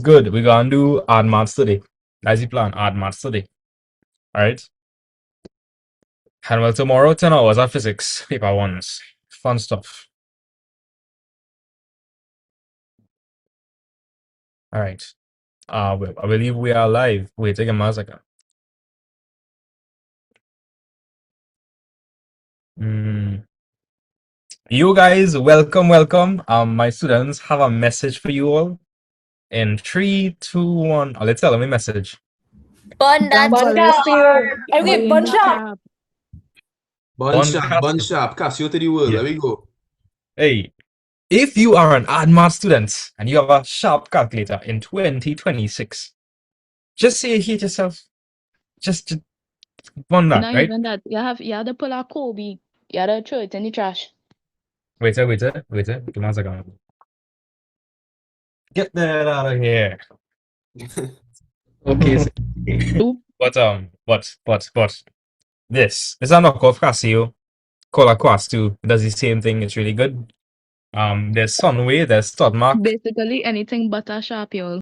good? We're gonna do odd maths today. That's the plan, odd maths today. Alright? And well, tomorrow, 10 hours of physics, paper ones. Fun stuff. Alright. I believe we are live. Wait, take a second. You guys, welcome. My students have a message for you all. In 3, 2, 1. Let's tell them a message. Bun sharp. Casio to the world. Yeah. There we go. Hey, if you are an odd math student and you have a sharp calculator in 2026, just say it yourself. Just one that, Not right? even that. You have to pull out Kobe. You have to throw it in the trash. Wait. Give me a second. Get that out of here. Okay. But this is a knockoff Casio. Color Quast too. It does the same thing. It's really good. There's Sunway, there's Studmark. Basically anything but a sharp, y'all.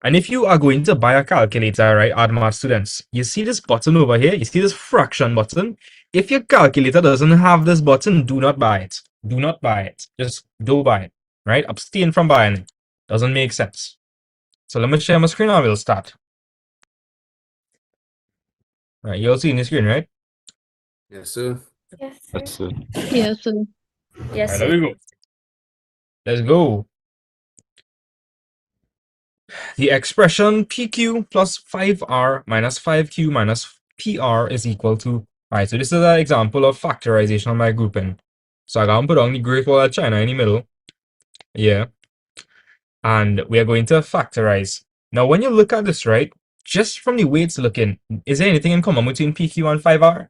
And if you are going to buy a calculator, right, odd math students, you see this button over here, you see this fraction button. If your calculator doesn't have this button, do not buy it. Do not buy it. Just don't buy it, right? Abstain from buying it. Doesn't make sense. So let me share my screen and we'll start. Right, you'll see in the screen, right? Yes, sir. Yes, Yes, sir. Yes, sir. Yes, Right, there we go. Let's go. The expression PQ plus 5R minus 5Q minus PR is equal to. Alright, so this is an example of factorization of my grouping. So I'm gonna put on the Great Wall of China in the middle. Yeah. And we are going to factorize. Now, when you look at this, right, just from the way it's looking, is there anything in common between PQ and 5R?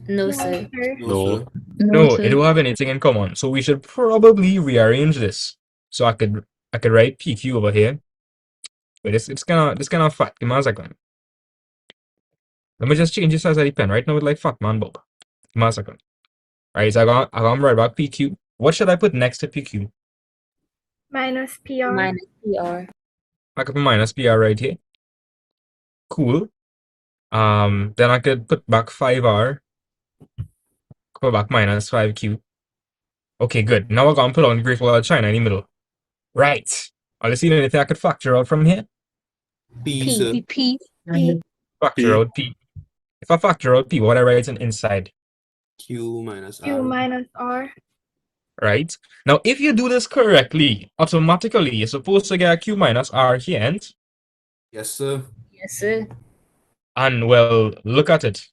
No, sir. No, sir. No, sir. it don't have anything in common. So we should probably rearrange this. So I could write PQ over here. But it's kind of fat. Give me a second. Let me just change the size of the pen. Right now it's like fat man Bob. Give me a second. Alright, so I'm gonna write back PQ. What should I put next to PQ? Minus PR. Minus PR. I could put minus PR right here. Cool. Then I could put back 5R. Put back minus 5Q. Okay, good. Now we're gonna put on Great Wall of China in the middle. Right. Let's see anything I could factor out from here. P, sir. P. Factor out P. If I factor out P, what I write in inside? Q minus Q R. minus R. Right? Now, if you do this correctly, automatically, you're supposed to get a Q minus R here, and Yes, sir. Yes, sir. well, look at it.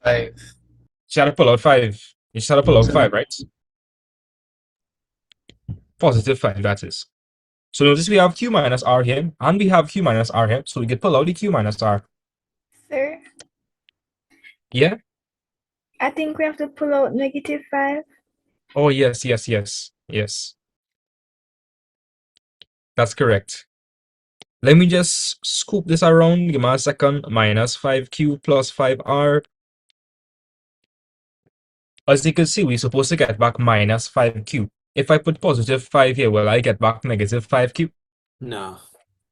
5. You should have pull out 5. You should have pull out 5, right? Positive 5, that is. So notice we have Q minus R here, and we have Q minus R here, so we can pull out the Q minus R. Sir, Yeah? I think we have to pull out -5. Oh, yes. That's correct. Let me just scoop this around. Give me a second. Minus 5Q plus 5R. As you can see, we're supposed to get back minus 5Q. If I put positive 5 here, will I get back negative 5Q? No.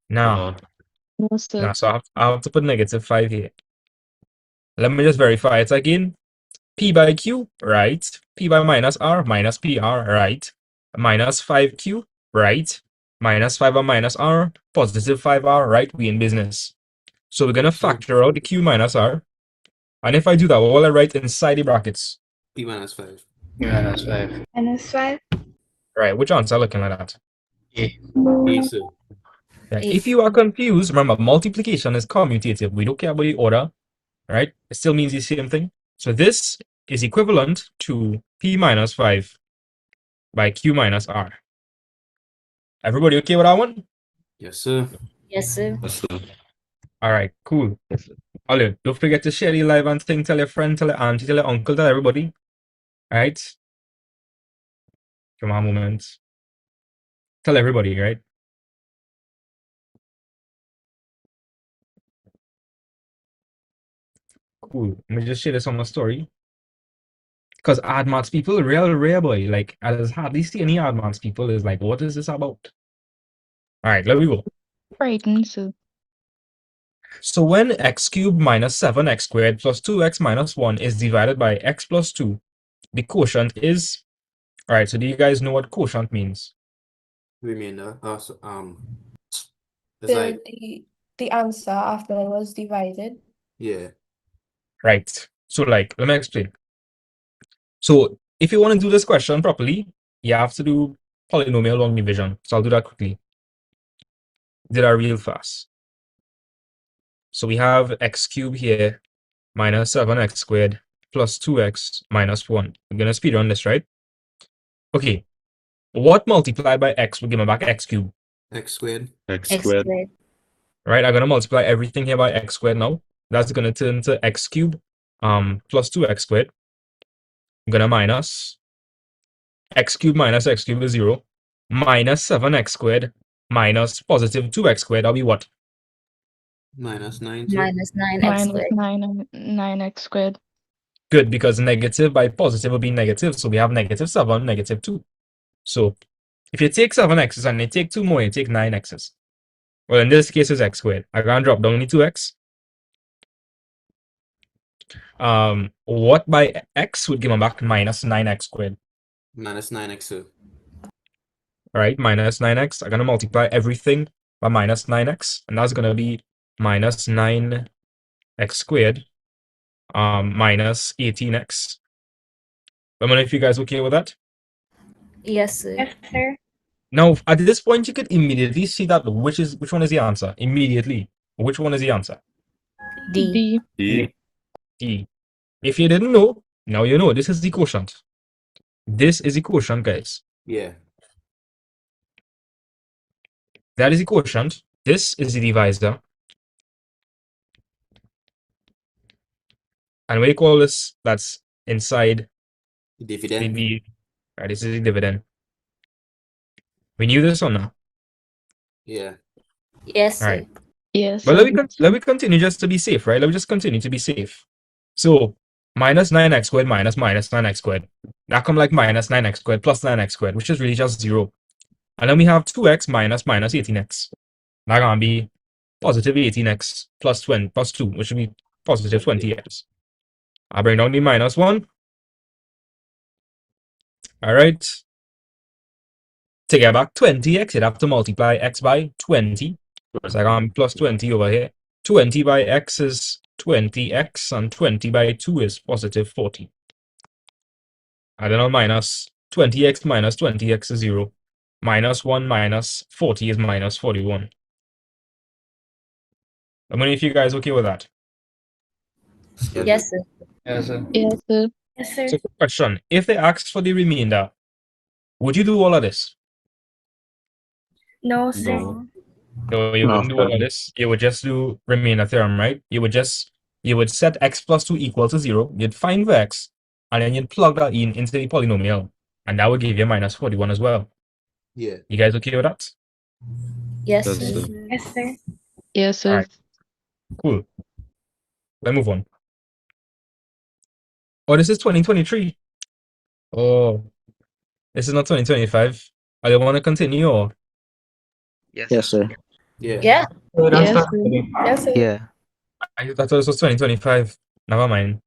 No. No, sir. No, so I have to put negative 5 here. Let me just verify it again. P by Q, right. P by minus R, minus PR, right. Minus 5Q, right. Minus 5 or minus R, positive 5R, right. We in business. So we're going to factor out the Q minus R. And if I do that, what will I write inside the brackets? P minus 5. Minus 5. -5. Right, which answer looking like that? A, sir. Right. Yes. If you are confused, remember, multiplication is commutative. We don't care about the order, right? It still means the same thing. So this is equivalent to P minus 5 by Q minus R. Everybody okay with that one? Yes, sir. Yes, sir. Yes, sir. All right, cool. Olive, don't forget to share the live and thing. Tell your friend, tell your auntie, tell your uncle, tell everybody. All right? Come on, moment. Tell everybody, right? Cool. Let me just share this on my story. Because odd maths people, real rare boy. Like, I just hardly see any odd maths people. Is like, what is this about? All right, let me go. Frightened, sir. So when x cubed minus 7x squared plus 2x minus 1 is divided by x plus 2, the quotient is... All right, so do you guys know what quotient means? Remainder. It's like, The answer after it was divided. yeah. Right. So like, let me explain. So if you want to do this question properly, you have to do polynomial long division. So I'll do that quickly. Did that real fast. So we have x cubed here minus 7x squared plus 2x minus 1. I'm going to speed run this, right? Okay. What multiplied by x will give me back x cubed? X squared. X squared. Right? I'm going to multiply everything here by x squared now. That's going to turn to x cubed plus 2x squared. I'm going to minus x cubed minus x cubed is 0. Minus 7x squared minus positive 2x squared. That'll be what? Minus 9 too. Minus 9x Minus squared. 9x squared. Good, because negative by positive will be negative. So we have negative 7, negative 2. So if you take 7x's and you take 2 more, you take 9x's. Well, in this case, it's x squared. I can drop down the 2x. What by x would give me back minus 9x squared? Minus 9x, sir. All right, minus 9x. I'm going to multiply everything by minus 9x. And that's going to be minus 9x squared minus 18x. Let me know if you guys okay with that. Yes, sir. Yes, sir. Now, at this point, you could immediately see that which one is the answer. Immediately. Which one is the answer? D. D. D. If you didn't know, now you know. This is the quotient. This is the quotient, guys. Yeah. That is the quotient. This is the divisor. And what do you call this? That's inside Dividend. right, this is the dividend. We knew this or not? Yeah. Yes, All sir. right. Yes, But sir. let me continue just to be safe, right? Let me just continue to be safe. So minus 9x squared minus 9x squared. That come like minus 9x squared plus 9x squared, which is really just 0. And then we have 2x minus 18x. That gonna be positive 18x plus 20 plus 2, which would be positive 20x. I bring down the minus 1. All right. To get back 20x, you'd have to multiply x by 20. So I got plus 20 over here. 20 by x is 20x, and 20 by 2 is positive 40. And then on minus 20x minus 20x is 0. Minus 1 minus 40 is minus 41. I mean, if you guys okay with that. Yes, sir. Yes, sir. Yes, sir. Yes, sir. So question, if they asked for the remainder, would you do all of this? No, sir. No. No, you No, wouldn't do all sir. of this. You would just do remainder theorem, right? You would set x plus 2 equal to 0. You'd find the x, and then you'd plug that in into the polynomial, and that would give you minus 41 as well. Yeah. You guys okay with that? Yes, Yes, sir. sir. Yes, sir. Yes, sir. Alright. Cool. Let's move on. Oh, this is 2023. Oh, this is not 2025. I don't want to continue, or Yes, sir. Yeah. Yeah. Yes, sir. Yes, sir. Yeah. I thought this was 2025. Never mind.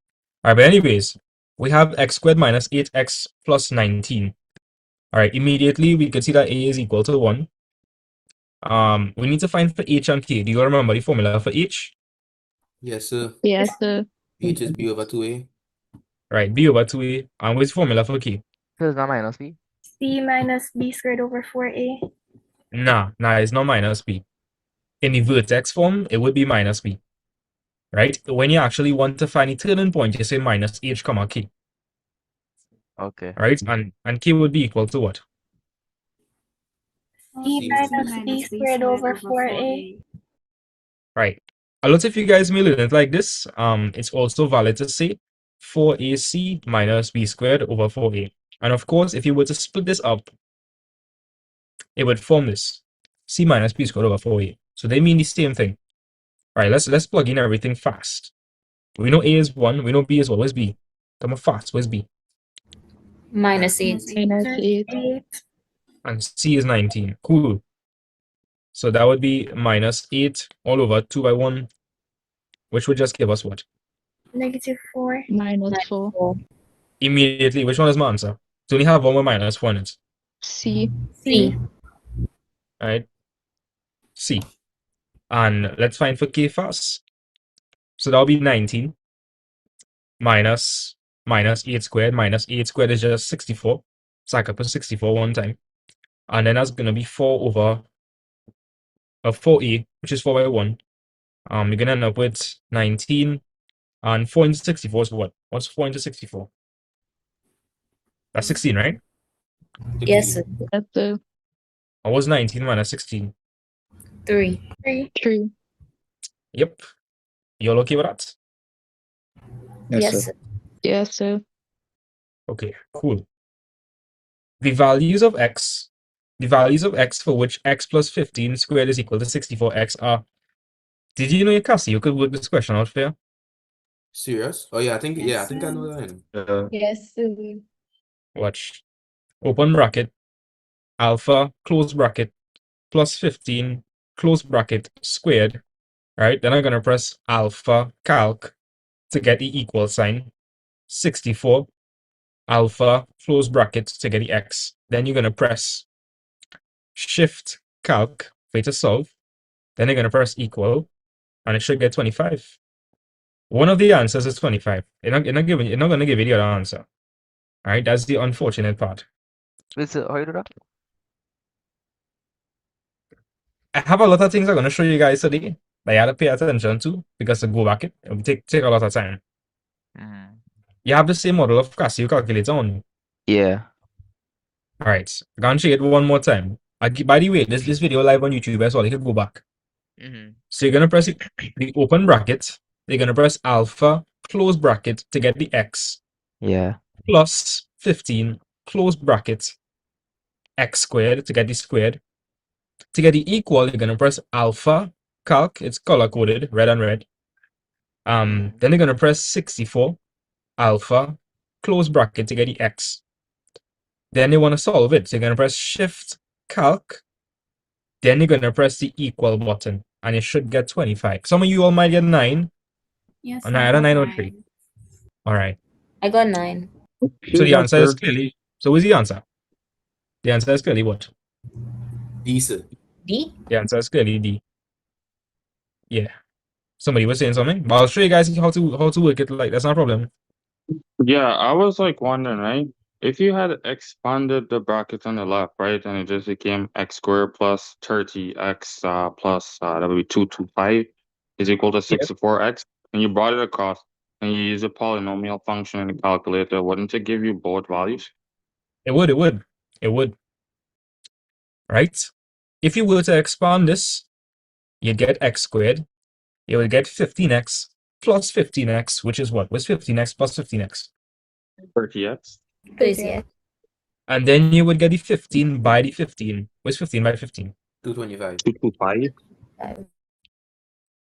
Alright, but anyways, we have x squared minus 8x plus 19. Alright, immediately we can see that a is equal to 1. We need to find for h and k. Do you remember the formula for h? Yes, sir. Yes, sir. H is B over 2A. Right, b over 2a. And what's the formula for k? So it's not minus b. C minus B squared over 4A. Nah, it's not minus b. In the vertex form, it would be minus b. Right? When you actually want to find a turning point, you say minus h comma k. Okay. Right? And k would be equal to what? C minus B squared over 4A. Right. A lot of you guys may learn it like this. It's also valid to say 4ac minus b squared over 4a. And of course, if you were to split this up, it would form this c minus b squared over 4a. So they mean the same thing. All right, let's plug in everything fast. We know a is 1. We know b is always b. Come on fast. Where's b? Minus 8. Minus 8. 8. And c is 19. Cool. So that would be minus 8 all over 2 by 1, which would just give us what? -4. -4. 4. Immediately, which one is my answer? So only have one with minus 1 in it. C. C. Alright? C. And let's find for K first. So that'll be 19 minus 8 squared. Minus 8 squared is just 64. So I could put 64 one time. And then that's going to be 4 over 4a, which is 4 by 1. You're going to end up with 19. And 4 into 64 is what? What's 4 into 64? That's 16, right? Yes, sir. Yes, sir. Or was 19 minus 16? 3. 3. 3. Yep. You're okay with that? Yes, sir. Yes, sir. Okay, cool. The values of x for which x plus 15 squared is equal to 64x are. Did you know your Cassie? You could work this question out for you? Serious? Oh yeah, I think I know that. Yes, sir. Watch. Open bracket, alpha, close bracket, plus 15, close bracket, squared. Right? Then I'm going to press alpha calc to get the equal sign. 64, alpha, close bracket to get the x. Then you're going to press shift calc for it to solve. Then you're going to press equal, and it should get 25. One of the answers is 25. You're not going to give you the other answer. All right, that's the unfortunate part. Wait, so how you do that? I have a lot of things I'm going to show you guys today that you have to pay attention to because to go back it will take a lot of time. Mm. You have the same model of Casio calculator on you. Yeah. All right, I'm going to show it one more time. By the way, this video live on YouTube as well. You can go back. So you're going to press the open bracket. You're going to press alpha, close bracket to get the x. Yeah. Plus 15, close bracket, x squared to get the squared. To get the equal, you're going to press alpha, calc, it's color coded, red and red. Then you're going to press 64, alpha, close bracket to get the x. Then you want to solve it. So you're going to press shift, calc. Then you're going to press the equal button. And you should get 25. Some of you all might get 9. Yes. And I had a 9 or 3. All right. I got 9. So the answer is clearly. So what's the answer? The answer is clearly what? D, sir. D? The answer is clearly D. Yeah. Somebody was saying something, but I'll show you guys how to work it. Like that's not a problem. Yeah, I was like wondering, right? If you had expanded the brackets on the left, right, and it just became x squared plus 30x plus that would be 225 is equal to 64x, and you brought it across and you use a polynomial function in the calculator, wouldn't it give you both values? It would. Right? If you were to expand this, you'd get x squared. You would get 15x plus 15x, which is what? What's 15x plus 15x? 30x. Please, yeah. And then you would get the 15 by the 15. What's 15 by 15? 225. 225.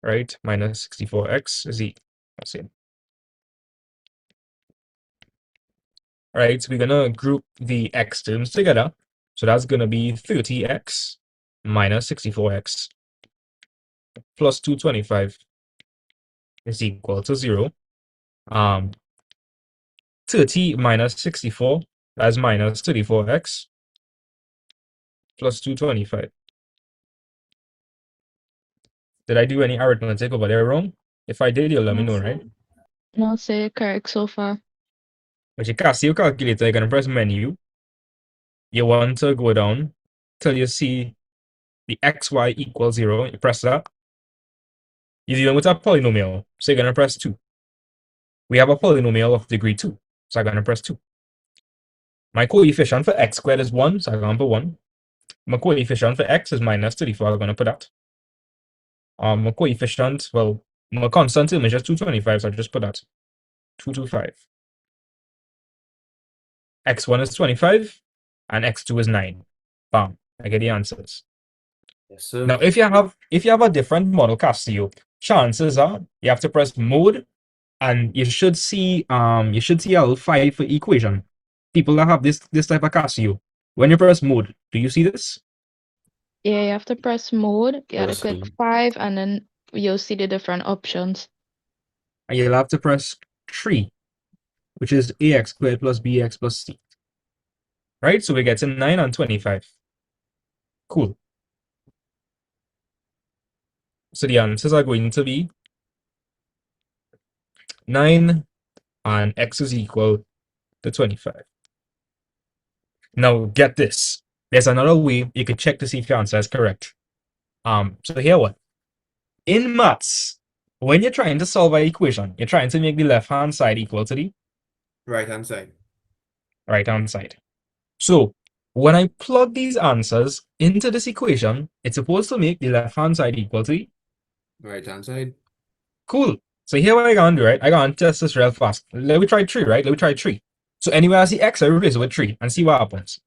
Right? Minus 64x is the same. Right, so we're gonna group the x terms together. So that's gonna be 30x minus 64x plus 225 is equal to 0. 30 minus 64, that's minus 34x plus 225. Did I do any arithmetic over there wrong? If I did, you'll let me know, right? No, sir. Correct so far. But you can't see your calculator, you're gonna press menu. You want to go down till you see the xy equals 0. You press that. You're dealing with a polynomial, so you're gonna press 2. We have a polynomial of degree 2, so I'm gonna press 2. My coefficient for x squared is 1, so I'm gonna put 1. My coefficient for x is minus 34, I'm gonna put that. My coefficient, well, my constant term is just 225, so I just put that. 225. X1 is 25, and x2 is 9. Bam. I get the answers. Yes, sir. Now, if you have a different model Casio, chances are you have to press mode, and you should see L5 for equation. People that have this type of Casio, when you press mode, do you see this? Yeah, you have to press mode. You gotta Yes, click sir. 5, and then you'll see the different options. And you'll have to press 3, which is ax squared plus bx plus c. Right? So we get to 9 and 25. Cool. So the answers are going to be 9 and x is equal to 25. Now get this. There's another way you could check to see if your answer is correct. So here what? In maths, when you're trying to solve an equation, you're trying to make the left-hand side equal to the Right-hand side. right-hand side. So when I plug these answers into this equation, it's supposed to make the left-hand side equal to the Right-hand side. cool. So here what I gonna do, right? I gonna test this real fast. Let me try 3, right? Let me try 3. So anywhere I see x, I replace it with 3 and see what happens.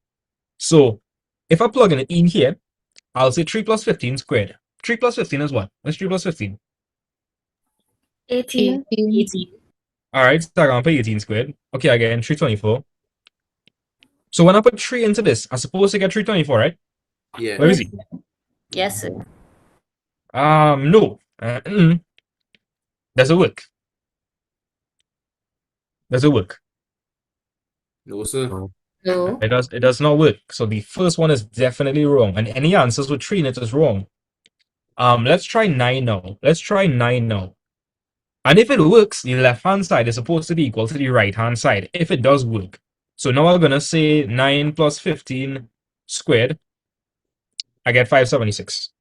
So if I plug in an in here, I'll say 3 plus 15 squared. 3 plus 15 is what? What's 3 plus 15? 18. 18. Alright, so I'm gonna put 18 squared. Okay, again, 324. So when I put 3 into this, I'm supposed to get 324, right? Yeah. Let me see. Yes, sir. No. Doesn't work. Doesn't work. No, sir. No. It does not work. So the first one is definitely wrong. And any answers with 3 in it is wrong. Let's try 9 now. Let's try 9 now. And if it works, the left-hand side is supposed to be equal to the right-hand side, if it does work. So now I'm gonna say 9 plus 15 squared, I get 576.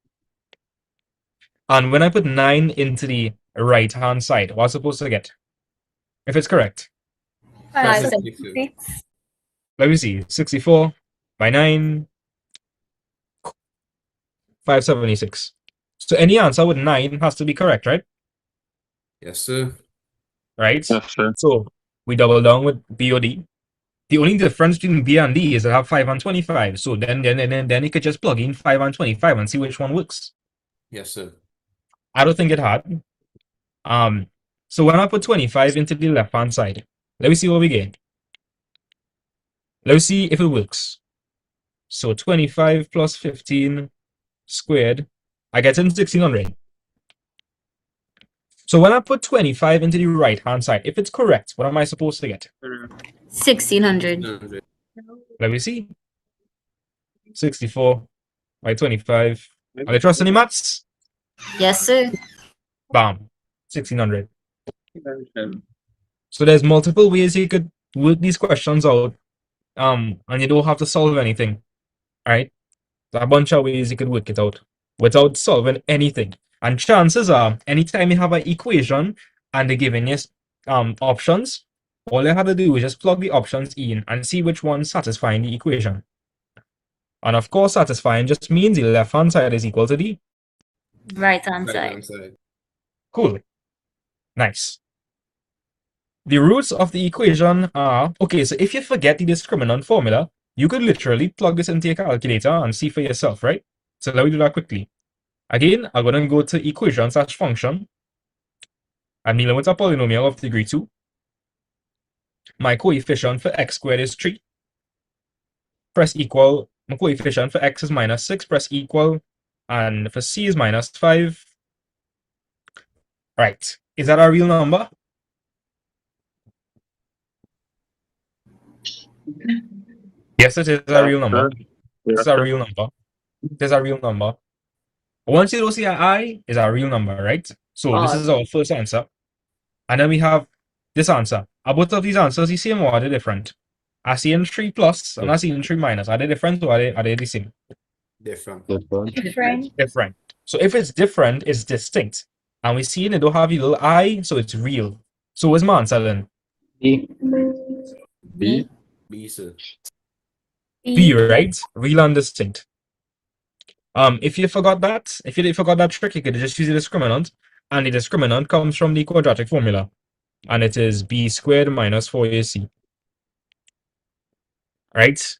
And when I put 9 into the right-hand side, what am I supposed to get? If it's correct. 576. Let me see. 64 by 9, 576. So any answer with 9 has to be correct, right? Yes, sir. Right? Yes, sir. So we double down with B or D. The only difference between B and D is I have 5 and 25. So then you could just plug in 5 and 25 and see which one works. Yes, sir. I don't think it hard. So when I put 25 into the left-hand side, let me see what we get. Let me see if it works. So 25 plus 15 squared, I get in 1600. So when I put 25 into the right-hand side, if it's correct, what am I supposed to get? 1600. 100. Let me see. 64 by 25. Are they trust any maths? Yes, sir. Bam. 1600. So there's multiple ways you could work these questions out. And you don't have to solve anything. Alright? There's a bunch of ways you could work it out without solving anything. And chances are, anytime you have an equation and they're giving you options, all you have to do is just plug the options in and see which one's satisfying the equation. And of course, satisfying just means the left-hand side is equal to the Right-hand side. Right-hand side. cool. Nice. The roots of the equation are, okay, so if you forget the discriminant formula, you could literally plug this into your calculator and see for yourself, right? So let me do that quickly. Again, I'm going to go to equation slash function. I'm dealing with a polynomial of degree 2. My coefficient for x squared is 3. Press equal. My coefficient for x is minus 6. Press equal. And for c is minus 5. Right. Is that a real number? Yes, it is a real number. Yes, It's a real number. It's a real number. Once you don't see an I, is a real number, right? So this is our first answer. And then we have this answer. Are both of these answers the same or are they different? I see in 3 plus and I see in 3 minus. Are they different or are they the same? Different. Different. Different. So if it's different, it's distinct. And we see it don't have a little I, so it's real. So what's my answer then? B. B. B, sir. B, right? Real and distinct. If you forgot that, if you forgot that trick, you could just use the discriminant, and the discriminant comes from the quadratic formula, and it is b squared minus 4ac. Right?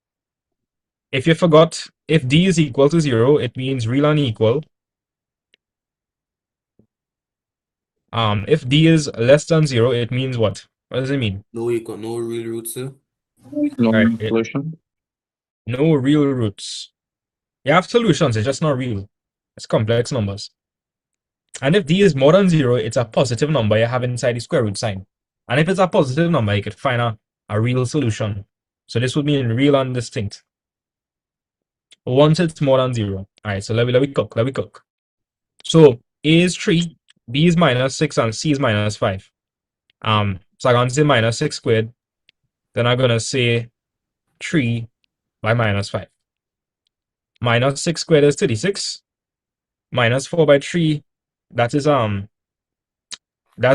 If you forgot, if d is equal to 0, it means real and equal. If d is less than 0, it means what? What does it mean? No equal, no real root, sir. No Right. manipulation. No real roots. You have solutions, it's just not real. It's complex numbers. And if d is more than 0, it's a positive number you have inside the square root sign. And if it's a positive number, you could find a real solution. So this would mean real and distinct. Once it's more than 0. All right, so let me cook. So A is 3, B is minus 6, and C is minus 5. So I'm going to say minus 6 squared. Then I'm going to say 3 by minus 5. Minus 6 squared is 36. Minus 4 by 3, that's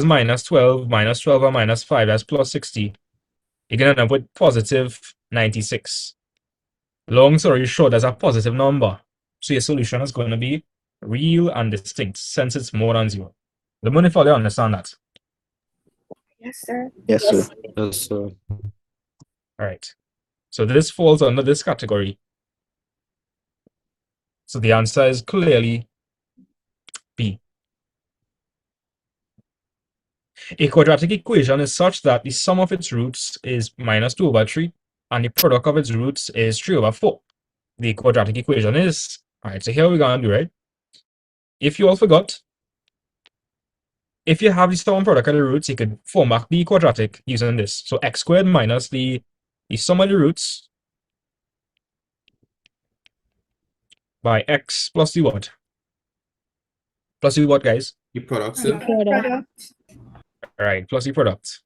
minus 12. Minus 12 and minus 5, that's plus 60. You're going to end up with positive 96. Long story short, that's a positive number. So your solution is going to be real and distinct since it's more than 0. The money for you understand that. Yes, sir. Yes, sir. Yes, sir. All right. So this falls under this category. So the answer is clearly B. A quadratic equation is such that the sum of its roots is minus 2 over 3 and the product of its roots is 3 over 4. The quadratic equation is, all right, so here we're going to do, right? If you all forgot, if you have the sum and product of the roots, you could form back the quadratic using this. So x squared minus the sum of the roots by x plus the what? Plus the what, guys? The product, sir. Product. All right, plus the product.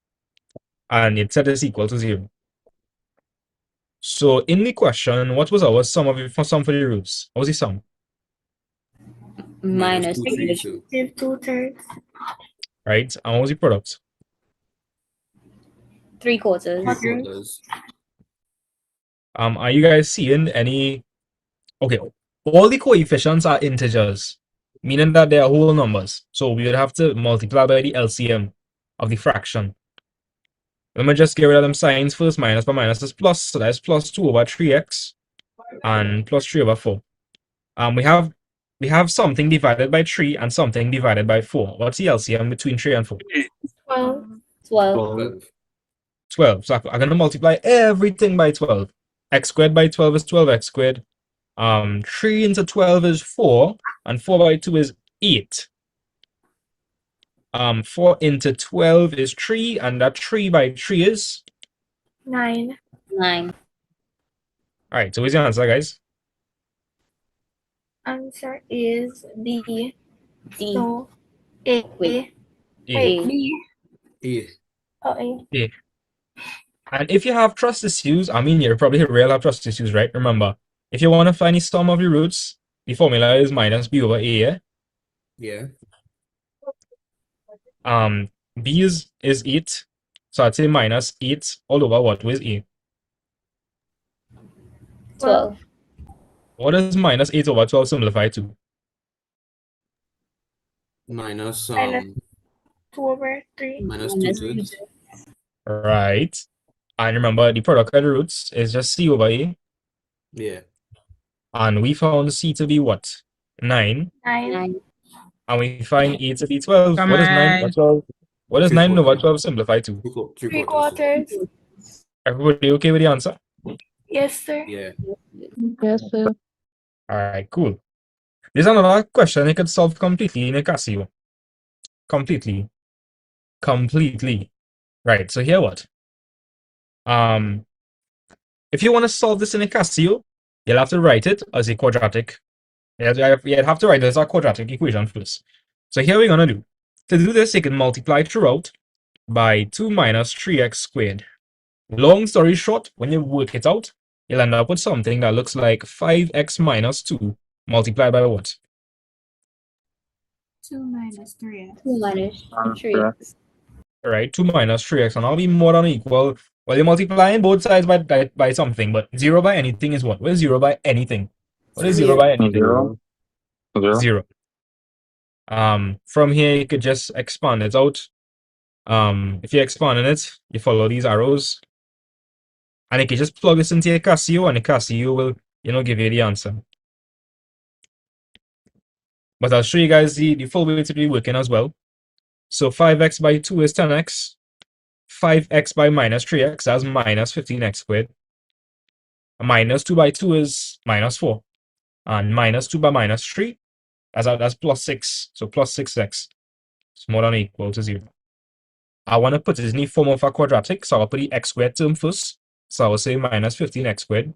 And it said is equal to 0. So in the question, what was our sum of sum for the roots? What was the sum? Minus 2, 3, 2. Negative 2/3. Right? And what was the product? 3/4. Quarters. Are you guys seeing any? Okay, all the coefficients are integers, meaning that they are whole numbers. So we would have to multiply by the LCM of the fraction. Let me just get rid of them signs first. Minus by minus is plus, so that's plus 2 over 3x and plus 3 over 4. We have something divided by 3 and something divided by 4. What's the LCM between 3 and 4? 12. 12. 12. So I'm going to multiply everything by 12. X squared by 12 is 12x squared. 3 into 12 is 4, and 4 by 2 is 8. 4 into 12 is 3, and that 3 by 3 is 9. 9. all right. So what's the answer, guys? Answer is D. D. No. A. Wait. Wait, A. B. A. Oh, A. And if you have trust issues, I mean, you probably real have trust issues, right? Remember, if you want to find the sum of the roots, the formula is minus b over a. Yeah? Yeah. B is 8, so I'd say minus 8 all over what was a. 12. What does minus 8 over 12 simplify to? Minus Minus 2/3. minus Minus 2/3. Right. And remember, the product of the roots is just c over a. Yeah. And we found c to be what? 9. 9. 9. And we find a to be 12. Come What is 9 over on. 12? What does 9 over 3/4. 12 simplify to? 3 quarters. Everybody okay with the answer? Yes, sir. Yeah. Yes, sir. All right, cool. There's another question you could solve completely in a Casio. Completely. Right, so here what? If you want to solve this in a Casio, you'll have to write it as a quadratic. You'd have to write it as a quadratic equation first. So here we're going to do. To do this, you can multiply throughout by 2 minus 3x squared. Long story short, when you work it out, you'll end up with something that looks like 5x minus 2 multiplied by what? 2 minus 3x. 2 minus 3. All right, 2 minus 3x, and I'll be more than equal. Well, you're multiplying both sides by something, but 0 by anything is what? What is 0 by anything? What is 0 by anything? 0. 0. 0. From here, you could just expand it out. If you're expanding it, you follow these arrows. And you can just plug this into your Casio, and the Casio will, give you the answer. But I'll show you guys the full way to be working as well. So 5x by 2 is 10x. 5x by minus 3x, that's minus 15x squared. Minus 2 by 2 is minus 4. and minus 2 by minus 3, that's plus 6. So plus 6x is more than or equal to 0. I want to put it in the form of a quadratic, so I'll put the x squared term first. So I'll say minus 15x squared.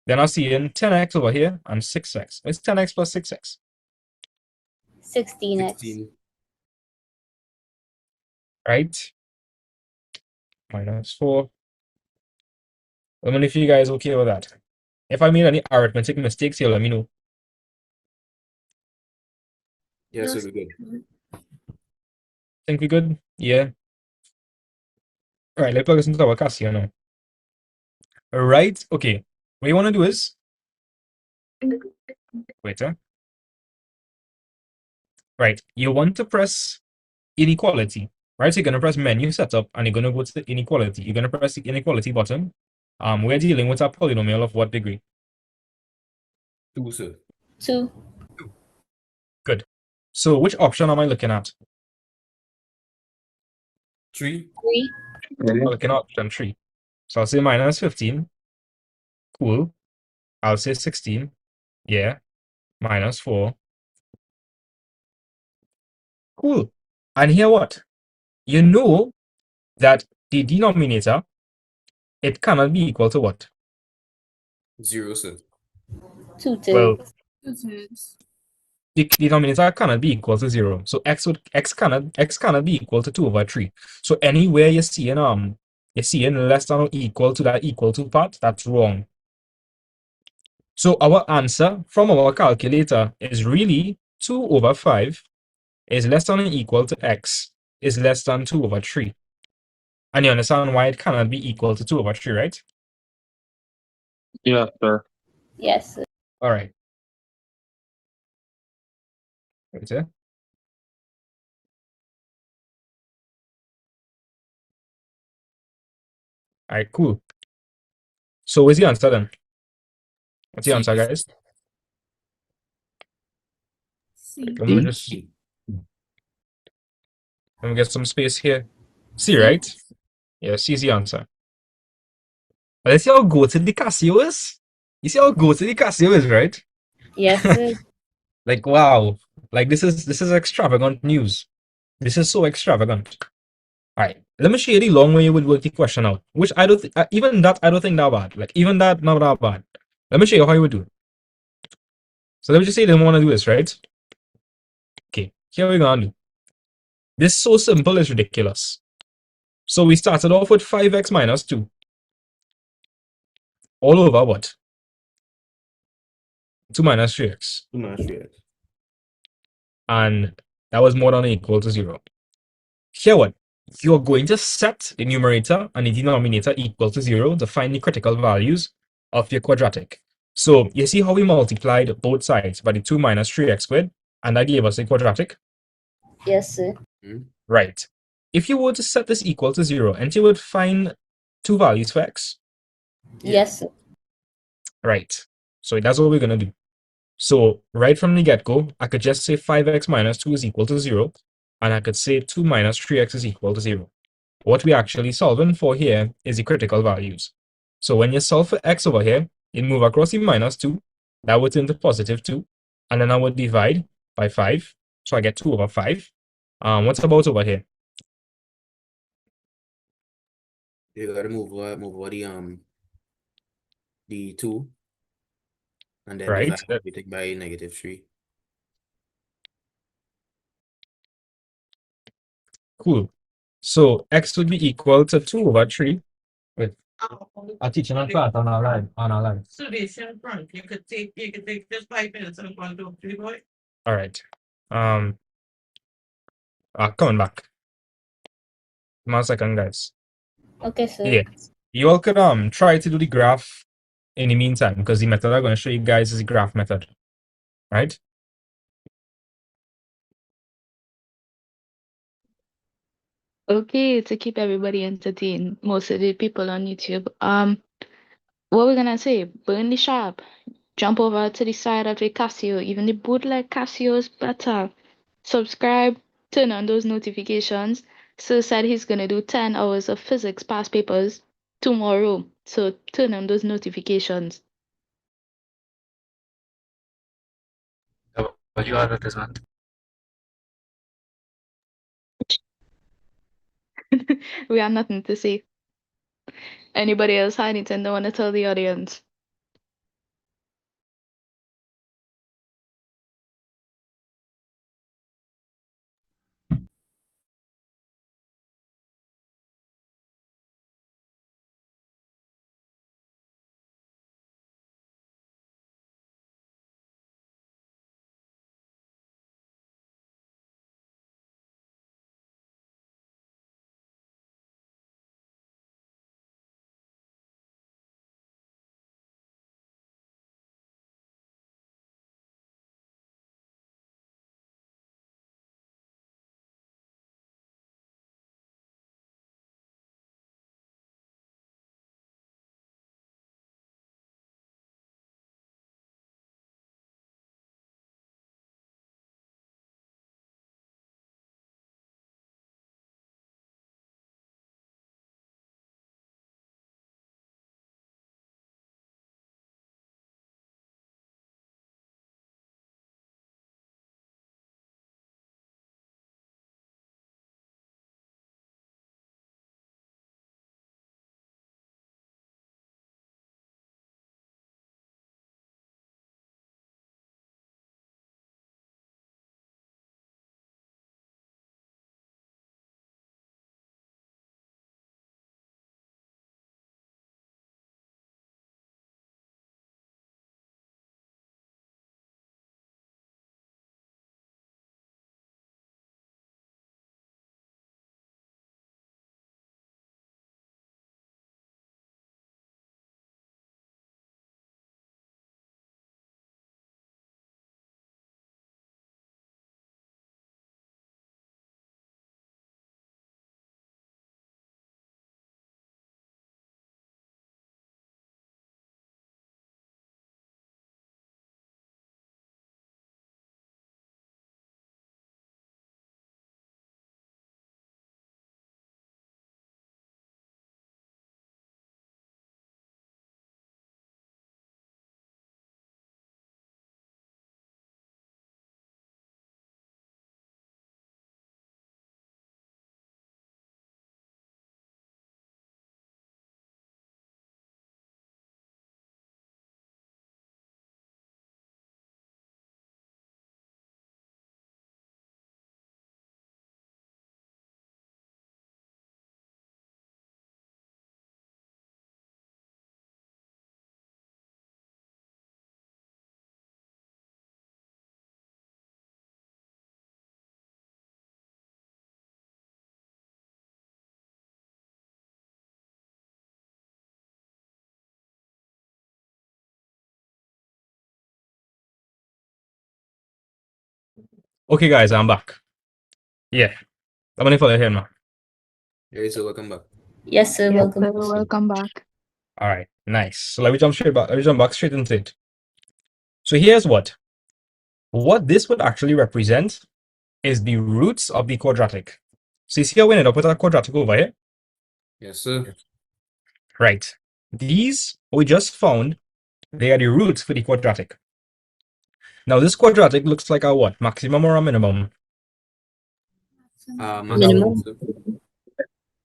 Then I'll see in 10x over here and 6x. It's 10x plus 6x. 16x. 16. Right? Minus 4. Let me know if you guys okay with that. If I made any arithmetic mistakes here, let me know. Yeah, so Yes. we're good. Think we good? Yeah. All right, let's plug this into our Casio now. All right, okay. What you want to do is, wait, right, you want to press inequality, right? So you're going to press menu setup and you're going to go to the inequality. You're going to press the inequality button. We're dealing with a polynomial of what degree? 2, sir. 2. Good. So which option am I looking at? 3. 3. I'm looking at option 3. So I'll say minus 15. Cool. I'll say 16. Yeah. Minus 4. Cool. And here what? You know that the denominator, it cannot be equal to what? 0, sir. 2 Well, thirds. the denominator cannot be equal to 0. So x cannot be equal to 2 over 3. So anywhere you're seeing less than or equal to that equal to part, that's wrong. So our answer from our calculator is really 2 over 5 is less than or equal to x is less than 2 over 3. And you understand why it cannot be equal to 2 over 3, right? Yeah, sir. Yes, sir. All right. Right there. All right, cool. So what's the answer then? What's the C. answer, guys? Let me just let me get some space here. C, right? Yeah, C is the answer. But you see how goated the Casio is? You see how goated the Casio is, right? Yes, sir. Like wow. Like this is extravagant news. This is so extravagant. Alright. Let me show you the long way you would work the question out. Which I don't even that I don't think that bad. Like even that not that bad. Let me show you how you would do it. So let me just say they don't want to do this, right? Okay, here we're gonna do. This is so simple, it's ridiculous. So we started off with 5x minus 2. All over what? 2 minus 3x. 2 minus 3x. And that was more than or equal to 0. Here what? You're going to set the numerator and the denominator equal to 0 to find the critical values of your quadratic. So you see how we multiplied both sides by the 2 minus 3x squared, and that gave us a quadratic? Yes, sir. Right. If you were to set this equal to 0, and you would find two values for x. Yes, sir. Right. So that's what we're going to do. So right from the get-go, I could just say 5x minus 2 is equal to 0, and I could say 2 minus 3x is equal to 0. What we're actually solving for here is the critical values. So when you solve for x over here, you move across the minus 2, that would turn to positive 2, and then I would divide by 5, so I get 2 over 5. What's about over here? You gotta move over the 2 and then Right? divide everything by negative 3. Cool. So x would be equal to 2 over 3. Wait, I'll teach you that on our line. So they said, Frank, you could take just 5 minutes and go and do 3 boy. All right. Coming back. 1 second, guys. Okay, sir. Yeah. You all could try to do the graph in the meantime, because the method I'm going to show you guys is the graph method. Right? Okay, to keep everybody entertained, most of the people on YouTube. What we're gonna say? Burn the shop. Jump over to the side of a Casio. Even the bootleg Casio is better. Subscribe. Turn on those notifications. Sir said he's gonna do 10 hours of physics past papers tomorrow. So turn on those notifications. What you have this month? We have nothing to say. Anybody else have anything they want to tell the audience? Okay, guys, I'm back. Yeah, I'm gonna follow here now. Yeah, so welcome back. Yes, sir. Yes, Welcome. sir. Welcome back. All right, nice. So let me jump straight back. Let me jump back straight into it. So here's what this would actually represent is the roots of the quadratic. So you see how we ended up with a quadratic over here? Yes, sir. Right. These we just found, they are the roots for the quadratic. Now this quadratic looks like a what? Maximum or a minimum? Maximum, Minimum. sir.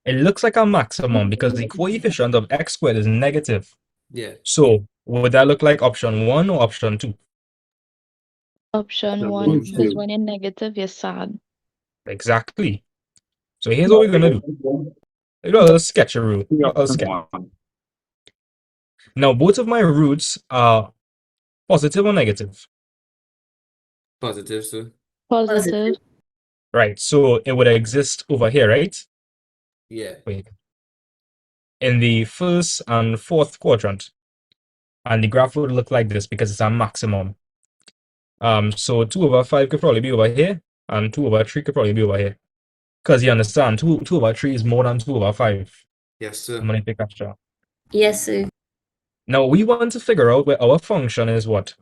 It looks like a maximum because the coefficient of x squared is negative. Yeah. So would that look like option 1 or option 2? Option Option 1, one, because sir. when you're negative, you're sad. Exactly. So here's what we're gonna do. We're gonna sketch a root. A sketch. Now both of my roots are positive or negative. Positive, sir. Positive. Right. So it would exist over here, right? Yeah. Wait. In the first and fourth quadrant. And the graph would look like this because it's a maximum. So 2 over 5 could probably be over here, and 2 over 3 could probably be over here. Because you understand, 2 over 3 is more than 2 over 5. Yes, sir. I'm gonna take extra. Yes, sir. Now we want to figure out where our function is what?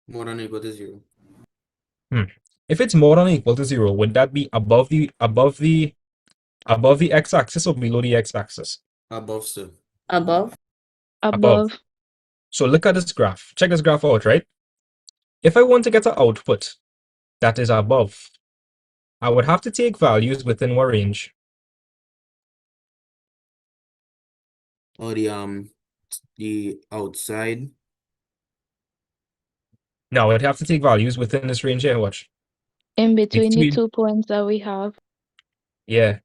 More than or equal to 0. If it's more than or equal to 0, would that be above the x-axis or below the x-axis? Above, sir. Above. Above. So look at this graph. Check this graph out, right? If I want to get an output that is above, I would have to take values within what range? Or the outside. No, I would have to take values within this range here. Watch. In between the Between, 2 points that we have. yeah.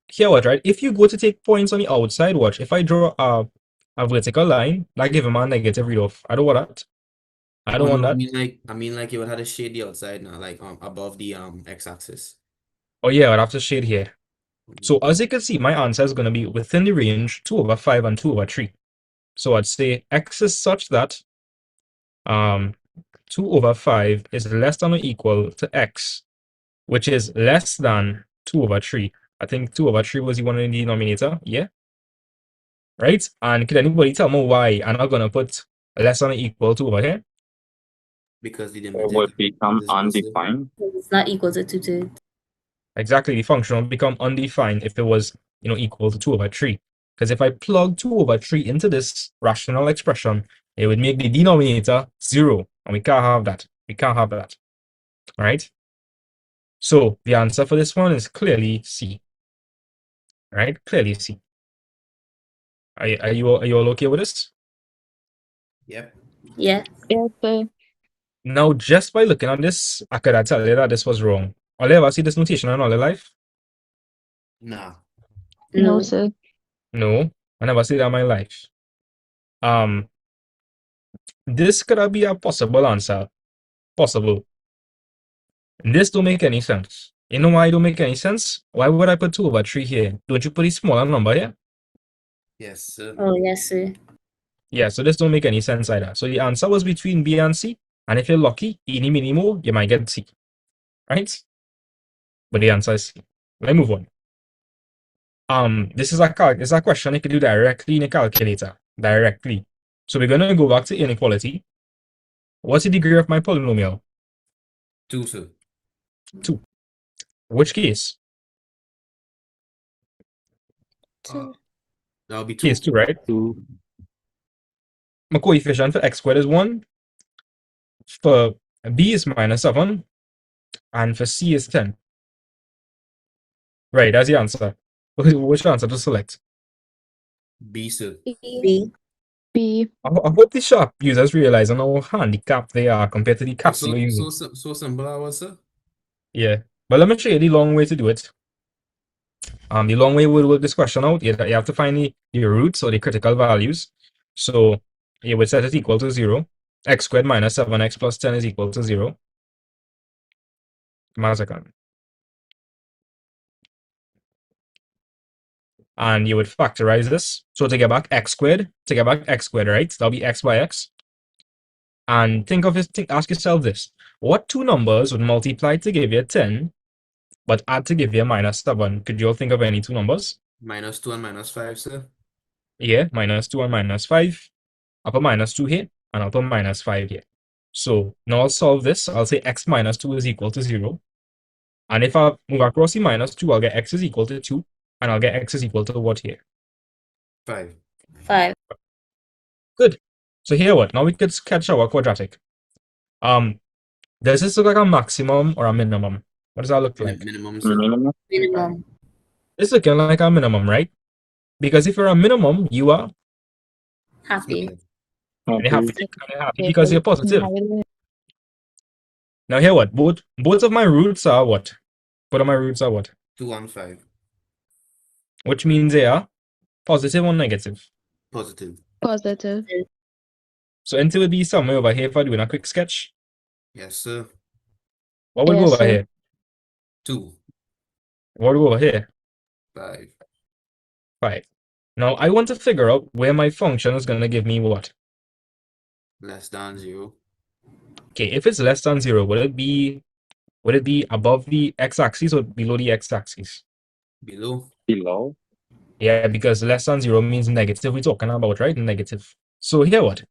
Here, what, right? If you go to take points on the outside, watch. If I draw a vertical line, that give him a negative read off. I don't want that. I don't Oh want no, that. I mean like you would have to shade the outside now, like above the x-axis. Oh yeah, I'd have to shade here. So as you can see, my answer is going to be within the range 2/5 and 2/3. So I'd say x is such that 2/5 is less than or equal to x, which is less than 2/3. I think 2/3 was the one in the denominator, yeah? Right? And can anybody tell me why I'm not going to put less than or equal to over here? Because the It limit would become is also undefined. It's not equal to 2/3. Exactly, the function will become undefined if it was, equal to 2/3. Because if I plug 2/3 into this rational expression, it would make the denominator 0. And we can't have that. We can't have that. All right? So the answer for this one is clearly C. All right? Clearly C. Are you all okay with this? Yep. Yeah. Yes, sir. Now, just by looking at this, I could tell you that this was wrong. All you ever see this notation in all your life? Nah. No, No. sir. No, I never see that in my life. This could be a possible answer. Possible. This don't make any sense. You know why it don't make any sense? Why would I put 2/3 here? Don't you put a smaller number here? Yes, sir. Oh, yes, sir. Yeah, so this don't make any sense either. So the answer was between B and C, and if you're lucky, eeny, meeny, mo, you might get C. Right? But the answer is C. Let's move on. This is a question you can do directly in a calculator. Directly. So we're gonna go back to inequality. What's the degree of my polynomial? 2, sir. 2. Which case? That'll be 2. Case 2, right? 2. My coefficient for x squared is 1. For B is -7. And for C is 10. Right, that's the answer. Which answer to select? B, sir. B. B. I hope the sharp users realize how handicapped they are compared to the Casio users. So simple I was, sir. Yeah. But let me show you the long way to do it. The long way would work this question out. You have to find the roots or the critical values. So you would set it equal to 0. X squared minus 7x plus 10 is equal to 0. Mazakan. And you would factorize this. So to get back x squared, right? That'll be x by x. And ask yourself this. What two numbers would multiply to give you 10, but add to give you -7? Could you all think of any two numbers? -2 and -5, sir. Yeah, -2 and -5. I'll put -2 here, and I'll put -5 here. So now I'll solve this. I'll say x minus 2 is equal to 0. And if I move across the -2, I'll get x is equal to 2. And I'll get x is equal to what here? 5. 5. Good. So here what? Now we could sketch our quadratic. Does this look like a maximum or a minimum? What does that look like? Minimum, sir. Minimum. It's looking like a minimum, right? Because if you're a minimum, you are Happy. and you're happy, Okay. and you're happy because you're positive. Now here what? Both of my roots are what? Both of my roots are what? 2 and 5. Which means they are positive or negative. Positive. Positive. So until it be somewhere over here if I doing a quick sketch. Yes, sir. What would go Yes, over sir. here? 2. What would go over here? 5. 5. Now I want to figure out where my function is gonna give me what? Less than 0. Okay, if it's less than 0, would it be above the x-axis or below the x-axis? Below. Below. Yeah, because less than 0 means negative we're talking about, right? Negative. So here what?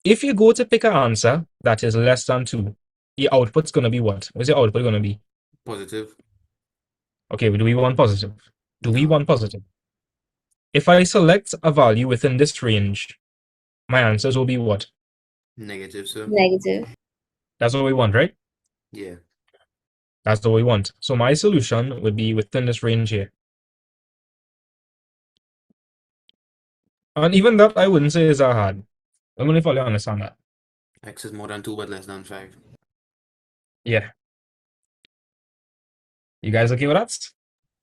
If you go to pick an answer that is less than 2, the output's going to be what? What's the output going to be? Positive. Okay, do we want positive? Do we No. want positive? If I select a value within this range, my answers will be what? Negative, sir. Negative. That's what we want, right? Yeah. That's the way we want. So my solution would be within this range here. And even that, I wouldn't say is that hard. I'm going to fully understand that. X is more than 2 but less than 5. Yeah. You guys okay with that?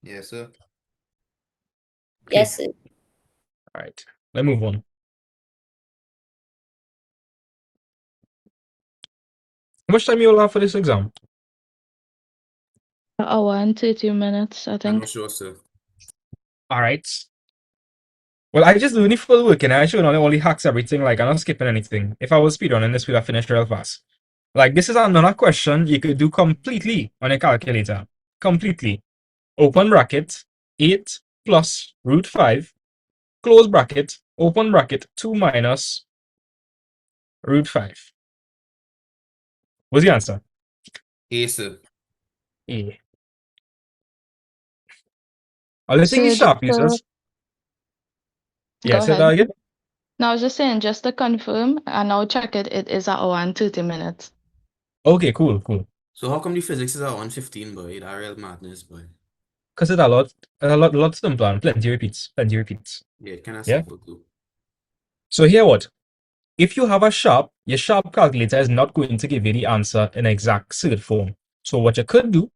Yes, sir. Yes, sir. All right. Let's move on. How much time you all have for this exam? An hour and 30 minutes, I I'm think. not sure, sir. All right. Well, I just do any full work and I should not only hacks everything. Like, I'm not skipping anything. If I was speedrunning this, we'd have finished real fast. Like, this is another question you could do completely on a calculator. Completely. Open bracket, 8 plus root 5, close bracket, open bracket, 2 minus root 5. What's the answer? A, sir. A. I'll let's So these just sharp users. Yeah, go say that ahead. again. No, I was just saying, just to confirm, and I'll check it, it is an hour and 30 minutes. Okay, cool, cool. So how come the physics is at 115, boy? That real madness, boy. Because it's a lot simpler and plenty repeats. Yeah, it kind of Yeah. simple too. So here what? If you have a sharp, your sharp calculator is not going to give you the answer in exact surd form. So what you could do,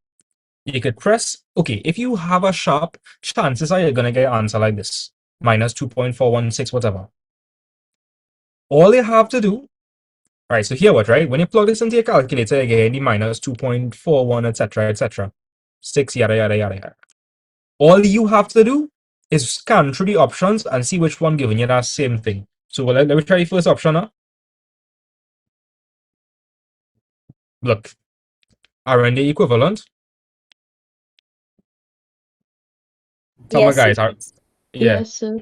you could press, okay, if you have a sharp, chances are you're going to get an answer like this, minus 2.416, whatever. All you have to do, right, so here what, right? When you plug this into your calculator, you get the minus 2.41, etc., etc. 6, yada, yada, yada, yada. All you have to do is scan through the options and see which one giving you that same thing. So let me try the first option now. Look, R&D equivalent. Tell my Yes, sir. guys, yeah. Yes, sir.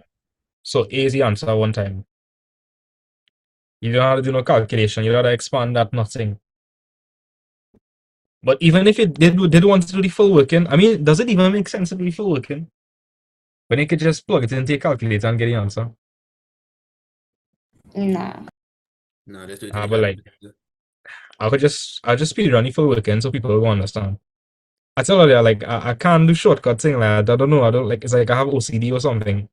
So A is the answer one time. You don't have to do no calculation. You don't have to expand that nothing. But even if you did want to do the full working, I mean, does it even make sense to do the full working? When you could just plug it into your calculator and get the answer. Nah. No, that's what But like, I'll just speed run the full working so people will understand. I tell you, like, I can't do shortcut thing like that. I don't know. I don't like. It's like I have OCD or something.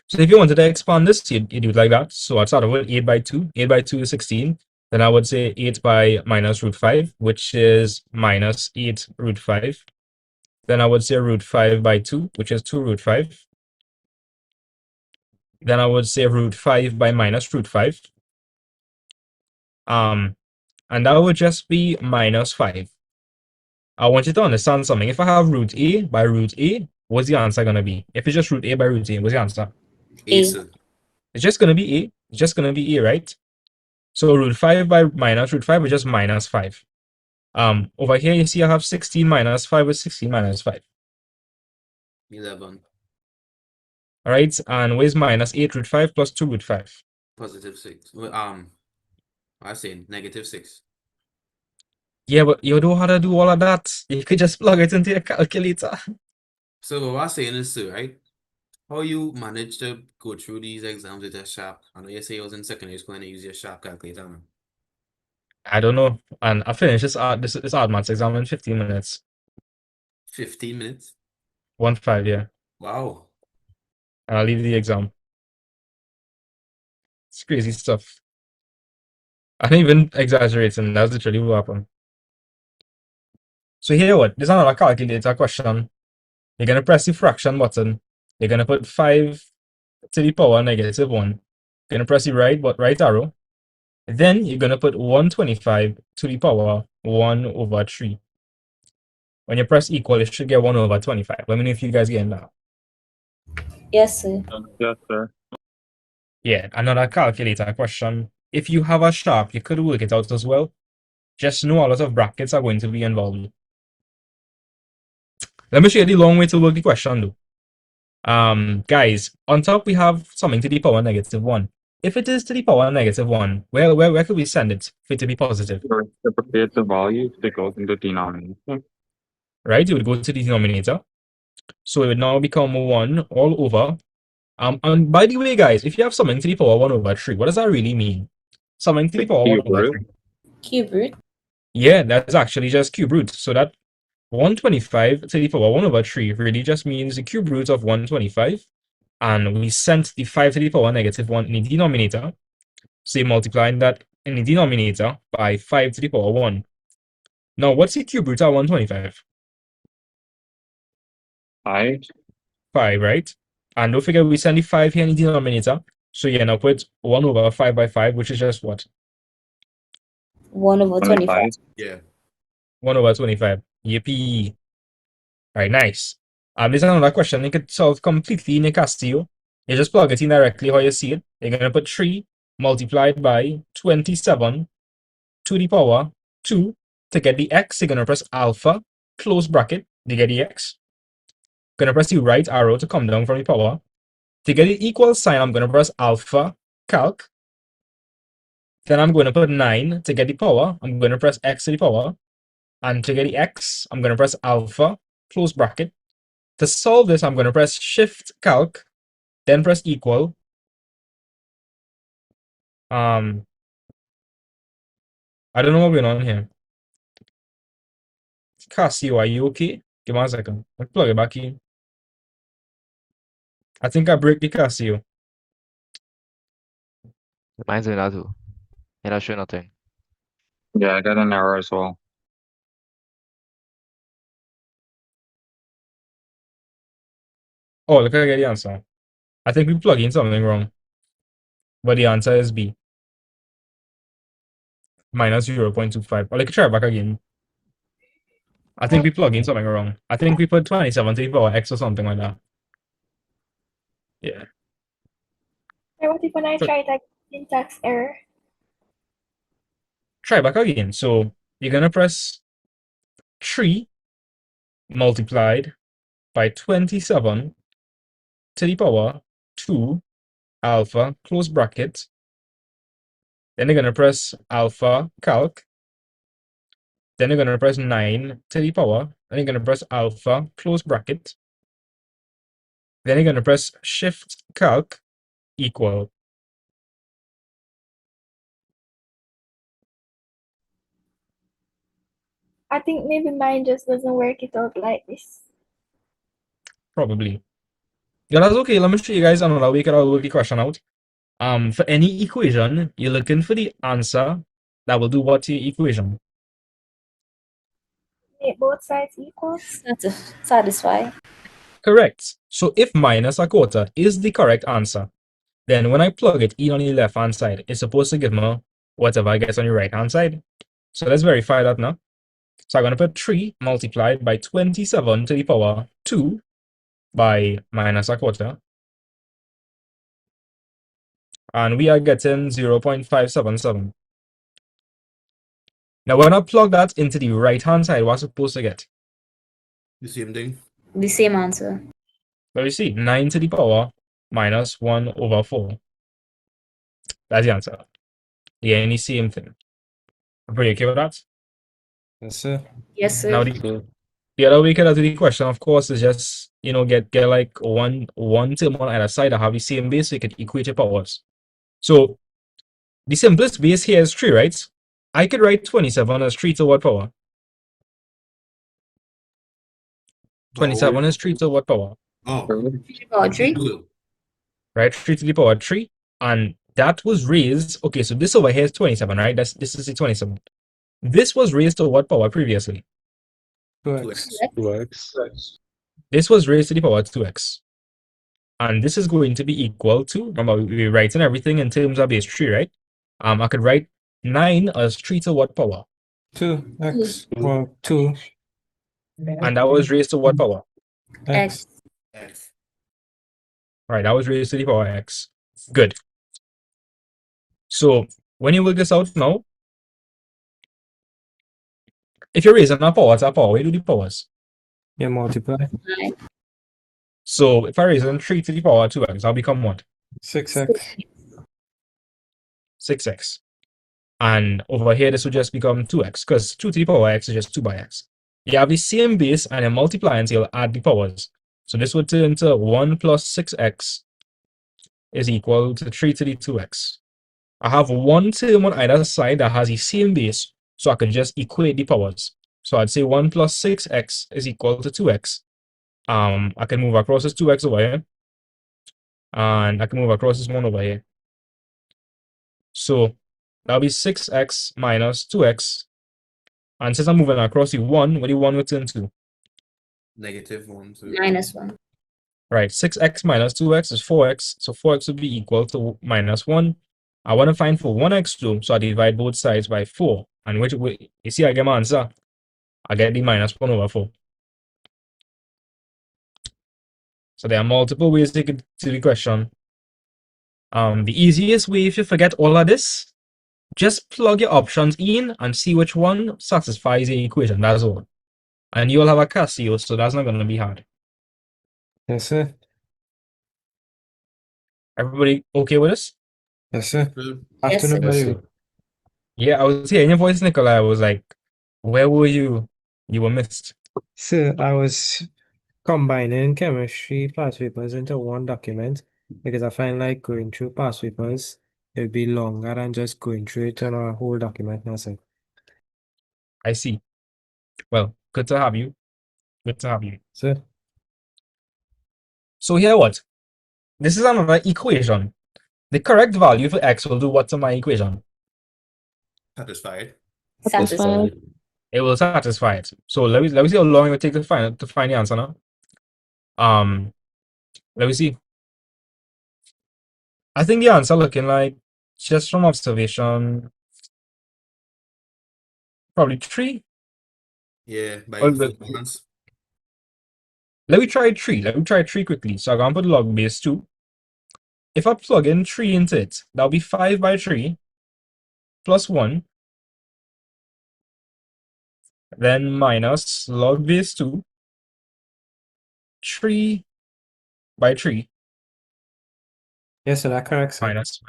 So if you wanted to expand this, you do it like that. So I'd start with 8 by 2. 8 by 2 is 16. Then I would say 8 by minus root 5, which is minus 8 root 5. Then I would say root 5 by 2, which is 2 root 5. Then I would say root 5 by minus root 5. And that would just be minus 5. I want you to understand something. If I have root A by root A, what's the answer going to be? If it's just root A by root A, what's the answer? A, sir. It's just going to be A. It's just going to be A, right? So root 5 by minus root 5 is just minus 5. Over here, you see I have 16 minus 5 is 16 minus 5. 11. All right, and where's minus 8 root 5 plus 2 root 5? Positive 6. I say negative 6. Yeah, but you don't have to do all of that. You could just plug it into your calculator. So what I'm saying is, sir, right? How you manage to go through these exams with a sharp? I know you say you was in secondary school and you use your sharp calculator now. I don't know. And I finished this art maths exam in 15 minutes. 15 minutes? 1-5, yeah. Wow. And I'll leave the exam. It's crazy stuff. I ain't even exaggerating. That's literally what happened. So here what? This is another calculator question. You're going to press the fraction button. You're going to put 5 to the power negative 1. You're going to press the right arrow. Then you're going to put 125 to the power 1 over 3. When you press equal, it should get 1 over 25. Let me know if you guys getting that. Yes, sir. Yes, sir. Yeah, another calculator question. If you have a sharp, you could work it out as well. Just know a lot of brackets are going to be involved. Let me show you the long way to work the question though. Guys, on top we have something to the power negative 1. If it is to the power negative 1, where could we send it for it to be positive? Reciprocate the value that goes in the denominator. Right, it would go to the denominator. So it would now become 1 all over. And by the way, guys, if you have something to the power 1 over 3, what does that really mean? Something to the power 1 over 3. Cube root. Yeah, that's actually just cube root. So that 125 to the power 1 over 3 really just means the cube root of 125. And we sent the 5 to the power negative 1 in the denominator. So you're multiplying that in the denominator by 5 to the power 1. Now, what's the cube root of 125? 5. 5, right? And don't forget, we send the 5 here in the denominator. So you end up with 1 over 5 by 5, which is just what? 1 over 25. Yeah. 1 over 25. Yippee. Right, nice. This is another question you could solve completely in a Castillo. You just plug it in directly how you see it. You're going to put 3 multiplied by 27 to the power 2. To get the x, you're going to press alpha, close bracket, to get the x. Going to press the right arrow to come down from the power. To get the equal sign, I'm going to press alpha, calc. Then I'm going to put 9 to get the power. I'm going to press x to the power. And to get the x, I'm going to press alpha, close bracket. To solve this, I'm going to press shift calc, then press equal. I don't know what's going on here. Cassie, are you okay? Give me a second. I'll plug it back in. I think I break the Casio. Mine's doing that too. You're not showing nothing. Yeah, I got an error as well. Oh, look, I get the answer. I think we plug in something wrong. But the answer is B. Minus 0.25. Or like try back again. I think we plug in something wrong. I think we put 27 to the power x or something like that. Yeah. And what if when I So- try like syntax error? Try back again. So you're gonna press 3 multiplied by 27 to the power 2 alpha, close bracket. Then you're gonna press alpha calc. Then you're gonna press 9 to the power. Then you're gonna press alpha, close bracket. Then you're gonna press shift calc equal. I think maybe mine just doesn't work it out like this. Probably. Yeah, that's okay. Let me show you guys another way I'll work the question out. For any equation, you're looking for the answer that will do what to your equation. Make both sides equal. Satisfy. Correct. So if minus a quarter is the correct answer, then when I plug it in on the left hand side, it's supposed to give me whatever I get on the right hand side. So let's verify that now. So I'm going to put 3 multiplied by 27 to the power 2 by minus a quarter. And we are getting 0.577. Now, when I plug that into the right-hand side, what's it supposed to get? The same thing. The same answer. Let me see. 9 to the power minus 1 over 4. That's the answer. Yeah, and the same thing. I'm pretty okay with that. Yes, sir. Yes, sir. Now, the other way to do the question, of course, is just, get like one term on either side that have the same base so you can equate your powers. So, the simplest base here is 3, right? I could write 27 as 3 to what power? 27 is 3 to what power? Oh, Power 3. Right? 3 to the power 3. And that was raised. Okay, so this over here is 27, right? This is the 27. This was raised to what power previously? 2x. 2x. This was raised to the power 2x. And this is going to be equal to, remember, we're writing everything in terms of base 3, right? I could write 9 as 3 to what power? 2x. Well, 2. And that was raised to what power? X. X. Right, that was raised to the power x. Good. So when you work this out now, if you're raising a power, it's a power. Where do the powers? You multiply. So if I raise 3 to the power 2x, I'll become what? 6x. 6x. And over here, this would just become 2x, because 2 to the power x is just 2 by x. You have the same base, and you multiply until you add the powers. So this would turn into 1 plus 6x is equal to 3 to the 2x. I have one term on either side that has the same base, So I could just equate the powers. So I'd say 1 plus 6x is equal to 2x. I can move across this 2x over here. And I can move across this 1 over here. So that'll be 6x minus 2x. And since I'm moving across the 1, what do you 1 return to? -1, 2. -1. Right, 6x minus 2x is 4x. So 4x would be equal to -1. I want to find for 1x though, so I divide both sides by 4. And which way, you see I get my answer? I get the -1 over 4. So there are multiple ways to get to the question. The easiest way, if you forget all of this, just plug your options in and see which one satisfies the equation. That's all. And you'll have a Casio, so that's not going to be hard. Yes, sir. Everybody okay with this? Yes, sir. Good. Yes, Afternoon, sir. by Yes, the way. sir. Yeah, I was hearing your voice, Nicola. I was like, where were you? You were missed. Sir, I was combining chemistry past papers into one document because I find like going through past papers, it would be longer than just going through it on a whole document. That's it. I see. Well, good to have you. Good to have you. Sir, So here what? This is another equation. The correct value for x will do what to my equation? Satisfied. Satisfied. It will satisfy it. So let me see how long it will take to find the answer now. Let me see. I think the answer looking like, just from observation, probably 3. Yeah, by Well, four months. let me try 3. Let me try 3 quickly. So I'm going to put log base 2. If I plug in 3 into it, that'll be 5 by 3 plus 1. Then minus log base 2. 3 by 3 yes, sir, that's correct, sir. minus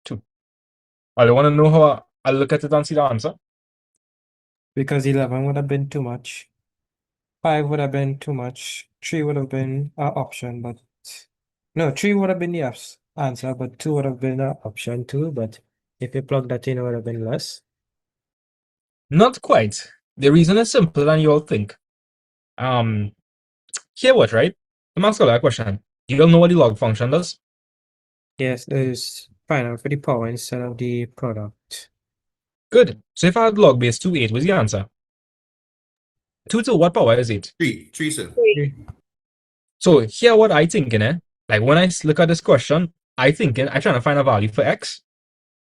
2. I want to know how I look at it and see the answer. Because 11 would have been too much. 5 would have been too much. 3 would have been an option, but no, 3 would have been the answer, but 2 would have been an option too. But if you plug that in, it would have been less. Not quite. The reason is simpler than you all think. Here what, right? Let me ask you a question. You all know what the log function does? Yes, there's find out for the power instead of the product. Good. So if I had log base 2, 8, what's the answer? 2 to what power is 8? 3, sir. 3. So here what I thinking, like when I look at this question, I trying to find a value for x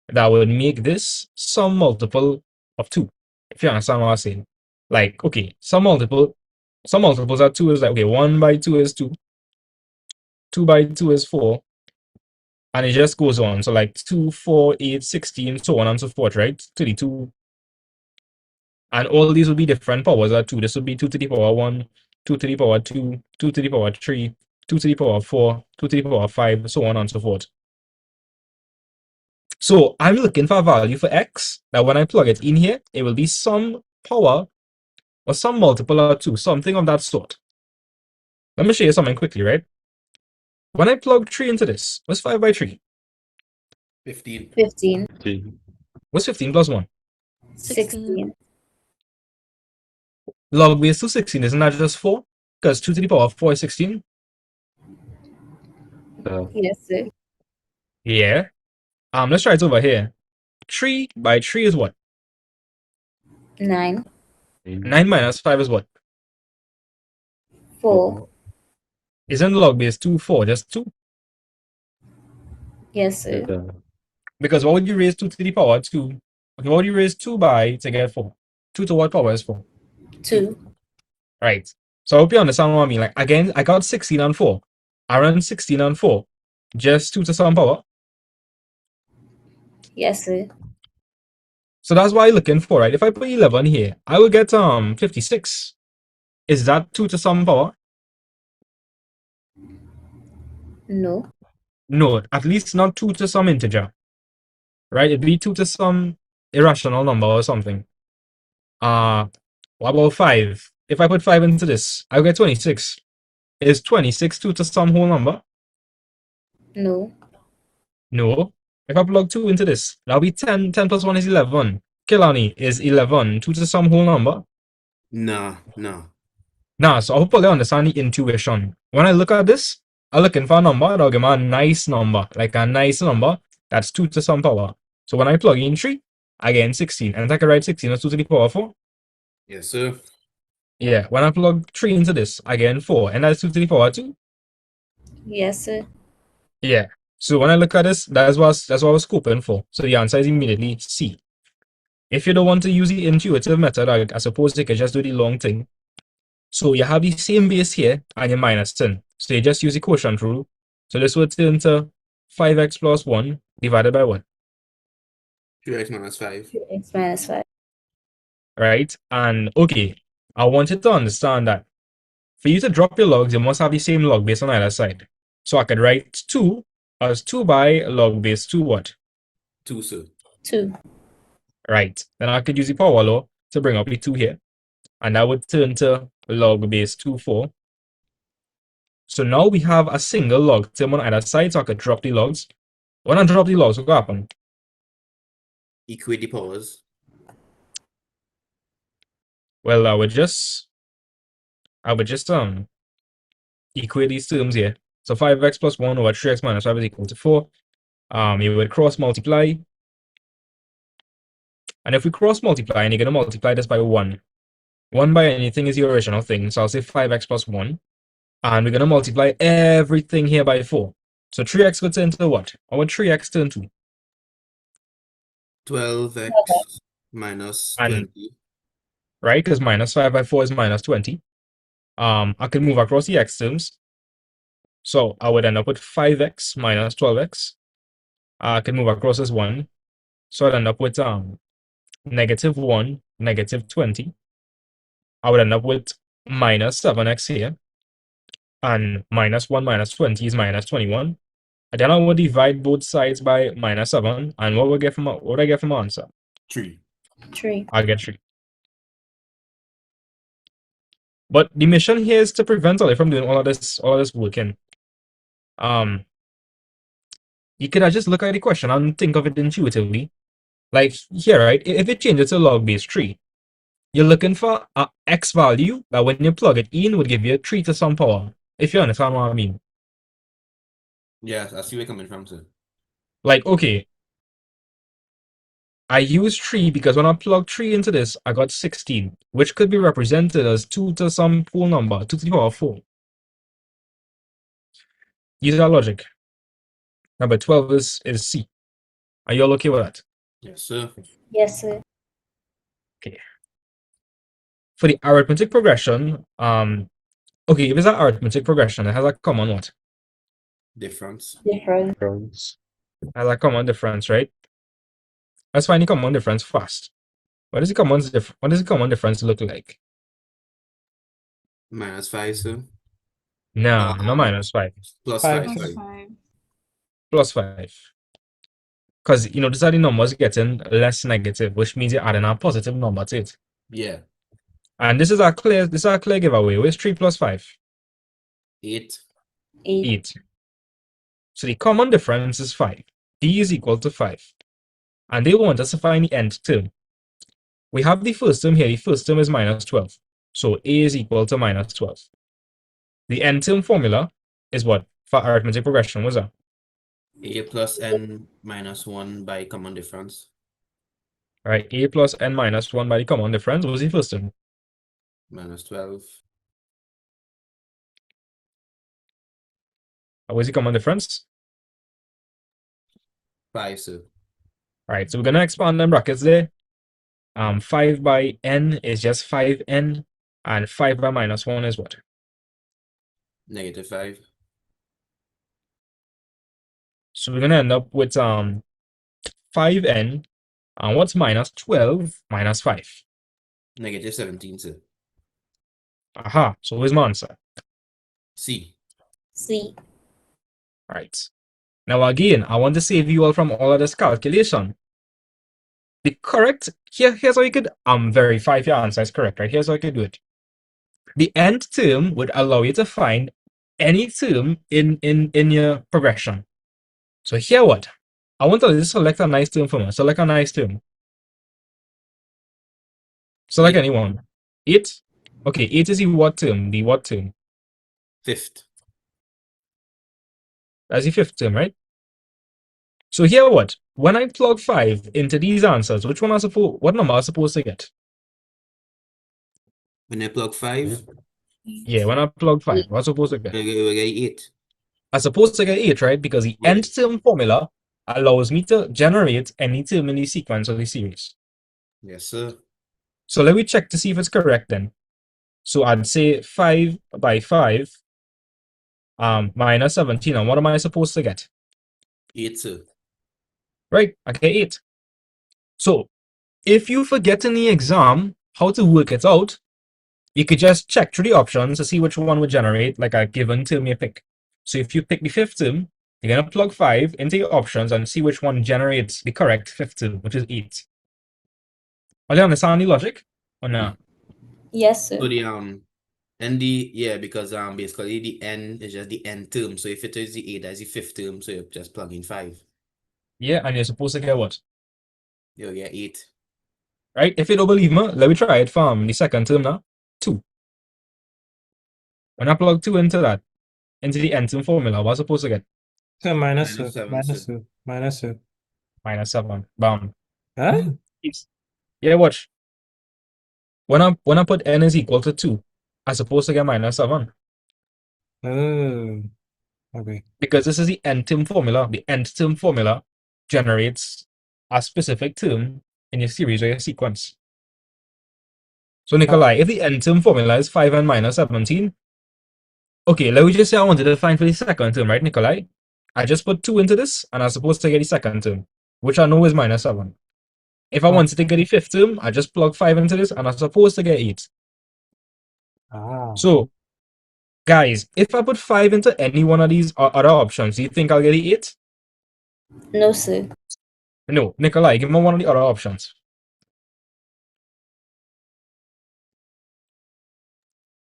that would make this some multiple of 2. If you understand what I'm saying. Like, okay, some multiples of 2 is like, okay, 1 by 2 is 2. 2 by 2 is 4. And it just goes on. So like 2, 4, 8, 16, so on and so forth, right? To the 2. And all these will be different powers of 2. This would be 2 to the power 1, 2 to the power 2, 2 to the power 3, 2 to the power 4, 2 to the power 5, so on and so forth. So I'm looking for a value for x that when I plug it in here, it will be some power or some multiple of 2, something of that sort. Let me show you something quickly, right? When I plug 3 into this, what's 5 by 3? 15. 15. What's 15 plus 1? 16. Log base 2, 16, isn't that just 4? Because 2 to the power 4 is 16. Yes, sir. Yeah. Let's try it over here. 3 by 3 is what? 9. 9 minus 5 is what? 4. Isn't log base 2 4? Just 2? Yes, sir. Because what would you raise 2 to the power 2? Okay, what would you raise 2 by to get 4? 2 to what power is 4? 2. Right. So I hope you understand what I mean. Like, again, I got 16 and 4. I run 16 and 4. Just 2 to some power. Yes, sir. So that's what I'm looking for, right? If I put 11 here, I will get 56. Is that 2 to some power? No. No, at least not 2 to some integer. Right? It'd be 2 to some irrational number or something. What about 5? If I put 5 into this, I'll get 26. Is 26 2 to some whole number? No. No. If I plug 2 into this, that'll be 10. 10 plus 1 is 11. Kilani, is 11 2 to some whole number? Nah. Nah, so I hope you understand the intuition. When I look at this, I'm looking for a number that'll give me a nice number, like a nice number that's 2 to some power. So when I plug in 3, I get 16. And I can write 16 as 2 to the power 4. Yes, sir. Yeah, when I plug 3 into this, I get 4. And that's 2 to the power 2. Yes, sir. Yeah. So when I look at this, that's what I was scoping for. So the answer is immediately C. If you don't want to use the intuitive method, I suppose you can just do the long thing. So you have the same base here and you minus 10. So you just use the quotient rule. So this would turn to 5x plus 1 divided by 1. 3x minus 5. 2x minus 5. Right? And okay, I want you to understand that for you to drop your logs, you must have the same log base on either side. So I could write 2 as 2 by log base 2 what? 2, sir. 2. Right. Then I could use the power law to bring up the 2 here. And that would turn to log base 2, 4. So now we have a single log term on either side, so I could drop the logs. When I drop the logs, what will happen? Equate the powers. Well, I would just equate these terms here. So 5x plus 1 over 3x minus 5 is equal to 4. You would cross multiply. And if we cross multiply, and you're going to multiply this by 1. 1 by anything is the original thing, so I'll say 5x plus 1. And we're going to multiply everything here by 4. So 3x would turn to what? Or would 3x turn to? 12x minus And 20. right, because minus 5 by 4 is minus 20. I can move across the x terms. So I would end up with 5x minus 12x. I can move across as 1. So I'd end up with negative 1, negative 20. I would end up with minus 7x here. And minus 1 minus 20 is minus 21. And then I would divide both sides by minus 7. And what would I get from my answer? 3. 3. I get 3. But the mission here is to prevent Ali from doing all of this working. You could just look at the question and think of it intuitively. Like here, right? If it changes to log base 3, you're looking for a x value that when you plug it in would give you a 3 to some power. If you understand what I mean. Yeah, I see where you're coming from, sir. Like, okay, I use 3 because when I plug 3 into this, I got 16, which could be represented as 2 to some whole number, 2 to the power 4. Use that logic. Number 12 is C. Are you all okay with that? Yes, sir. Yes, sir. Okay. For the arithmetic progression, okay, if it's an arithmetic progression, it has a common what? Difference. Difference. Has a common difference, right? Let's find the common difference first. What does the common difference look like? Minus 5, sir. No, no minus 5. Plus 5, 5, sir. sorry. Plus 5. Because, these are the numbers getting less negative, which means you're adding a positive number to it. Yeah. And this is a clear giveaway. Where's 3 plus 5? 8. 8. So the common difference is 5. D is equal to 5. And they want us to find the nth term. We have the first term here. The first term is minus 12. So A is equal to minus 12. The nth term formula is what? For arithmetic progression, what's that? A plus n minus 1 by common difference. All right, A plus n minus 1 by the common difference. What's the first term? Minus 12. What's the common difference? 5, sir. All right, so we're going to expand them brackets there. 5 by n is just 5n. And 5 by minus 1 is what? Negative 5. So we're going to end up with 5n. And what's minus 12 minus 5? Negative 17, sir. Aha, so where's my answer? C. C. All right. Now again, I want to save you all from all of this calculation. The correct, here's how you could verify if your answer is correct, right? Here's how you could do it. The nth term would allow you to find any term in your progression. So here what? I want to select a nice term for me. Select a nice term. Select Eight. anyone. 8? Okay, 8 is the what term? The what term? Fifth. That's the fifth term, right? So here what? When I plug 5 into these answers, which one are supposed what number are supposed to get? When I plug 5, Yeah, when I plug 5, what's supposed to get? I get 8. I'm supposed to get 8, right? Because the Yeah. nth term formula allows me to generate any term in the sequence of the series. Yes, sir. So let me check to see if it's correct then. So I'd say 5 by 5 minus 17. And what am I supposed to get? 8, sir. Right, I get 8. So if you forget in the exam how to work it out, you could just check through the options to see which one would generate like a given term you pick. So if you pick the fifth term, you're going to plug 5 into your options and see which one generates the correct fifth term, which is 8. Are you understand the logic or not? Yes, sir. So the ND, because basically the N is just the N term. So if it is the 8, that's the fifth term. So you just plug in 5. Yeah, and you're supposed to get what? You get 8. Right? If you don't believe me, let me try it from the second term now. 2. When I plug 2 into that, into the n term formula, what's supposed to get? So minus Minus 2, 7, minus sir. 2, minus 2. Minus 7. Bam. Huh? Yeah, watch. When I put n is equal to 2, I'm supposed to get minus 7. Oh, okay. Because this is the n term formula. The nth term formula generates a specific term in your series or your sequence. So Nikolai, if the n term formula is 5n minus 17, okay, let me just say I wanted to find for the second term, right, Nikolai? I just put 2 into this, and I'm supposed to get the second term, which I know is minus 7. If I wanted to get the fifth term, I just plug 5 into this, and I'm supposed to get 8. So, guys, if I put 5 into any one of these other options, do you think I'll get the 8? No, sir. No. Nikolai, give me one of the other options.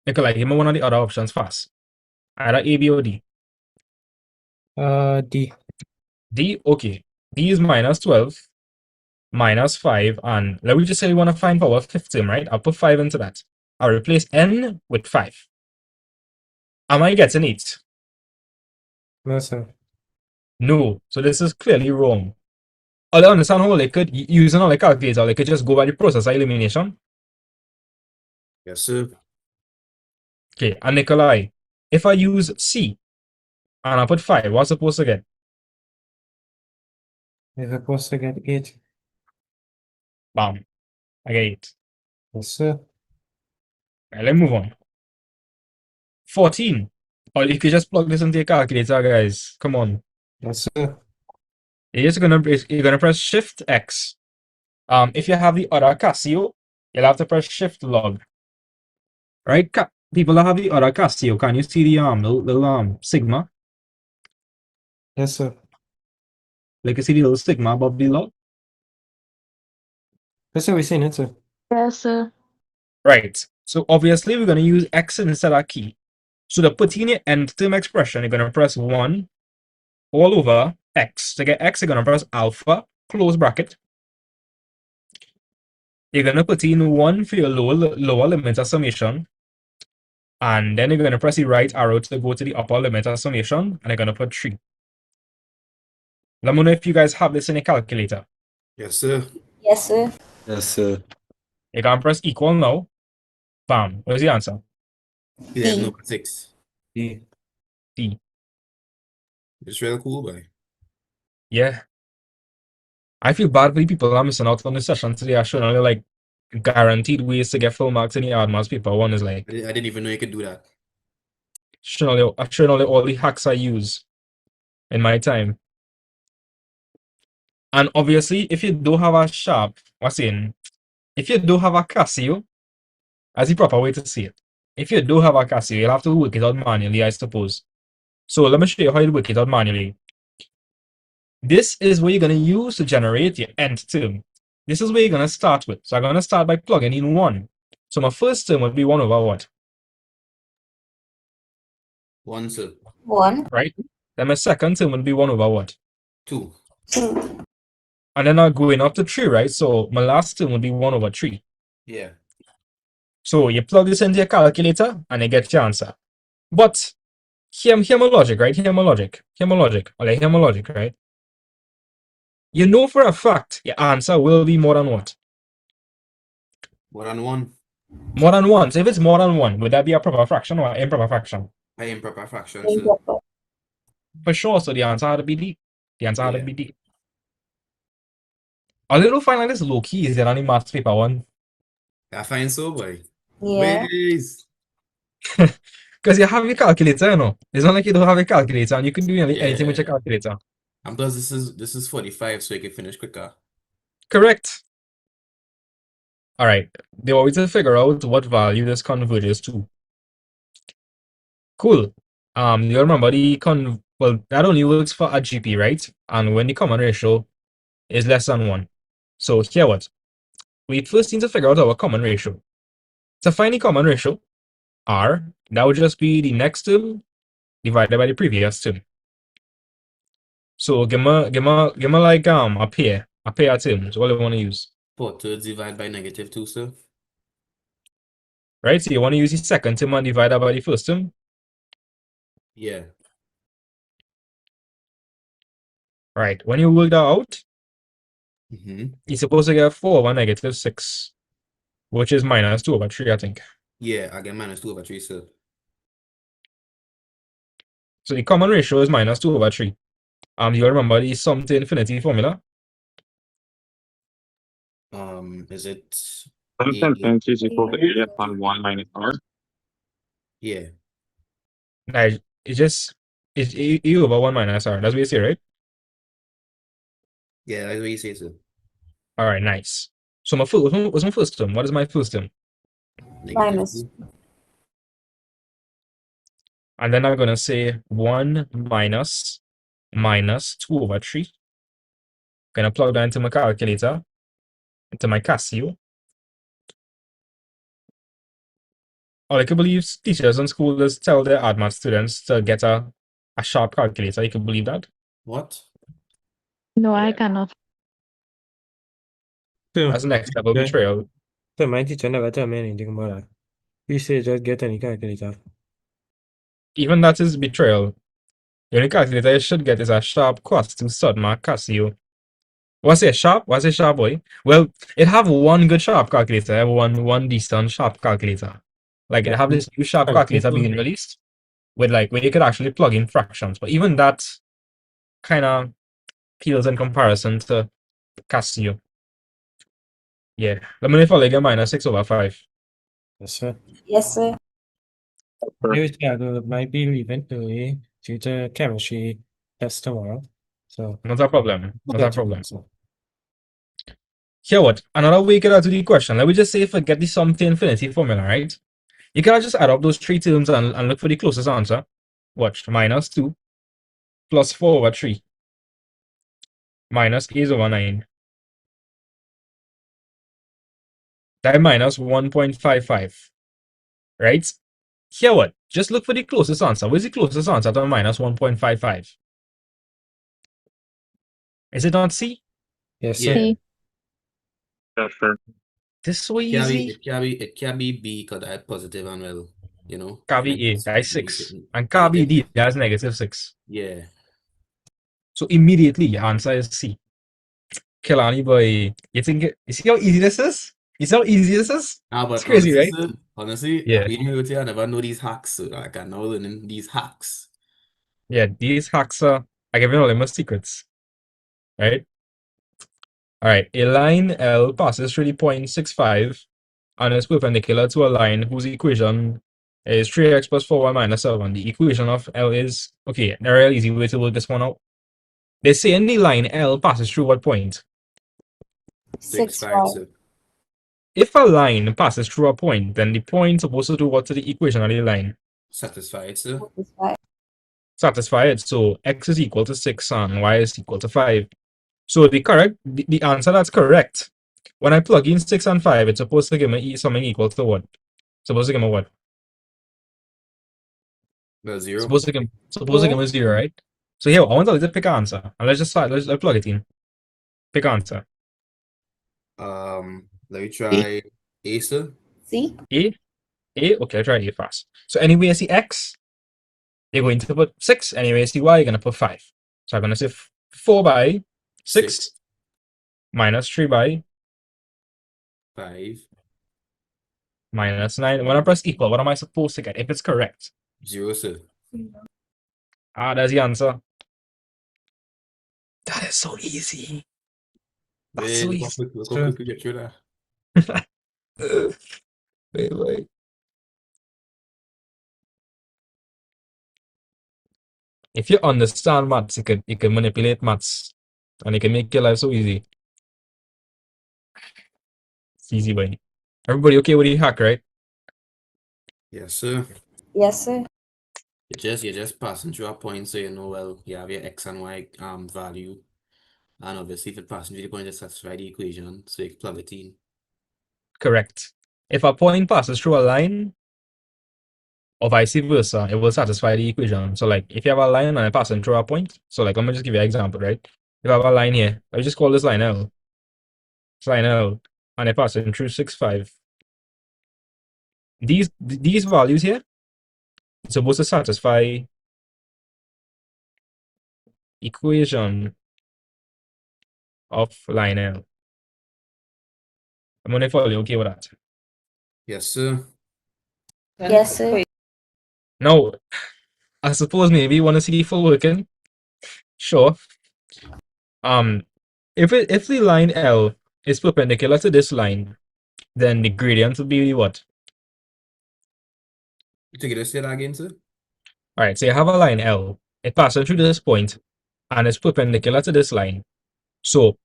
Nikolai, give me one of the other options fast. Either A, B, or D. D. D, okay. D is minus 12, minus 5, and let me just say we want to find power fifth term, right? I'll put 5 into that. I'll replace n with 5. Am I getting 8? No, sir. No. So this is clearly wrong. I don't understand how they could, using a calculator, they could just go by the process of elimination. Yes, sir. Okay, and Nikolai, if I use C and I put 5, what's supposed to get? You're supposed to get 8. Bam. I get 8. Yes, sir. Right, let's move on. 14. Or you could just plug this into your calculator, guys. Come on. Yes, sir. You're gonna press Shift X. If you have the other Casio, you'll have to press Shift Log. Right? People that have the other Casio, can you see the little sigma? Yes, sir. Like you see the little sigma above the log? Yes, sir. We seen it, sir. Yes, sir. Right. So obviously we're gonna use X instead of key. So to put in your nth term expression, you're gonna press 1 all over X. To get X, you're gonna press alpha, close bracket. You're gonna put in 1 for your lower limit of summation. And then you're gonna press the right arrow to go to the upper limit of summation, and you're gonna put 3. Let me know if you guys have this in a calculator. Yes, sir. Yes, sir. Yes, sir. You can press equal now. Bam. What's the answer? You have D. number 6. D. D. It's real cool, boy. Yeah. I feel bad for the people that are missing out on the session today. I showing only like guaranteed ways to get full marks in the hard maths paper. One is like I didn't even know you could do that. showing only all the hacks I use in my time. And obviously, if you don't have a sharp, if you don't have a Casio, that's the proper way to say it. If you don't have a Casio, you'll have to work it out manually, I suppose. So let me show you how you work it out manually. This is what you're going to use to generate your nth term. This is where you're going to start with. So I'm going to start by plugging in 1. So my first term would be 1 over what? 1, sir. 1. Right? Then my second term would be 1 over what? 2. 2. And then I'm going up to 3, right? So my last term would be 1 over 3. Yeah. So you plug this into your calculator and you get your answer. But hear my logic, right? Hear my logic. Right? You know for a fact your answer will be more than what? More than one. More than one. So if it's more than one, would that be a proper fraction or an improper fraction? By improper fraction, sir. Improper. For sure. So the answer had to be D. The answer had to Yeah. be D. A little find like this low key is than the maths paper one. I find so, boy. Yeah. Ways. Because you have your calculator, you know. It's not like you don't have a calculator and you can do anything with your Yeah. calculator. And plus, this is 45, so you can finish quicker. Correct. All right. They want me to figure out what value this converges to. Cool. You remember well, that only works for a GP, right? And when the common ratio is less than 1. So here what? We first need to figure out our common ratio. To find the common ratio, R, that would just be the next term divided by the previous term. So give me like a pair of terms. What do you want to use? 4/3 divided by -2, sir. Right? So you want to use the second term and divide that by the first term. Yeah. Right. When you work that out, Mm-hmm. you're supposed to get 4 over -6, which is -2/3, I think. Yeah, I get -2/3, sir. So the common ratio is -2/3. You remember the sum to infinity formula? Is it Sum to A? infinity is equal to A upon 1 minus R. Yeah. Nah, it's just it's E over 1 minus R. That's what you say, right? Yeah, that's what you say, sir. All right, nice. So what's my first term? What is my first term? Minus. -2. And then I'm gonna say 1 minus -2/3. Gonna plug that into my calculator, into my Casio. Or I can believe teachers in school just tell their advanced students to get a sharp calculator. You can believe that? What? No, I Yeah. cannot. So, That's next level okay. betrayal. So my teacher never tell me anything about that. He said just get any calculator. Even that is betrayal. The only calculator you should get is a sharp cost to Sudmark Casio. Was it sharp? Was it sharp, boy? Well, it have one good sharp calculator. It have one decent sharp calculator. Like it Yeah. have this new sharp calculator being released with like where you could actually plug in fractions. But even that kind of pales in comparison to Casio. Yeah. Let me know if I get -6/5. Yes, sir. Yes, sir. Anyways, yeah, I might be leaving early due to chemistry test tomorrow. So Not a problem. Not a problem. So, Here what? Another way you could add to the question. Let me just say forget the sum to infinity formula, right? You can just add up those three terms and look for the closest answer. Watch. -2 plus 4/3 minus a/9. That minus 1.55. Right? Here what? Just look for the closest answer. Where's the closest answer to minus 1.55? Is it not C? yes, sir. Yeah. Yes, sir. This so It can be, easy. it can be B because I positive and well, you know. Can be A, Negative that is B, 6. And can be D, that's -6. Yeah. So immediately, your answer is C. Kilani boy. You see how easy this is? You see how easy this is? But It's crazy, right? sir, honestly, Yeah. being with you, I never know these hacks. So I can now learn these hacks. Yeah, these hacks are giving all them secrets. Right? Alright, a line L passes through the point 6,5 and is perpendicular to a line whose equation is 3x plus 4y minus 7. The equation of L is, okay, a real easy way to work this one out. They say in the line L passes through what point? 6, 5, 5. sir. If a line passes through a point, then the point is supposed to do what to the equation of the line? Satisfied, sir. 5. Satisfy it. So x is equal to 6 and y is equal to 5. So the answer that's correct, when I plug in 6 and 5, it's supposed to give me something equal to what? Supposed to give me what? Well, 0. Supposed to give me 0, right? So here, I want to pick an answer. And let's just start, let's plug it in. Pick an answer. Let me try A, sir. C. A? A? Okay, I'll try A first. So anyway I see X, you're going to put 6. Anyway I see Y, you're going to put 5. So I'm going to say 4 by 6 minus 3 by 5. minus 9. When I press equal, what am I supposed to get if it's correct? 0, sir. Ah, that's the answer. That is so easy. That's so Look how easy. quick we get through that. Wait. If you understand maths, you can manipulate maths and it can make your life so easy. It's easy, boy. Everybody okay with the hack, right? Yes, sir. Yes, sir. You're just passing through a point so you know, well, you have your X and Y value. And obviously, if it passes through the point, just satisfy the equation, so you can plug it in. Correct. If a point passes through a line, or vice versa, it will satisfy the equation. So, like, if you have a line and it passes through a point, so, like, let me just give you an example, right? If I have a line here, I just call this line L. It's line L, and it passes through 6, 5. These values here are supposed to satisfy equation of line L. I'm gonna follow you okay with that. Yes, sir. Yes, sir. Now, I suppose maybe you want to see the full working. Sure. If the line L is perpendicular to this line, then the gradient will be what? Take it say that again, sir. All right, so you have a line L. It passes through this point, and it's perpendicular to this line. So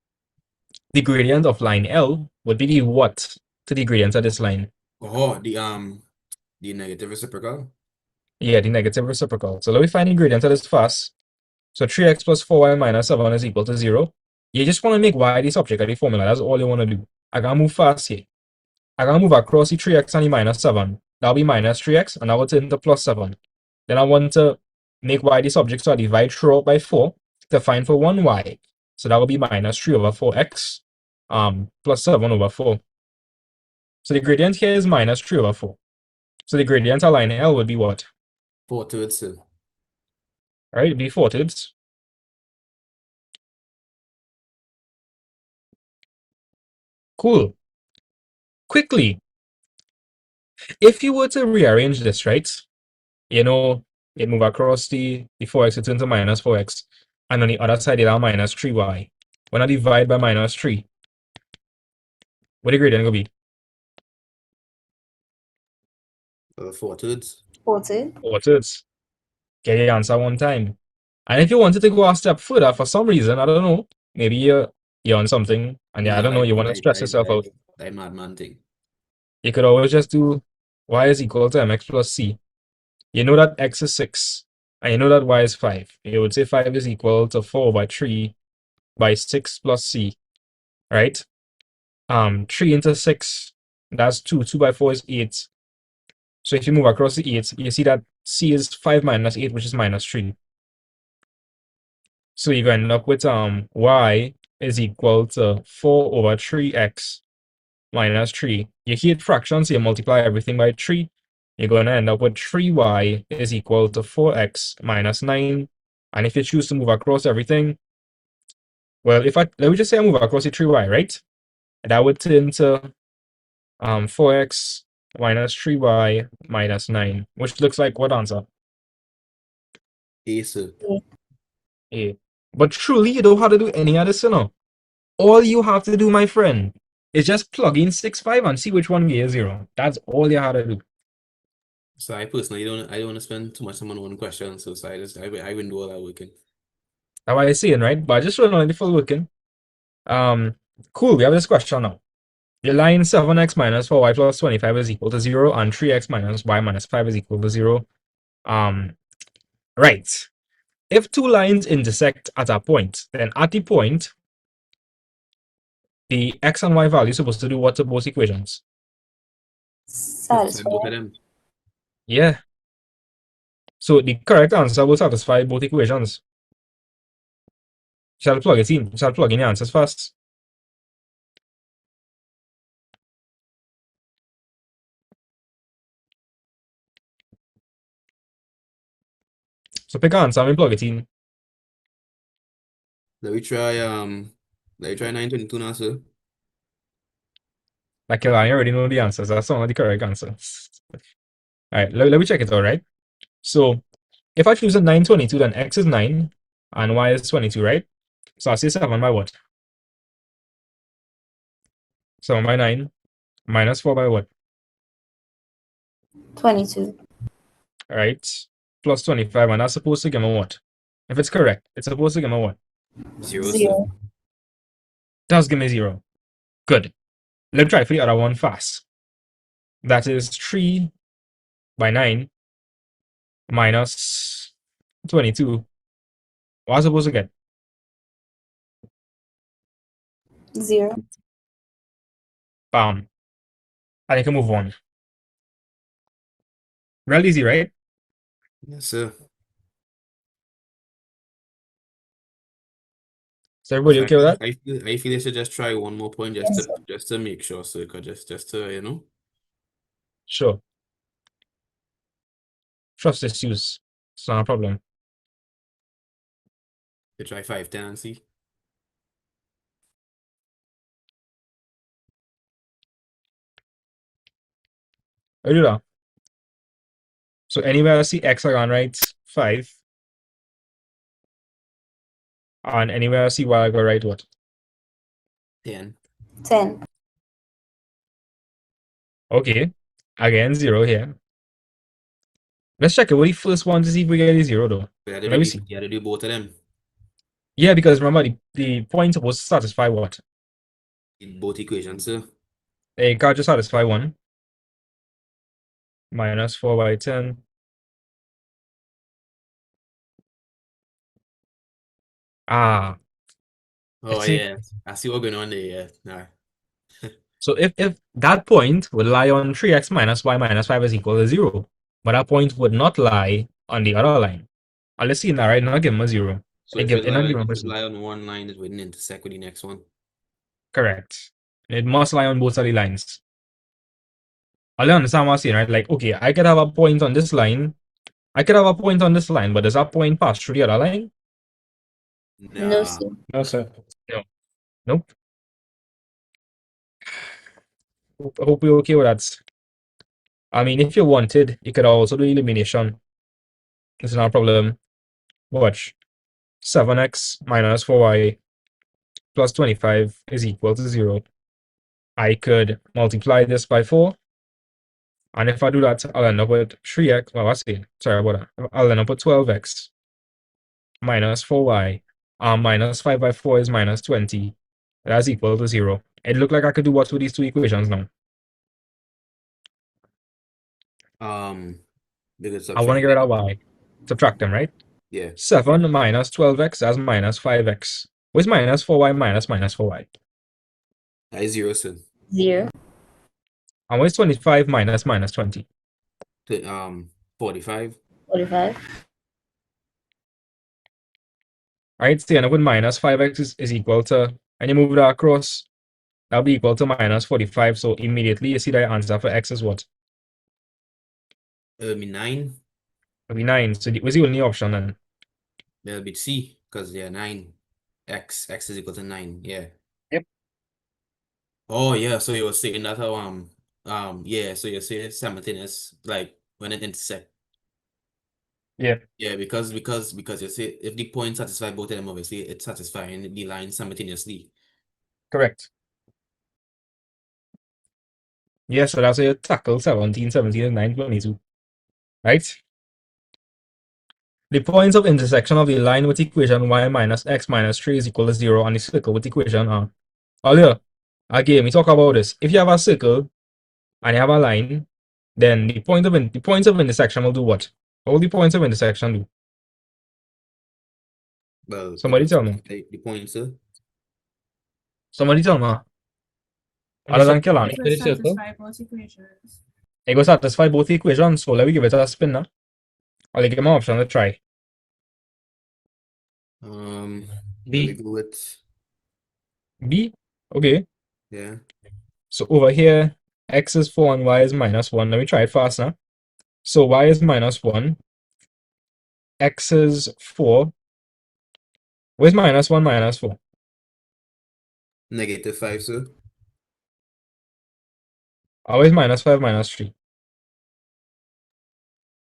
the gradient of line L would be the what to the gradient of this line? Oh, the negative reciprocal. Yeah, the negative reciprocal. So let me find the gradient of this first. So 3x plus 4y minus 7 is equal to 0. You just want to make y the subject of the formula. That's all you want to do. I gotta move fast here. I gotta move across the 3x and the minus 7. That'll be minus 3x, and that will turn into plus 7. Then I want to make y the subject, so I divide throughout by 4 to find for 1y. So that will be minus 3 over 4x plus 7 over 4. So the gradient here is minus 3 over 4. So the gradient of line L would be what? 4/3, sir. All right, it'd be 4/3. Cool. Quickly, if you were to rearrange this, right? You know, it move across the 4x, it turns to minus 4x. And on the other side, it have minus 3y. When I divide by minus 3, what the gradient gonna be? 4/3. 4/3. 4/3. Get the answer one time. And if you wanted to go a step further for some reason, I don't know, maybe you're on something and I don't know, you want to stress yourself out. That madman thing. You could always just do y is equal to mx plus c. You know that x is 6, and you know that y is 5. You would say 5 is equal to 4 by 3 by 6 plus c, right? 3 into 6, that's 2. 2 by 4 is 8. So if you move across the 8, you see that c is 5 minus 8, which is minus 3. So you're going to end up with y is equal to 4 over 3x minus 3. You hate fractions, so you multiply everything by 3. You're going to end up with 3y is equal to 4x minus 9. And if you choose to move across everything, well, let me just say I move across the 3y, right? That would turn to 4x minus 3y minus 9, which looks like what answer? A, sir. A. But truly, you don't have to do any of this, you know. All you have to do, my friend, is just plug in 6, 5 and see which one gives 0. That's all you have to do. So I personally don't want to spend too much time on one question, so I wouldn't do all that working. That's what I'm saying, right? But I just run on the full working. Cool, we have this question now. The line 7x minus 4y plus 25 is equal to 0 and 3x minus y minus 5 is equal to 0. Right. If two lines intersect at a point, then at the point, the x and y value is supposed to do what to both equations? Satisfy both of them. Yeah. So the correct answer will satisfy both equations. Shall I plug it in? Shall I plug in the answers first? So pick an answer and plug it in. Let me try 922 now, sir. Like I already know the answers. That's not the correct answer. Alright, let me check it out, right? So if I choose a 922, then x is 9 and y is 22, right? So I'll say 7 by what? 7 by 9 minus 4 by what? 22. Alright, plus 25, and that's supposed to give me what? If it's correct, it's supposed to give me what? 0, sir. 0. Does give me 0. Good. Let me try for the other one fast. That is 3 by 9 minus 22. What am I supposed to get? 0. Bam. And I can move on. Real easy, right? Yes, sir. So everybody okay with that? I feel I should just try one more point Yes, just to make sure, sir. 'Cause just to, you know. Sure. Trust issues. It's not a problem. You try 510 and see. I do that. So anywhere I see x I can write 5. And anywhere I see y I go write what? 10. 10. Okay. Again, 0 here. Let's check it. What the first one to see if we get a 0 though. Let me see. You had to do both of them. Yeah, because remember the point supposed to satisfy what? In both equations, sir. It can't just satisfy one. Minus 4 by 10. Ah. Oh, See? yeah. I see what's going on there. Yeah. Nah. So if that point would lie on 3x minus y minus 5 is equal to 0, but that point would not lie on the other line. Let's see now, right? Not give them a 0. So It if give it it not lie, give them if a it percent. lie on one line, it wouldn't intersect with the next one. Correct. It must lie on both of the lines. I'll understand what I'm saying, right? Like, okay, I could have a point on this line. I could have a point on this line, but does that point pass through the other line? No, Nah. sir. No, sir. No. Nope. I hope you're okay with that. I mean, if you wanted, you could also do elimination. It's not a problem. Watch. 7x minus 4y plus 25 is equal to 0. I could multiply this by 4. And if I do that, I'll end up with 3x. Well, what's it? Sorry about that. I'll end up with 12x minus 4y. Minus 5 by 4 is minus 20. That's equal to 0. It looked like I could do what with these two equations now? Because I want to get rid of y. Subtract them, right? Yeah. 7 minus 12x, that's minus 5x. What's minus 4y minus 4y? That is 0, sir. 0. And what's 25 minus 20? 45. 45. Alright, so you end up with minus 5x is equal to, and you move that across, that'll be equal to minus 45. So immediately you see that your answer for x is what? It'll be 9. It'll be 9. So what's the only option then? That'll be C. Because, yeah, 9. X is equal to 9. Yeah. Yep. Oh, yeah. So you were saying that how, yeah. So you're saying it's simultaneous, like when it intersect. Yeah. Yeah, because you say if the point satisfy both of them, obviously it's satisfying the line simultaneously. Correct. Yeah, so that's how you tackle 17, 17, and 9, 22. Right? The points of intersection of the line with equation y minus x minus 3 is equal to 0 and the circle with equation r. Earlier, again, we talk about this. If you have a circle and you have a line, then the points of intersection will do what? What will the points of intersection do? Well, Somebody tell me. the points, sir. Somebody tell me. Other than Kelani. It will satisfy both equations, so let me give it a spin now. I'll give my option to try. Let me B. go with B? Okay. yeah. So over here, x is 4 and y is minus 1. Let me try it fast now. So y is minus 1. x is 4. Where's minus 1 minus 4? -5, sir. Where's minus 5 minus 3?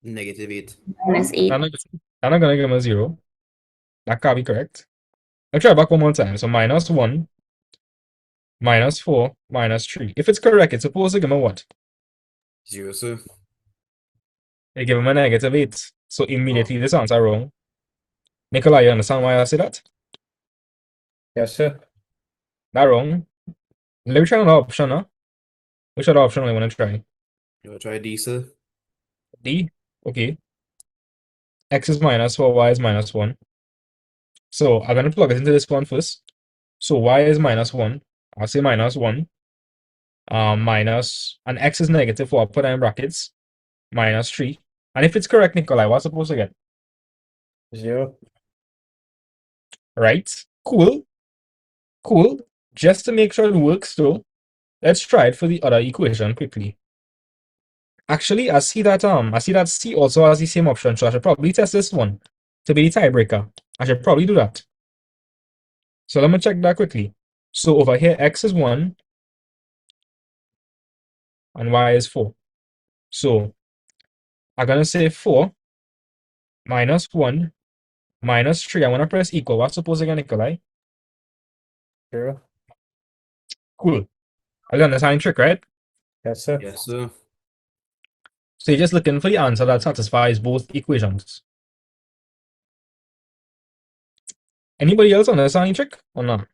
-8. -8. I'm not gonna give him a 0. That can't be correct. Let's try back one more time. So minus 1, minus 4, minus 3. If it's correct, it's supposed to give him a what? 0, sir. They give him a -8. So immediately this answer wrong. Nikolai, you understand why I say that? Yes, sir. That wrong. Let me try another option, huh? Which other option I want to try? You want to try D, sir? D? Okay. X is minus 4, Y is minus 1. So I'm going to plug it into this one first. So Y is minus 1. I'll say minus 1. Minus, and X is -4. I'll put that in brackets. Minus 3. And if it's correct, Nikolai, what's supposed to get? 0. Right? Cool. Cool. Just to make sure it works though, let's try it for the other equation quickly. Actually, I see that C also has the same option, so I should probably test this one to be the tiebreaker. I should probably do that. So let me check that quickly. So over here, X is 1 and Y is 4. So I'm gonna say 4 minus 1 minus 3. I wanna press equal. What's supposed to get, Nikolai? 0. Cool. I understand the trick, right? Yes, sir. Yes, sir. So you're just looking for the answer that satisfies both equations. Anybody else understand the trick or not?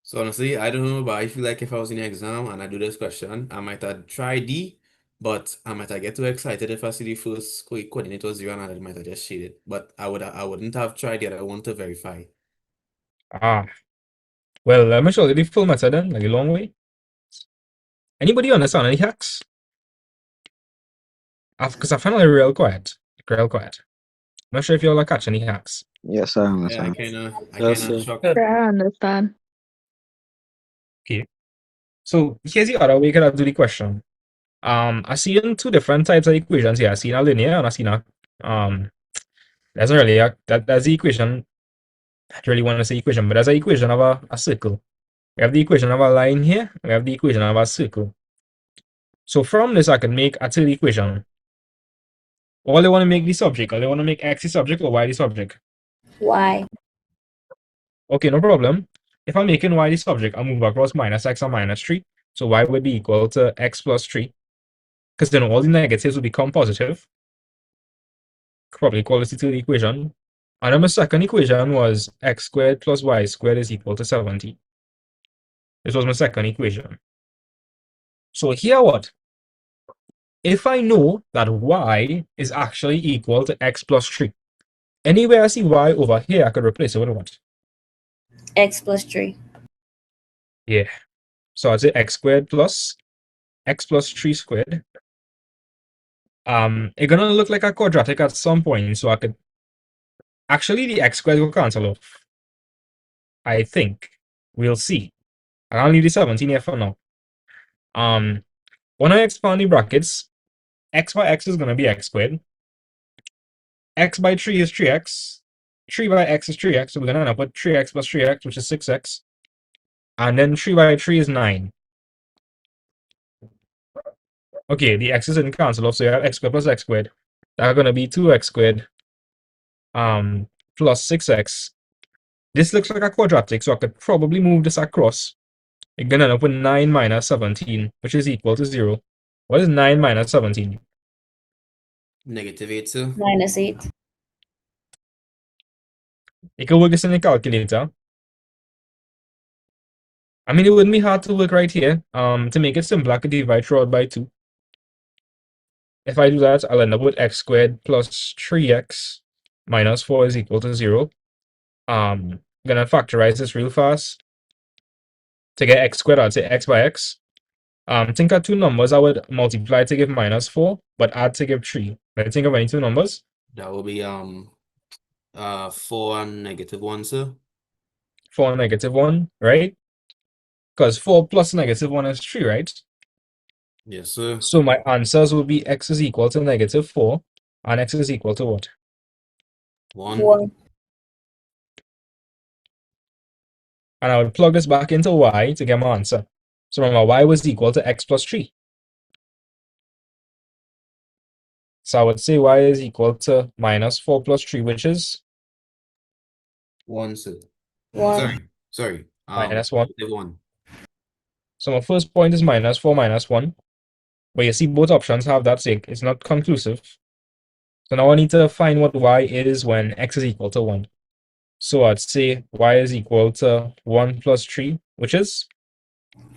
So honestly, I don't know, but I feel like if I was in the exam and I do this question, I might have tried D, but I might have get too excited if I see the first coordinate was 0 and I might have just shaded. But I wouldn't have tried yet. I want to verify. Well, let me show you the full method then, like a long way. Anybody understand any hacks? Because I found it real quiet. Real quiet. I'm not sure if y'all are catching any hacks. Yes, I Yeah, I understand. kinda Yes, sir. shocked. I understand. Okay. So here's the other way you can do the question. I see in two different types of equations here. I see a linear and I see a that's not really that's the equation. I don't really want to say equation, but that's an equation of a circle. We have the equation of a line here, we have the equation of a circle. So from this I can make a third equation. All they want to make the subject, or they want to make x the subject or y the subject. Y. Okay, no problem. If I'm making y the subject, I'll move across minus x and minus 3. So y would be equal to x plus 3. Because then all the negatives will become positive. Probably equal to the equation. And then my second equation was x squared plus y squared is equal to 70. This was my second equation. So here what? If I know that y is actually equal to x plus 3, anywhere I see y over here, I could replace it with what? X plus 3. Yeah. So I'd say x squared plus x plus 3 squared. It's gonna look like a quadratic at some point, so I could actually the x squared will cancel off. I think. We'll see. I'll leave the 17 here for now. When I expand the brackets, x by x is gonna be x squared. X by 3 is 3x. 3 by x is 3x, so we're gonna end up with 3x plus 3x, which is 6x. And then 3 by 3 is 9. Okay, the x's didn't cancel off, so you have x squared plus x squared. That's gonna be 2x squared plus 6x. This looks like a quadratic, so I could probably move this across. You're gonna end up with 9 minus 17, which is equal to 0. What is 9 minus 17? -8, sir. -8. You can work this in a calculator. I mean, it wouldn't be hard to work right here. To make it simple, I could divide throughout by 2. If I do that, I'll end up with x squared plus 3x minus 4 is equal to 0. I'm gonna factorize this real fast. To get x squared, I'd say x by x. Think of two numbers I would multiply to give -4, but add to give 3. Can I think of any two numbers? That will be 4 and -1, sir. 4 and -1, right? Because 4 plus -1 is 3, right? Yes, sir. So my answers will be x is equal to -4 and x is equal to what? 1. 1. And I would plug this back into y to get my answer. So remember, y was equal to x plus 3. So I would say y is equal to minus 4 plus 3, which is 1, sir. 1. Sorry. minus 1. Negative 1. So my first point is minus 4 minus 1. But you see, both options have that, so it's not conclusive. So now I need to find what y is when x is equal to 1. So I'd say y is equal to 1 plus 3, which is?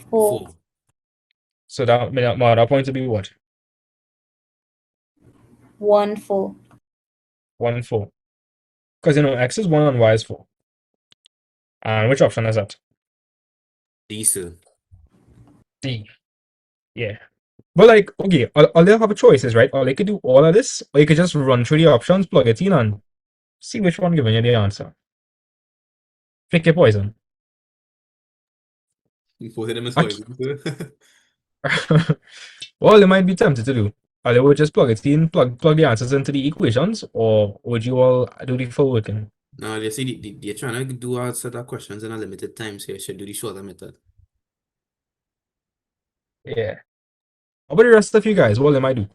4. 4. So my other point would be what? 1, 4. 1, 4. Because, x is 1 and y is 4. And which option is that? D, sir. D. Yeah. But like, okay, all they have choices, right? Or they could do all of this, or you could just run through the options, plug it in, and see which one giving you the answer. Pick your poison. Both of them is Okay. poison, sir. Well, they might be tempted to do. Or they would just plug it in, plug the answers into the equations, or would you all do the full working? No, they see they're trying to do a set of questions in a limited time, so you should do the shorter method. Yeah. How about the rest of you guys? What they might do?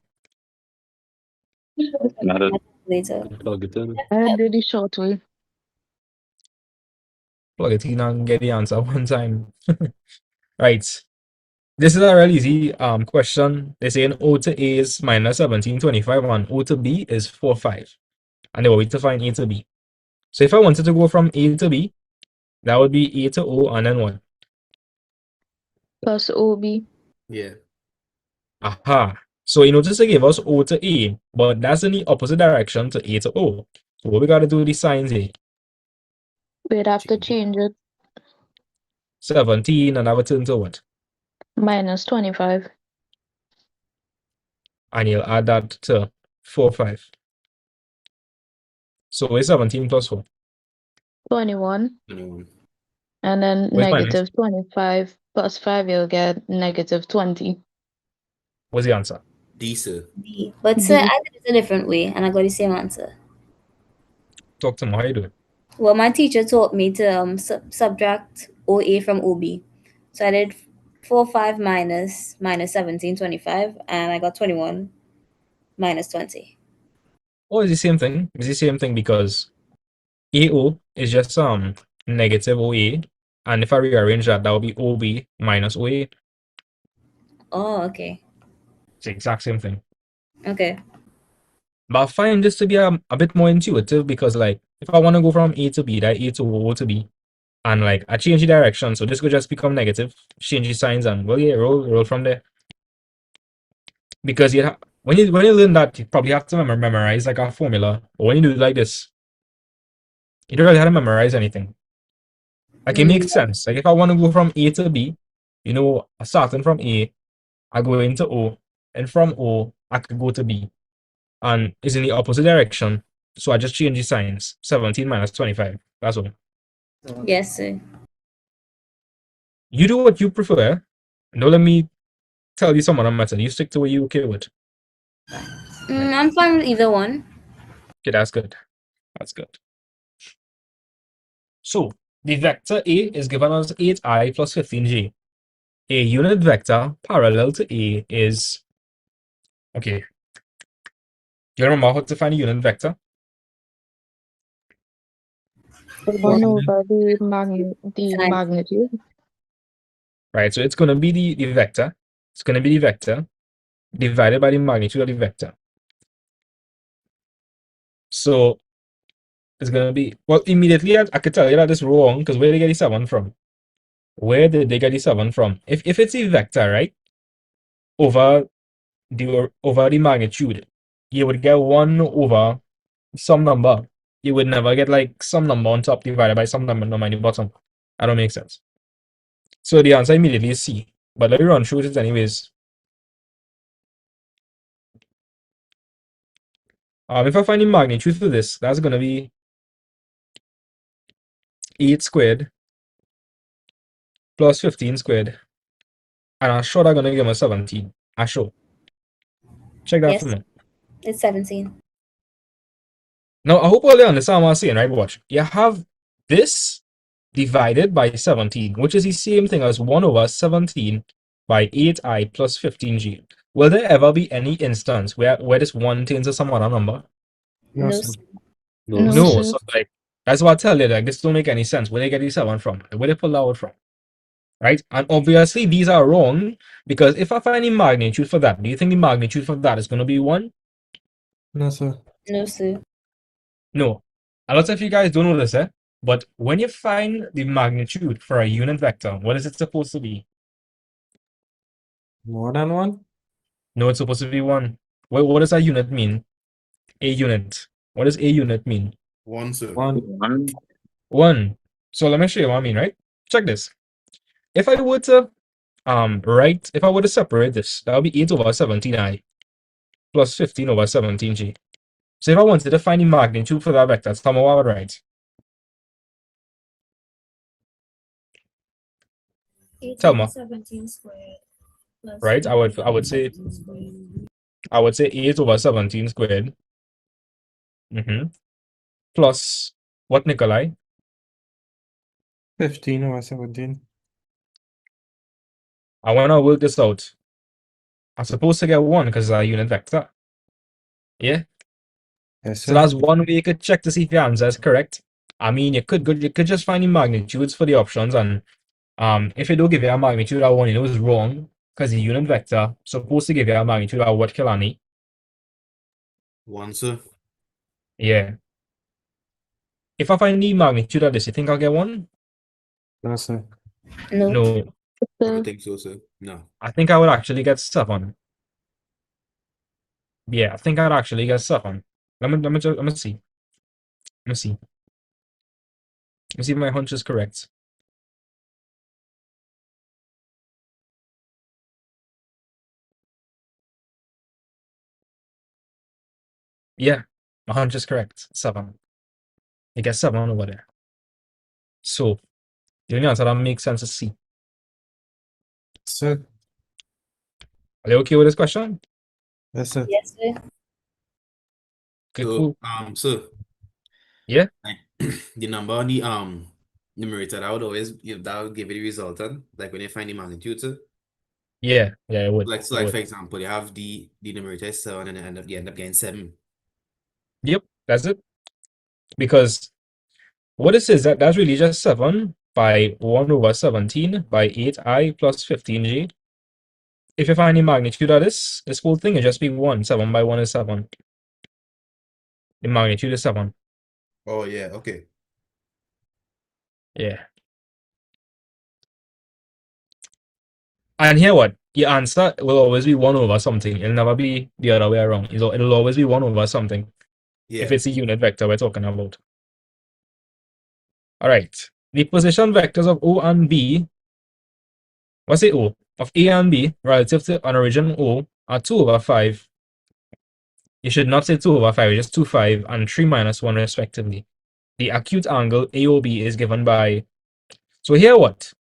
Later. Plug it in. I do the short way. Plug it in and get the answer one time. Right. This is a real easy question. They say O to A is minus 1725 and O to B is 45. And they want me to find A to B. So if I wanted to go from A to B, that would be A to O and then what? Plus OB. Yeah. Aha. So you notice they gave us O to A, but that's in the opposite direction to A to O. So what we gotta do with the signs here? We'd have to change it. 17 and that would turn to what? Minus 25. And you'll add that to 45. So it's 17 plus 4. 21. 21. And then Where's minus? negative 25 plus 5, you'll get negative 20. What's the answer? D, sir. D. But sir, I did it a different way and I got the same answer. Talk to me. How you doing? Well, my teacher taught me to subtract OA from OB. So I did 4, 5 minus 1725, and I got 21 minus 20. Oh, it's the same thing. It's the same thing because AO is just negative OA. And if I rearrange that, that would be OB minus OA. Oh, okay. It's the exact same thing. Okay. But I find this to be a bit more intuitive because, like, if I want to go from A to B, that A to O to B, and like I change the direction, so this could just become negative, change the signs, and well, yeah, roll from there. Because when you learn that, you probably have to memorize like a formula. But when you do it like this, you don't really have to memorize anything. Like it makes sense. Like if I want to go from A to B, starting from A, I go into O, and from O, I could go to B. And it's in the opposite direction. So I just change the signs. 17 minus 25. That's all. Yes, sir. You do what you prefer. Don't let me tell you some other method. You stick to what you okay with. I'm fine with either one. Okay, that's good. That's good. So the vector A is given as 8i plus 15j. A unit vector parallel to A is okay. You remember how to find a unit vector? 1 over the Fine. magnitude. Right, so it's going to be the vector. It's going to be the vector divided by the magnitude of the vector. So it's going to be, well, immediately I could tell you that it's wrong because where did they get the 7 from? Where did they get the 7 from? If it's a vector, right, over the magnitude, you would get 1 over some number. You would never get like some number on top divided by some number on the bottom. That don't make sense. So the answer immediately is C. But let me run through it anyways. If I find the magnitude for this, that's gonna be 8 squared plus 15 squared. And I'm sure they're gonna give me 17. I'm sure. Check that Yes. for me. It's 17. Now, I hope all you understand what I'm saying, right? Watch. You have this divided by 17, which is the same thing as 1 over 17 by 8i plus 15g. Will there ever be any instance where this 1 turns to some other number? No, No, sir. sir. No. No, No. sir. So, like, that's what I tell you. Like, this don't make any sense. Where they get this 7 from? Where they pull that out from? Right? And obviously, these are wrong because if I find the magnitude for that, do you think the magnitude for that is going to be 1? No, sir. No, sir. No. A lot of you guys don't know this, eh? But when you find the magnitude for a unit vector, what is it supposed to be? More than one? No, it's supposed to be 1. What does a unit mean? A unit. What does a unit mean? 1, sir. One. 1. 1. So let me show you what I mean, right? Check this. If I were to if I were to separate this, that would be 8 over 17i plus 15 over 17g. So if I wanted to find the magnitude for that vector, tell me what I would write. 8 Tell over me. 17 squared plus Right? I would say 17 squared. 8 over 17 squared. Plus what, Nikolai? 15 over 17. I want to work this out. I'm supposed to get 1 because it's a unit vector. Yeah? Yes, So sir. that's one way you could check to see if your answer is correct. I mean, you could just find the magnitudes for the options, and if it don't give you a magnitude of 1, you know it's wrong because the unit vector supposed to give you a magnitude of what, Kilani? 1, sir. Yeah. If I find the magnitude of this, you think I'll get 1? No, sir. No. No. I don't Sir. think so, sir. No. I think I would actually get 7. Yeah, I think I'd actually get 7. Let me see. Let me see. Let me see if my hunch is correct. Yeah, my hunch is correct. 7. You get 7 over there. So the only answer that makes sense is C. Sir. Are you okay with this question? Yes, sir. Yes, sir. Okay, So, cool. sir, Yeah, like, the number on the numerator, that would always give you the resultant, like when you find the magnitude, sir. yeah, it would. Like, so It like would. for example, you have the numerator is 7 and then you end up getting 7. Yep, that's it. Because what this is, that's really just 7 by 1 over 17 by 8i plus 15g. If you find the magnitude of this whole thing will just be 1. 7 by 1 is 7. The magnitude is 7. Oh yeah, okay. Yeah. And here what? Your answer will always be 1 over something. It'll never be the other way around. It'll always be 1 over something. Yeah. If it's a unit vector we're talking about. All right. The position vectors of O and B, let's say O, of A and B relative to an origin O are 2 over 5. You should not say 2 over 5, just 2, 5, and 3 minus 1 respectively. The acute angle AOB is given by. So here what?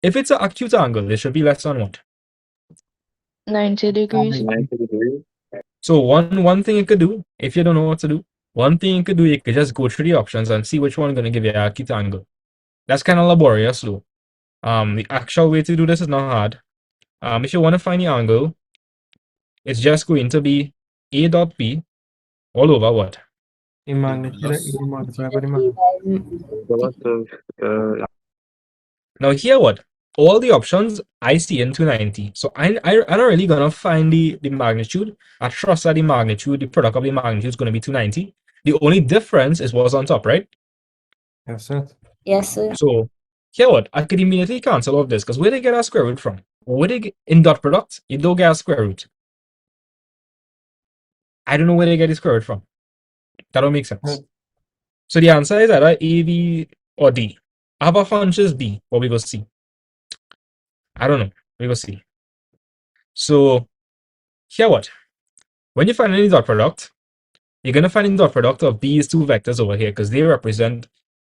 If it's an acute angle, it should be less than what? 90 degrees. 90 degrees. So one thing you could do, if you don't know what to do, one thing you could do, you could just go through the options and see which one is going to give you an acute angle. That's kind of laborious though. The actual way to do this is not hard. If you want to find the angle, it's just going to be A dot B all over what? The magnitude that you multiply by the magnitude. So what's the Now here what? All the options I see in 290. So I'm not really gonna find the magnitude. I trust that the magnitude, the product of the magnitude is gonna be 290. The only difference is what's on top, right? Yes, sir. Yes, sir. So here what? I could immediately cancel off this because where they get a square root from? Where they get in dot product, you don't get a square root. I don't know where they get the square root from. That don't make sense. So the answer is either A, B, or D. I have a hunch is D, but we go see. I don't know. We go see. So here what? When you find any dot product, you're gonna find the dot product of these two vectors over here because they represent.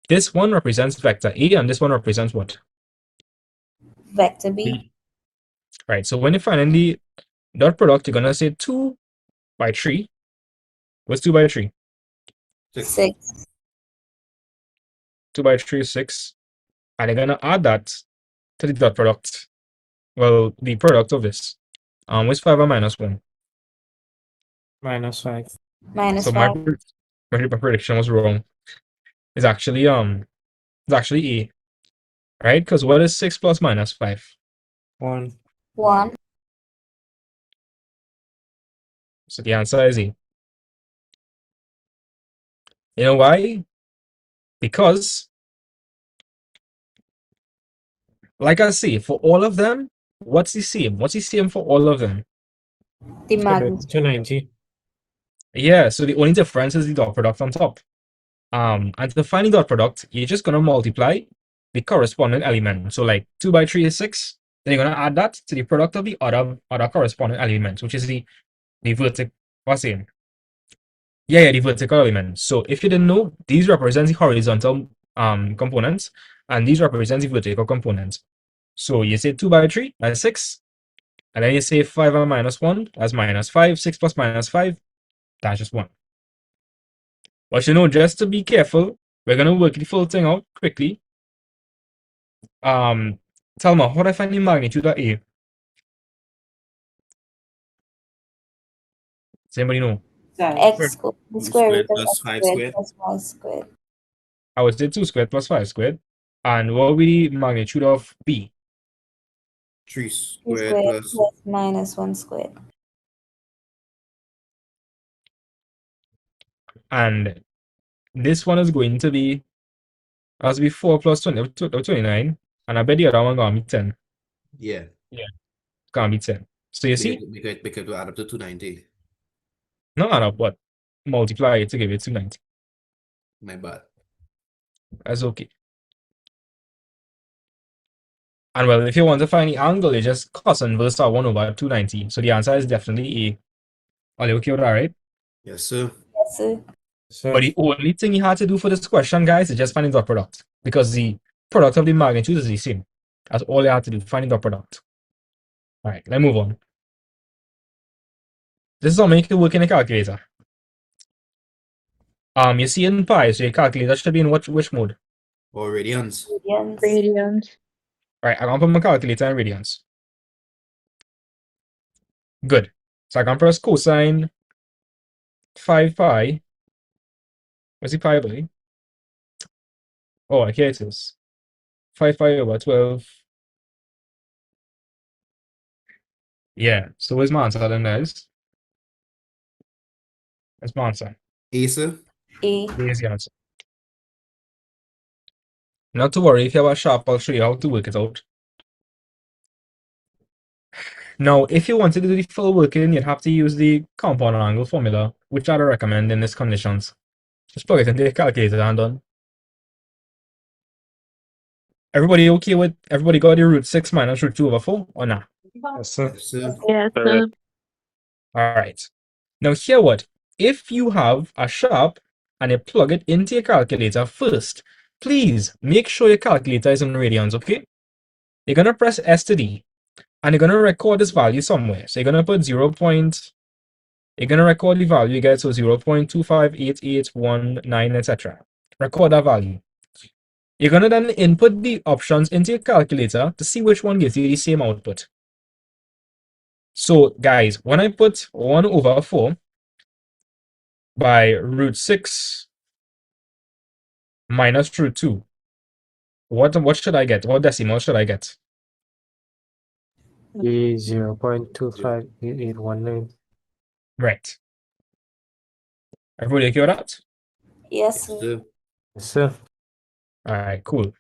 This one represents vector A, and this one represents what? Vector B. Right. So when you find the dot product, you're gonna say 2 by 3. What's 2 by 3? 6. 2 by 3 is 6. And they're gonna add that to the dot product. Well, the product of this. What's 5 and minus 1? -5. Minus So 5. my prediction was wrong. It's actually A, right? Because what is 6 plus minus 5? 1. 1. So the answer is A. You know why? Because, like I say, for all of them, what's the same? What's the same for all of them? The It's gonna be magnitude. 290. Yeah, so the only difference is the dot product on top. And to find the dot product, you're just gonna multiply the corresponding element. So like 2 by 3 is 6. Then you're gonna add that to the product of the other corresponding element, which is the vertical. What's it? Yeah, the vertical element. So if you didn't know, these represent the horizontal components, and these represent the vertical components. So you say 2 by 3, that's 6. And then you say 5 and minus 1, that's minus 5. 6 plus minus 5, that's just 1. But you know, just to be careful, we're gonna work the full thing out quickly. Thelma, how do I find the magnitude of A? Does anybody know? X squared. The square root Squared of plus x 5 squared squared. plus y squared. I would say 2 squared plus 5 squared. And what will be the magnitude of B? 3 3 squared squared plus plus minus 1 squared. And this one is going to be, as be 4 plus 20, 29. And I bet the other one gonna be 10. yeah. Yeah, it's gonna be 10. So you see, Because we add up to 290. not add up, but multiply it to give you 290. My bad. That's okay. And well, if you want to find the angle, you just cos inverse that 1 over 290. So the answer is definitely A. Are you okay with that, right? Yes, sir. Yes, sir. So But the only thing you had to do for this question, guys, is just find the dot product. Because the product of the magnitude is the same. That's all you had to do, find the dot product. Alright, let's move on. This is something you can work in a calculator. You see in pi, so your calculator should be in which mode? Or radians. Radians. Radians. Alright, I'm gonna put my calculator in radians. Good. So I can press cosine 5 pi. What's the pi by? Oh, here it is. 5 pi over 12. Yeah, so where's my answer then, guys? That's my answer. A, sir. A. Here's the answer. Not to worry, if you have a sharp, I'll show you how to work it out. Now, if you wanted to do the full working, you'd have to use the compound angle formula, which I'd recommend in these conditions. Just plug it into the calculator and done. Everybody okay with, everybody got the root 6 minus root 2 over 4 or not? yes, sir. Yes, sir. Yes, Uh, sir. Alright. Now here what? If you have a sharp and you plug it into your calculator first, please make sure your calculator is in radians, okay? You're gonna press S to D and you're gonna record this value somewhere. So you're gonna put you're gonna record the value you get, so 0.258819, etc. Record that value. You're gonna then input the options into your calculator to see which one gives you the same output. So guys, when I put 1 over 4 by root 6 minus root 2, what should I get? What decimal should I get? E 0.258819. Right. Everybody okay with that? Yes, Yes, sir. sir. Yes, sir. Alright, cool.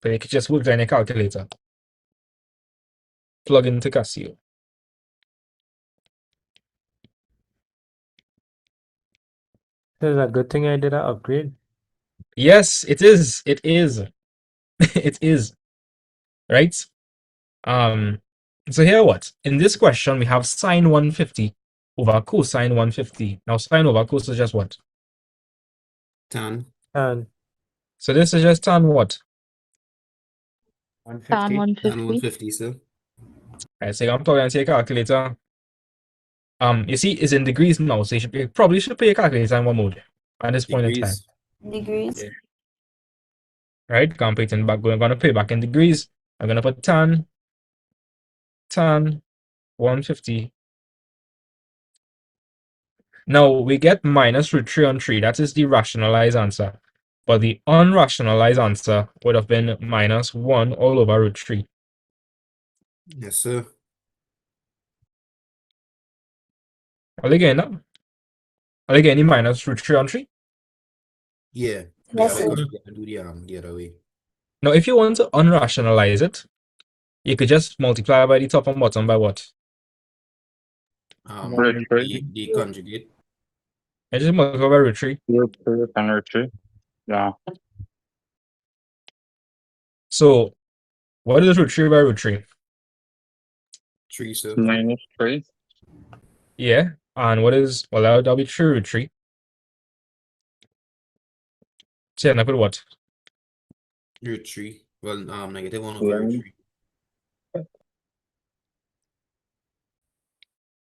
So you can just work on your calculator. Plug into Casio. It's a good thing I did an upgrade. Yes, it is. It is. It is. Right? So here what? In this question, we have sine 150 over cosine 150. Now sine over cos is just what? Tan. And So this is just tan what? Tan 150. Tan 150. 150, sir. Alright, so I'm plugging into your calculator. You see, it's in degrees now, so you probably should put your calculator in one mode at this point in time. Degrees. Degrees. Yeah. Right? Computing back, we're gonna put it back in degrees. I'm gonna put tan 150. Now we get minus root 3 on 3. That is the rationalized answer. But the unrationalized answer would have been minus 1 all over root 3. Yes, sir. Are they getting that? Are they getting minus root 3 on 3? Yeah. Yes, sir. Because we have to do the other way. Now, if you want to unrationalize it, you could just multiply by the top and bottom by what? Root 3. The conjugate. I just multiply by root 3. Root 3 and root 3. Yeah. So, what is root 3 by root 3? 3, sir. Minus 3. Yeah. And what is, well, that'll be 3 root 3. So, yeah, I put what? Root 3. Well, negative 1 over root 3.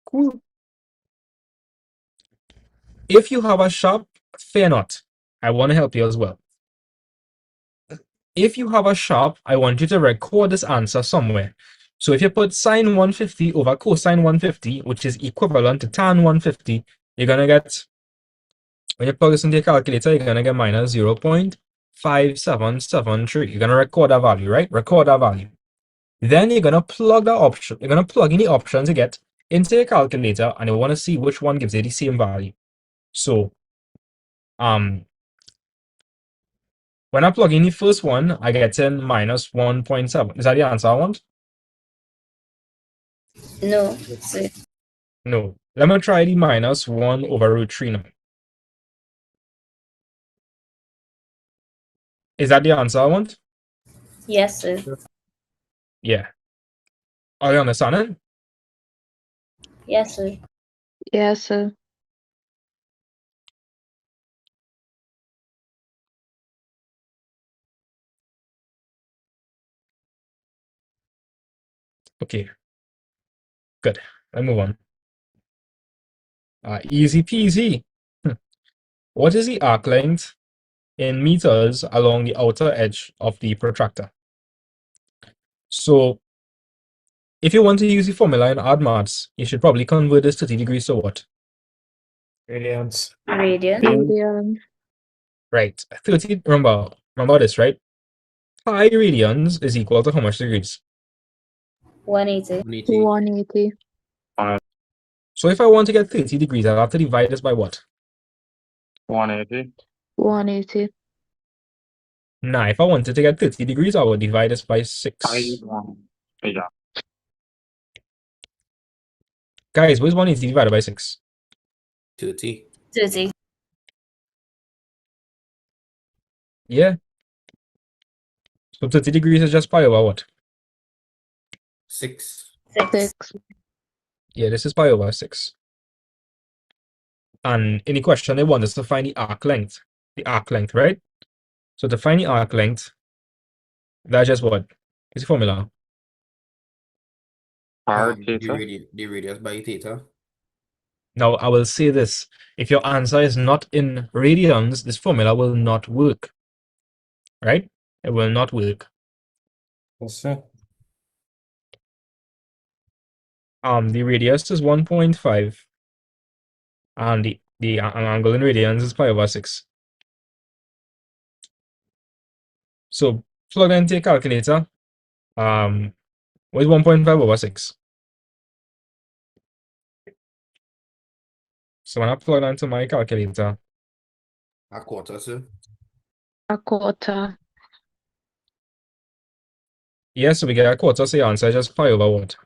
Cool. If you have a sharp, fear not. I want to help you as well. If you have a sharp, I want you to record this answer somewhere. So if you put sine 150 over cosine 150, which is equivalent to tan 150, you're going to get, when you plug this into your calculator, you're going to get minus 0.5773. You're going to record that value, right? Record that value. Then you're going to plug that option. You're going to plug in the options you get into your calculator, and you want to see which one gives you the same value. So, when I plug in the first one, I get in minus 1.7. Is that the answer I want? No, sir. No. Let me try the minus 1 over root 3 now. Is that the answer I want? Yes, sir. Yeah. Are you understanding? Yes, sir. Yes, sir. Okay. Good. Let's move on. Easy peasy. What is the arc length in meters along the outer edge of the protractor? So, if you want to use the formula in odd maths, you should probably convert this 30 degrees to what? Radians. Radian. Radian. Right. 30, remember this, right? Pi radians is equal to how much degrees? 180. 180. So if I want to get 30 degrees, I'll have to divide this by what? 180. 180. Now, if I wanted to get 30 degrees, I would divide this by 6. Yeah. Guys, what is 180 divided by 6? 30. 30. Yeah. So 30 degrees is just pi over what? 6. 6. Yeah, this is pi over 6. And in the question, they want us to find the arc length. The arc length, right? So to find the arc length, that's just what? What's the formula? R The theta. radius by theta. Now, I will say this. If your answer is not in radians, this formula will not work. Right? It will not work. Yes, sir. The radius is 1.5. And the angle in radians is pi over 6. So plug into your calculator. What is 1.5 over 6? So when I plug into my calculator, A quarter, sir. A quarter. yes, so we get a quarter, so the answer is just pi over what?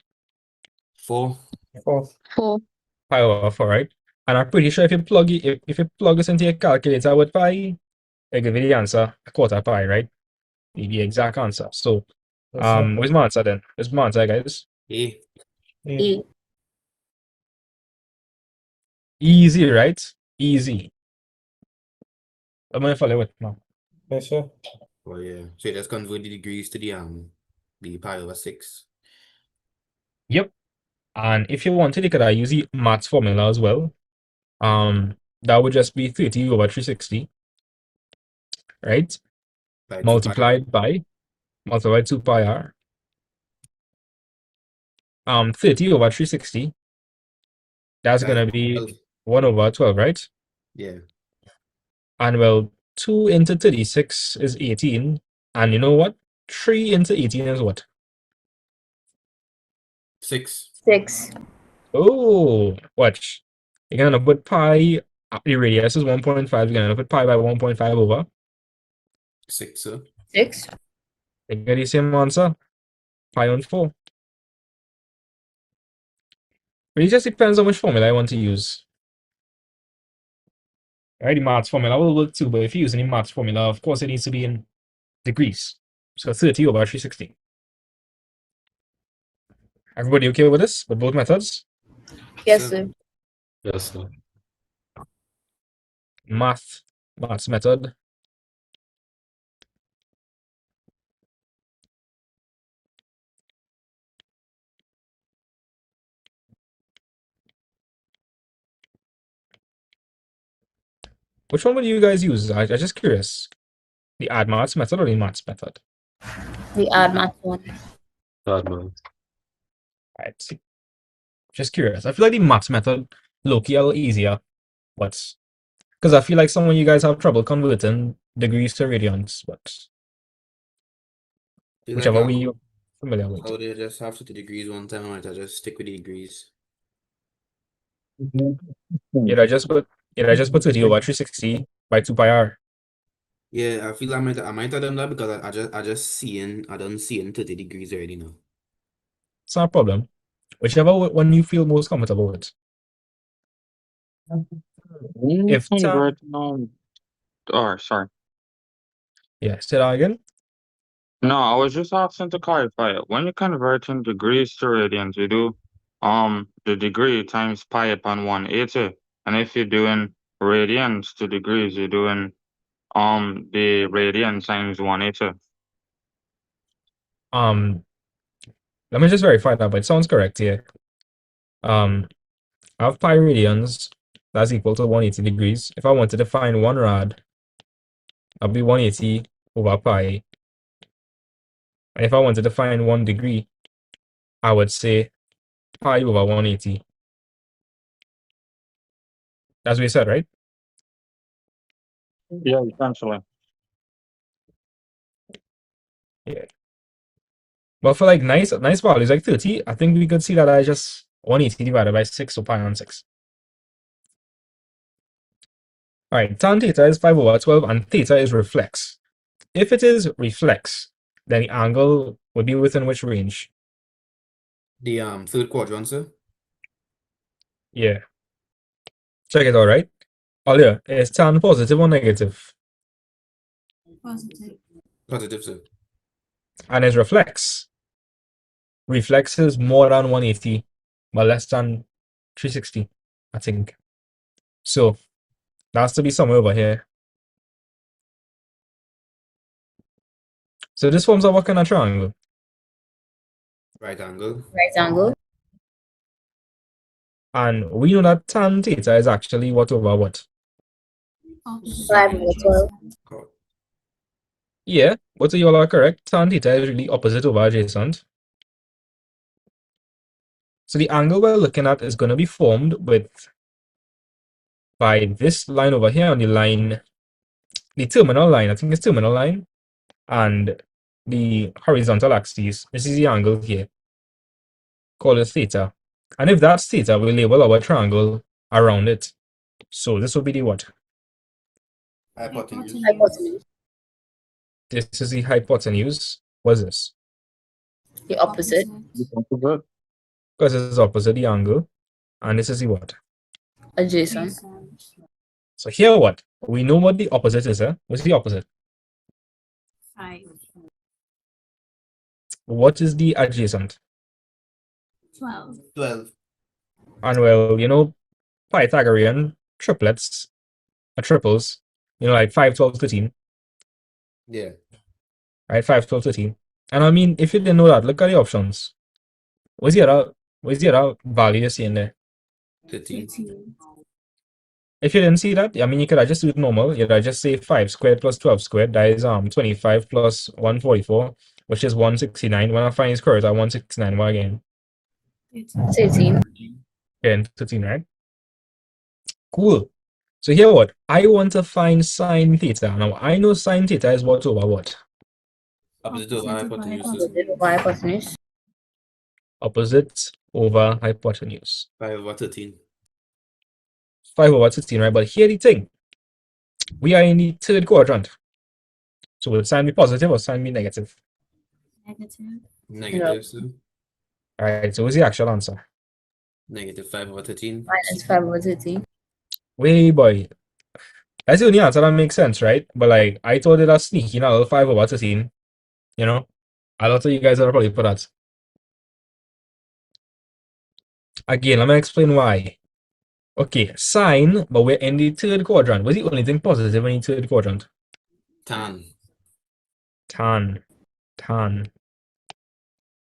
4. 4. 4. Pi over 4, right? And I'm pretty sure if you plug it, if you plug this into your calculator with pi, it give you the answer, a quarter pi, right? The exact answer. So Yes, sir. where's my answer then? Where's my answer, guys? A. E. Easy, right? Easy. I'm gonna follow it now. Yes, sir. Oh yeah. So you just convert the degrees to the pi over 6. Yep. And if you wanted, you could use the maths formula as well. That would just be 30 over 360, right? By 2 pi. Multiplied by 2 pi r. 30 over 360, that's gonna be 12. 1 over 12, right? Yeah. And well, 2 into 36 is 18. And you know what? 3 into 18 is what? 6. 6. Oh, watch. You're gonna put pi, the radius is 1.5. You're gonna put pi by 1.5 over. 6, sir. 6. You get the same answer. Pi on 4. But it just depends on which formula I want to use. Right, the maths formula will work too, but if you're using the maths formula, of course it needs to be in degrees. So 30 over 360. Everybody okay with this? With both methods? Yes, sir. Yes, sir. Maths method. Which one would you guys use? I'm just curious. The add maths method or the maths method? The add math one. Right. Just curious. I feel like the maths method low-key a little easier, but because I feel like some of you guys have trouble converting degrees to radians, but Feel whichever like way you're familiar with. I would just have 50 degrees one time, I might just stick with the degrees. I just put 30 over 360 by 2 pi r. Yeah, I feel I might have done that because I don't seeing 30 degrees already now. It's not a problem. Whichever one you feel most comfortable with. If Convert sorry. Yeah, say that again. No, I was just asking to clarify it. When you convert in degrees to radians, you do the degree times pi upon 180. And if you're doing radians to degrees, you're doing the radian times 180. Let me just verify that, but it sounds correct here. I have pi radians, that's equal to 180 degrees. If I wanted to find 1 rad, that'd be 180 over pi. And if I wanted to find 1 degree, I would say pi over 180. That's what you said, right? Yeah, essentially. Yeah. But for like nice values like 30, I think we could see that I just 180 divided by 6, so pi on 6. Alright, tan theta is 5 over 12 and theta is reflex. If it is reflex, then the angle would be within which range? The third quadrant, sir. Yeah. Check it out, right? Earlier, is tan positive or negative? Positive. Positive, sir. And is reflex. Reflex is more than 180, but less than 360, I think. So, that has to be somewhere over here. So this forms a what kind of triangle? Right angle. Right angle. And we know that tan theta is actually what over what? 5 over 12. Yeah, both of you all are correct. Tan theta is really opposite over adjacent. So the angle we're looking at is going to be formed by this line over here on the terminal line. I think it's terminal line. And the horizontal axis. This is the angle here. Call it theta. And if that's theta, we label our triangle around it. So this will be the what? Hypotenuse. Hypotenuse. This is the hypotenuse. What's this? The opposite. Because it's opposite the angle. And this is the what? Adjacent. So here what? We know what the opposite is, huh? What's the opposite? 5. What is the adjacent? 12. 12. And well, you know, Pythagorean triplets, triples, like 5, 12, 13. Yeah. Right, 5, 12, 13. And I mean, if you didn't know that, look at the options. What's the other What's the other value you see in there? 13. 13. If you didn't see that, I mean, you could have just do it normal. You'd have just say 5 squared plus 12 squared. That is 25 plus 144, which is 169. When I find square root at 169, what again? 13. Again, 13, right? Cool. So here what? I want to find sine theta. Now, I know sine theta is what over what? Opposite of hypotenuse. Opposite of hypotenuse. Opposite over hypotenuse. 5/13. 5 over 16, right? But here the thing. We are in the third quadrant. So will sine be positive or sine be negative? Negative. Negative, so Alright, so what's the actual answer? negative 5/13. Minus 5/13. Wait, boy. That's the only answer that makes sense, right? But like, I thought it was sneaky, a little 5 over 13. You know? A lot of you guys are probably put that. Again, let me explain why. Okay, sine, but we're in the third quadrant. What's the only thing positive in the third quadrant? Tan. Tan. Tan.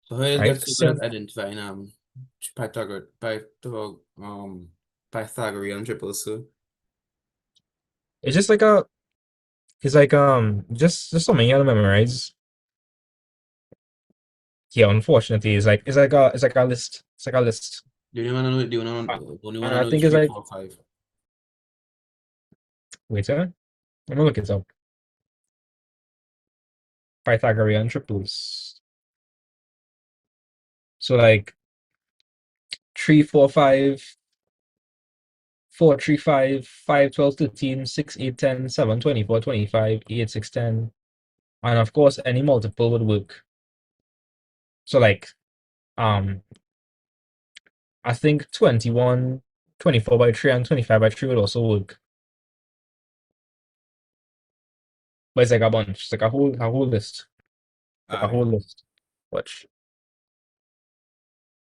So how you Right? get so good So, at identifying Pythagorean triples, so it's just like just something you gotta memorize. Yeah, unfortunately, it's like a list. It's like a list. do you wanna know do you wanna only And wanna I know think it's 3, like 4, 5. wait a minute. I'm gonna look it up. Pythagorean triples. So like 3, 4, 5, 4, 3, 5, 5, 12, 13, 6, 8, 10, 7, 24, 25, 8, 6, 10. And of course any multiple would work. So like I think 21, 24 by 3 and 25 by 3 would also work. But it's like a bunch. It's like a whole list. Like a Alright. whole list. Watch.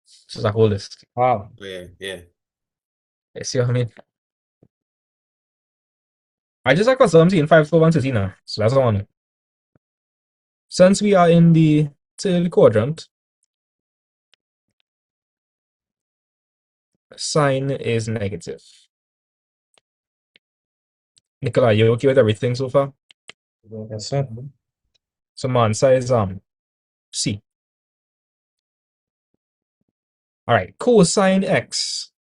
This is a whole list. Wow. Oh, yeah. You see what I mean? I just got 17, 5, 12, and 13 now. So that's the one. Since we are in the third quadrant, sine is negative. Nicola, you okay with everything so far? Yes, sir. So my answer is C. Alright, cosine x.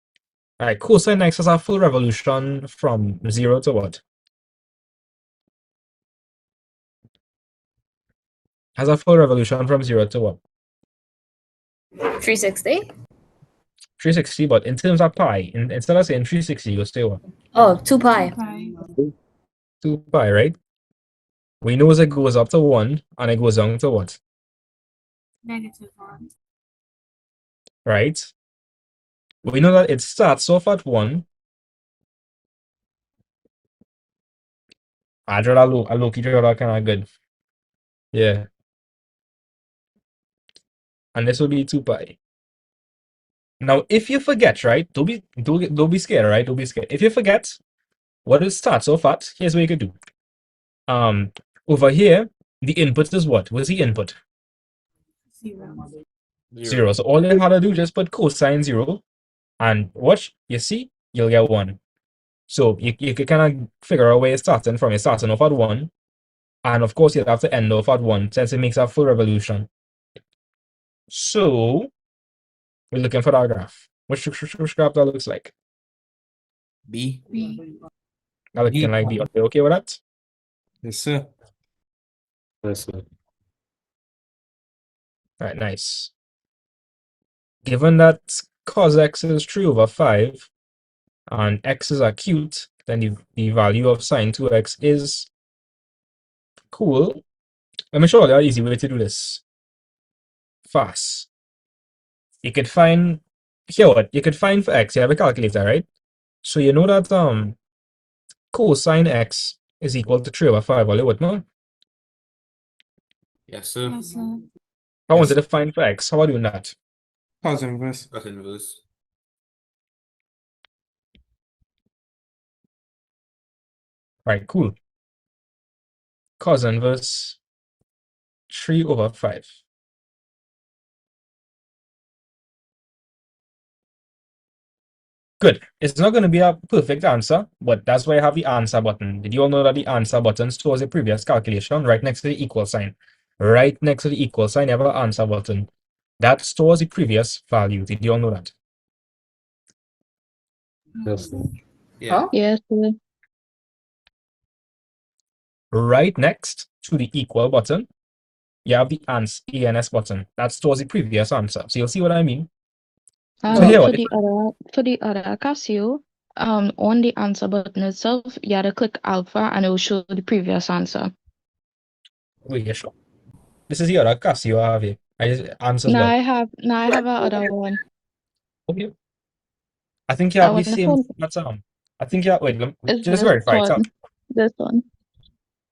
Alright, cosine x has a full revolution from 0 to what? Has a full revolution from 0 to what? 360. 360, but in terms of pi, instead of saying 360, you'll say what? Oh, 2 pi. 2 pi, right? We know it goes up to 1 and it goes down to what? Negative 1. Right? We know that it starts off at 1. I draw a low-key draw that kind of good. Yeah. And this will be 2 pi. Now, if you forget, right? Don't be scared, right? Don't be scared. If you forget what it starts off at, here's what you could do. Over here, the input is what? What's the input? 0. 0. So all you have to do just put cosine 0 and watch, you see, you'll get 1. So you can kind of figure out where you're starting from. You're starting off at 1. And of course, you'll have to end off at 1 since it makes a full revolution. So we're looking for that graph. Which graph that looks like? B. That looking like B. Okay with that? Yes, sir. Yes, sir. All right, nice. Given that cos x is 3 over 5 and x is acute, then the value of sine 2x is cool. Let me show you an easy way to do this. Fast. You could find here what you could find for x. You have a calculator, right? So you know that cosine x is equal to 3 over 5. All you would know. Yes, sir. Yes, sir. I wanted to find for x. How are you doing that? Cos inverse. Cos inverse. Right, cool. Cos inverse 3 over 5. Good. It's not going to be a perfect answer, but that's why I have the answer button. Did you all know that the answer button stores a previous calculation right next to the equal sign? Right next to the equal sign, you have an answer button. That stores the previous value. Did you all know that? Yes. Yeah. Huh? Yes, sir. Right next to the equal button, you have the ANS button. That stores the previous answer. So you'll see what I mean. So And here, for what? the other Casio, on the answer button itself, you had to click alpha and it will show the previous answer. Wait, you sure? This is the other Casio I have here. I just answers Now log. I have another one. Okay. I think you I have the want the same. phone. That's I think you have, wait, Is just this verify it. one? This one.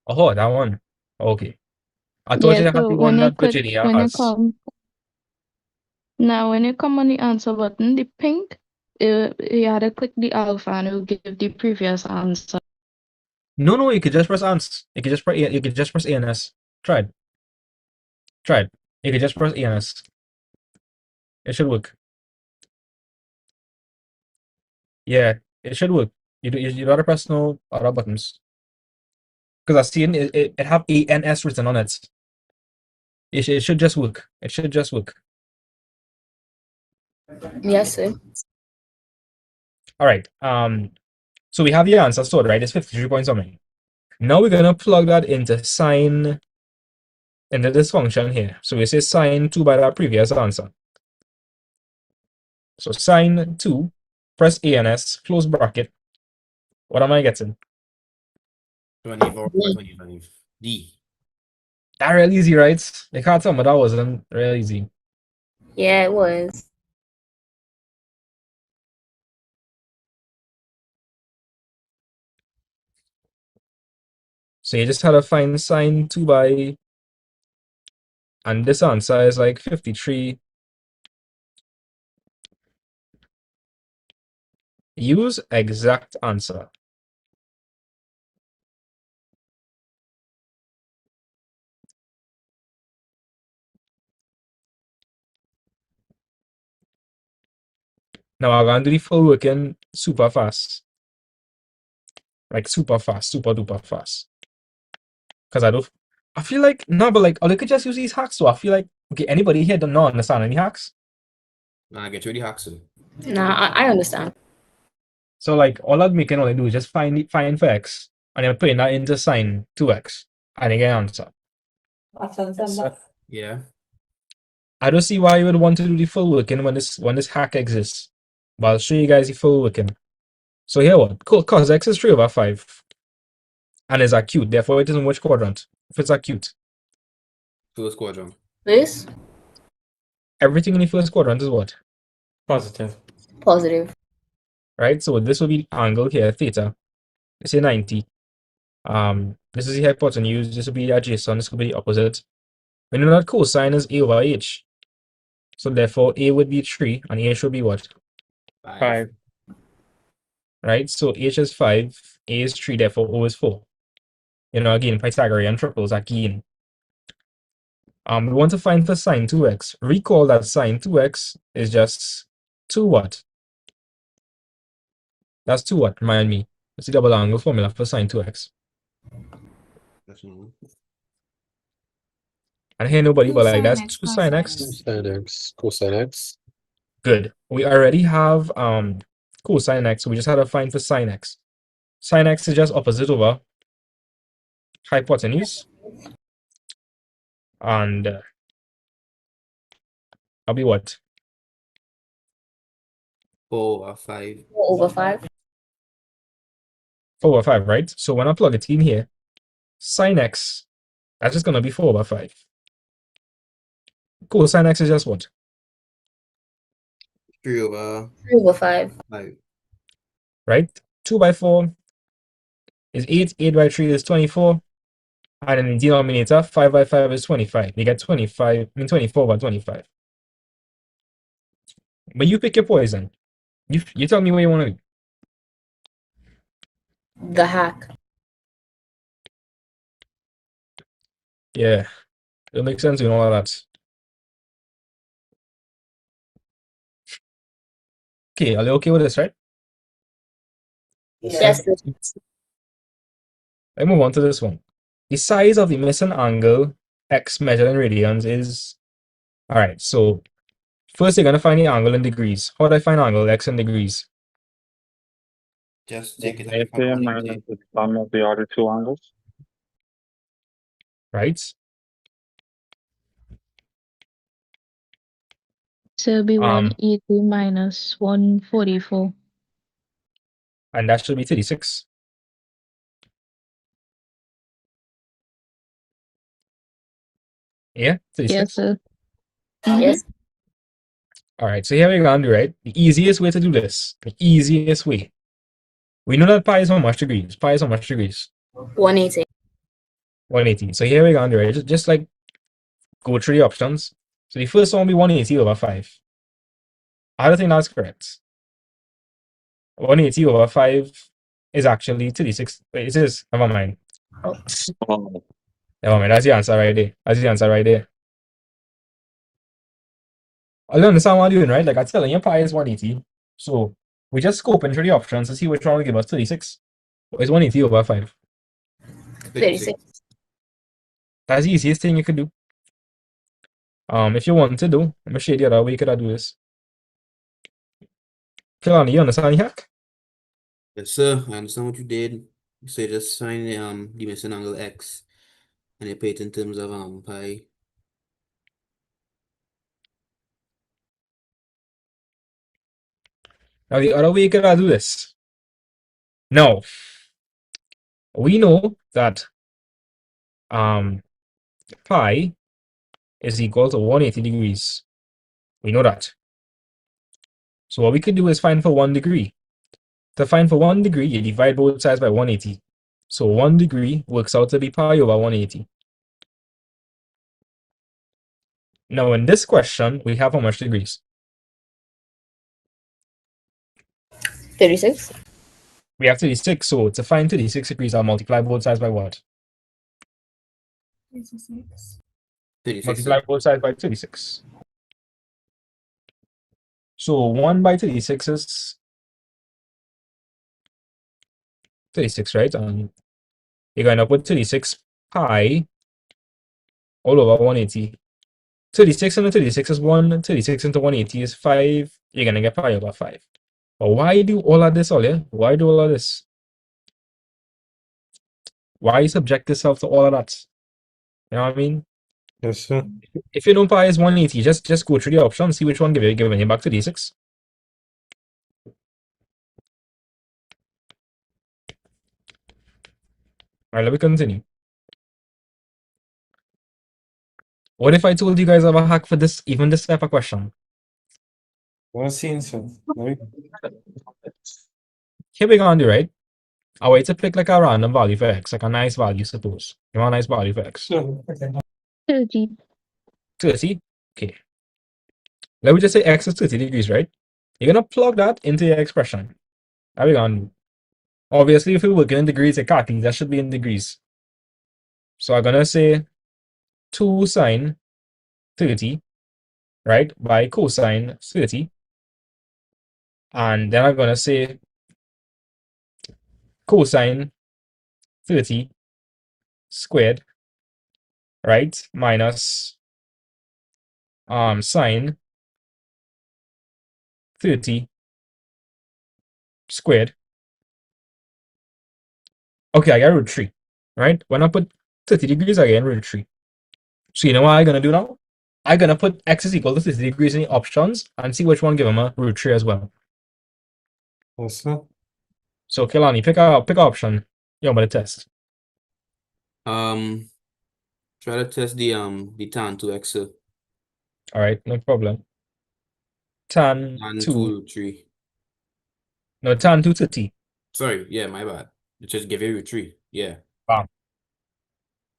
Oh, that one. Okay. I thought Yeah, you had so the when one you that click, Virginia when you has. come, now when you come on the answer button, the pink, you had to click the alpha and it will give the previous answer. No, you could just press ans. You could just press you could just press ANS. Try it. Try it. You could just press ANS. It should work. Yeah, it should work. You gotta press no other buttons. Because I seen it have ANS written on it. It should just work. It should just work. Yes, sir. All right. So we have the answer stored, right? It's 53 point something. Now we're gonna plug that into this function here. So we say sine 2 by that previous answer. So sine 2, press ANS, close bracket. What am I getting? 24 D. 25. D. That real easy, right? You can't tell me that wasn't real easy. Yeah, it was. So you just had to find sine 2 by, and this answer is like 53. Use exact answer. Now I'm gonna do the full working super fast. Like super fast, super duper fast. Because I feel like, no, but like, or they could just use these hacks. So I feel like, okay, anybody here don't know understand any hacks? Nah, get ready, Haxel. Nah, I understand. So like, all that we can only do is just find for x, and then putting that into sine 2x, and you get an answer. Yeah. I don't see why you would want to do the full working when this hack exists. But I'll show you guys the full working. So here what? Cool, cos x is 3 over 5. And is acute, therefore it is in which quadrant? If it's acute. First quadrant. This? Everything in the first quadrant is what? Positive. Positive. Right? So this will be angle here, theta. Let's say 90. This is the hypotenuse, this will be adjacent, this will be the opposite. We know that cosine is a over h. So therefore a would be 3 and a should be what? 5. Right? So h is 5, a is 3, therefore o is 4. You know, again, Pythagorean triples again. We want to find for sine 2x. Recall that sine 2x is just 2 what? That's 2 what? Remind me. It's the double angle formula for sine 2x. And here nobody, but like that's 2 sine x. Cosine x, cosine x. Good. We already have cosine x, so we just had to find for sine x. Sine x is just opposite over hypotenuse. And I'll be what? 4 over 5. 4 over 5. 4 over 5, right? So when I plug it in here, sine x, that's just going to be 4 over 5. Cosine x is just what? 3 over 3 over 5. 5. Right? 2 by 4 is 8. 8 by 3 is 24. And in the denominator, 5 by 5 is 25. You get 25, I mean 24 by 25. But you pick your poison. You tell me what you want to do. The hack. Yeah, it makes sense and all of that. Okay, are you okay with this, right? Yes, sir. Let's move on to this one. The size of the missing angle x measured in radians is, all right, so first you're going to find the angle in degrees. How do I find angle x in degrees? Just take it away If from they the minus the sum of the other two angles. Right? So it'll be Um, 180 minus 144. and that should be 36. Yeah, 36. Yes, sir. Mhm. Yes. All right, so here we're going to do, right? The easiest way to do this, the easiest way. We know that pi is how much degrees? Pi is how much degrees? 180. 180. So here we're going to do, right? Just like go through the options. So the first one will be 180 over 5. I don't think that's correct. 180 over 5 is actually 36. Wait, it is. Never mind. Oh. Never mind. That's the answer right there. That's the answer right there. I don't understand what I'm doing, right? Like I'm telling you, pi is 180. So we just scope into the options to see which one will give us 36. It's 180 over 5. 36. That's the easiest thing you could do. If you want to do, I'm gonna show you the other way you could do this. Kilani, you understand the hack? Yes, sir. I understand what you did. So you just find the missing angle x and you pay it in terms of pi. Now the other way you could do this. Now, we know that pi is equal to 180 degrees. We know that. So what we could do is find for 1 degree. To find for 1 degree, you divide both sides by 180. So 1 degree works out to be pi over 180. Now in this question, we have how much degrees? 36. We have 36. So to find 36 degrees, I'll multiply both sides by what? 36. 36, Multiply sir. both sides by 36. So 1 by 36 is 36, right? You're going to put 36 pi all over 180. 36 into 36 is 1. 36 into 180 is 5. You're going to get pi over 5. But why do all of this, Ollie? Why do all of this? Why subject yourself to all of that? You know what I mean? Yes, sir. If you know pi is 180, just go through the options, see which one giving you back 36. Alright, let me continue. What if I told you guys I have a hack for this, even this type of question? Well seen, sir. Very Here we go on the right. I want you to pick like a random value for x, like a nice value, suppose. You want a nice value for x? good. 30. 30? Okay. Let me just say x is 30 degrees, right? You're gonna plug that into your expression. How we gonna do? Obviously, if we're working in degrees exactly, that should be in degrees. So I'm gonna say 2 sine 30, right, by cosine 30. And then I'm gonna say cosine 30 squared, right, minus sine 30 squared. Okay, I got root 3, right? When I put 30 degrees, I get root 3. So you know what I'm gonna do now? I'm gonna put x is equal to 30 degrees in the options and see which one give them a root 3 as well. Yes, sir. So Kelani, pick a option. Yo, but the test. Try to test the tan 2x, sir. All right, no problem. Tan And 2, 2 3. no, tan 2 30. Sorry, yeah, my bad. It just give you root 3. Yeah. Wow.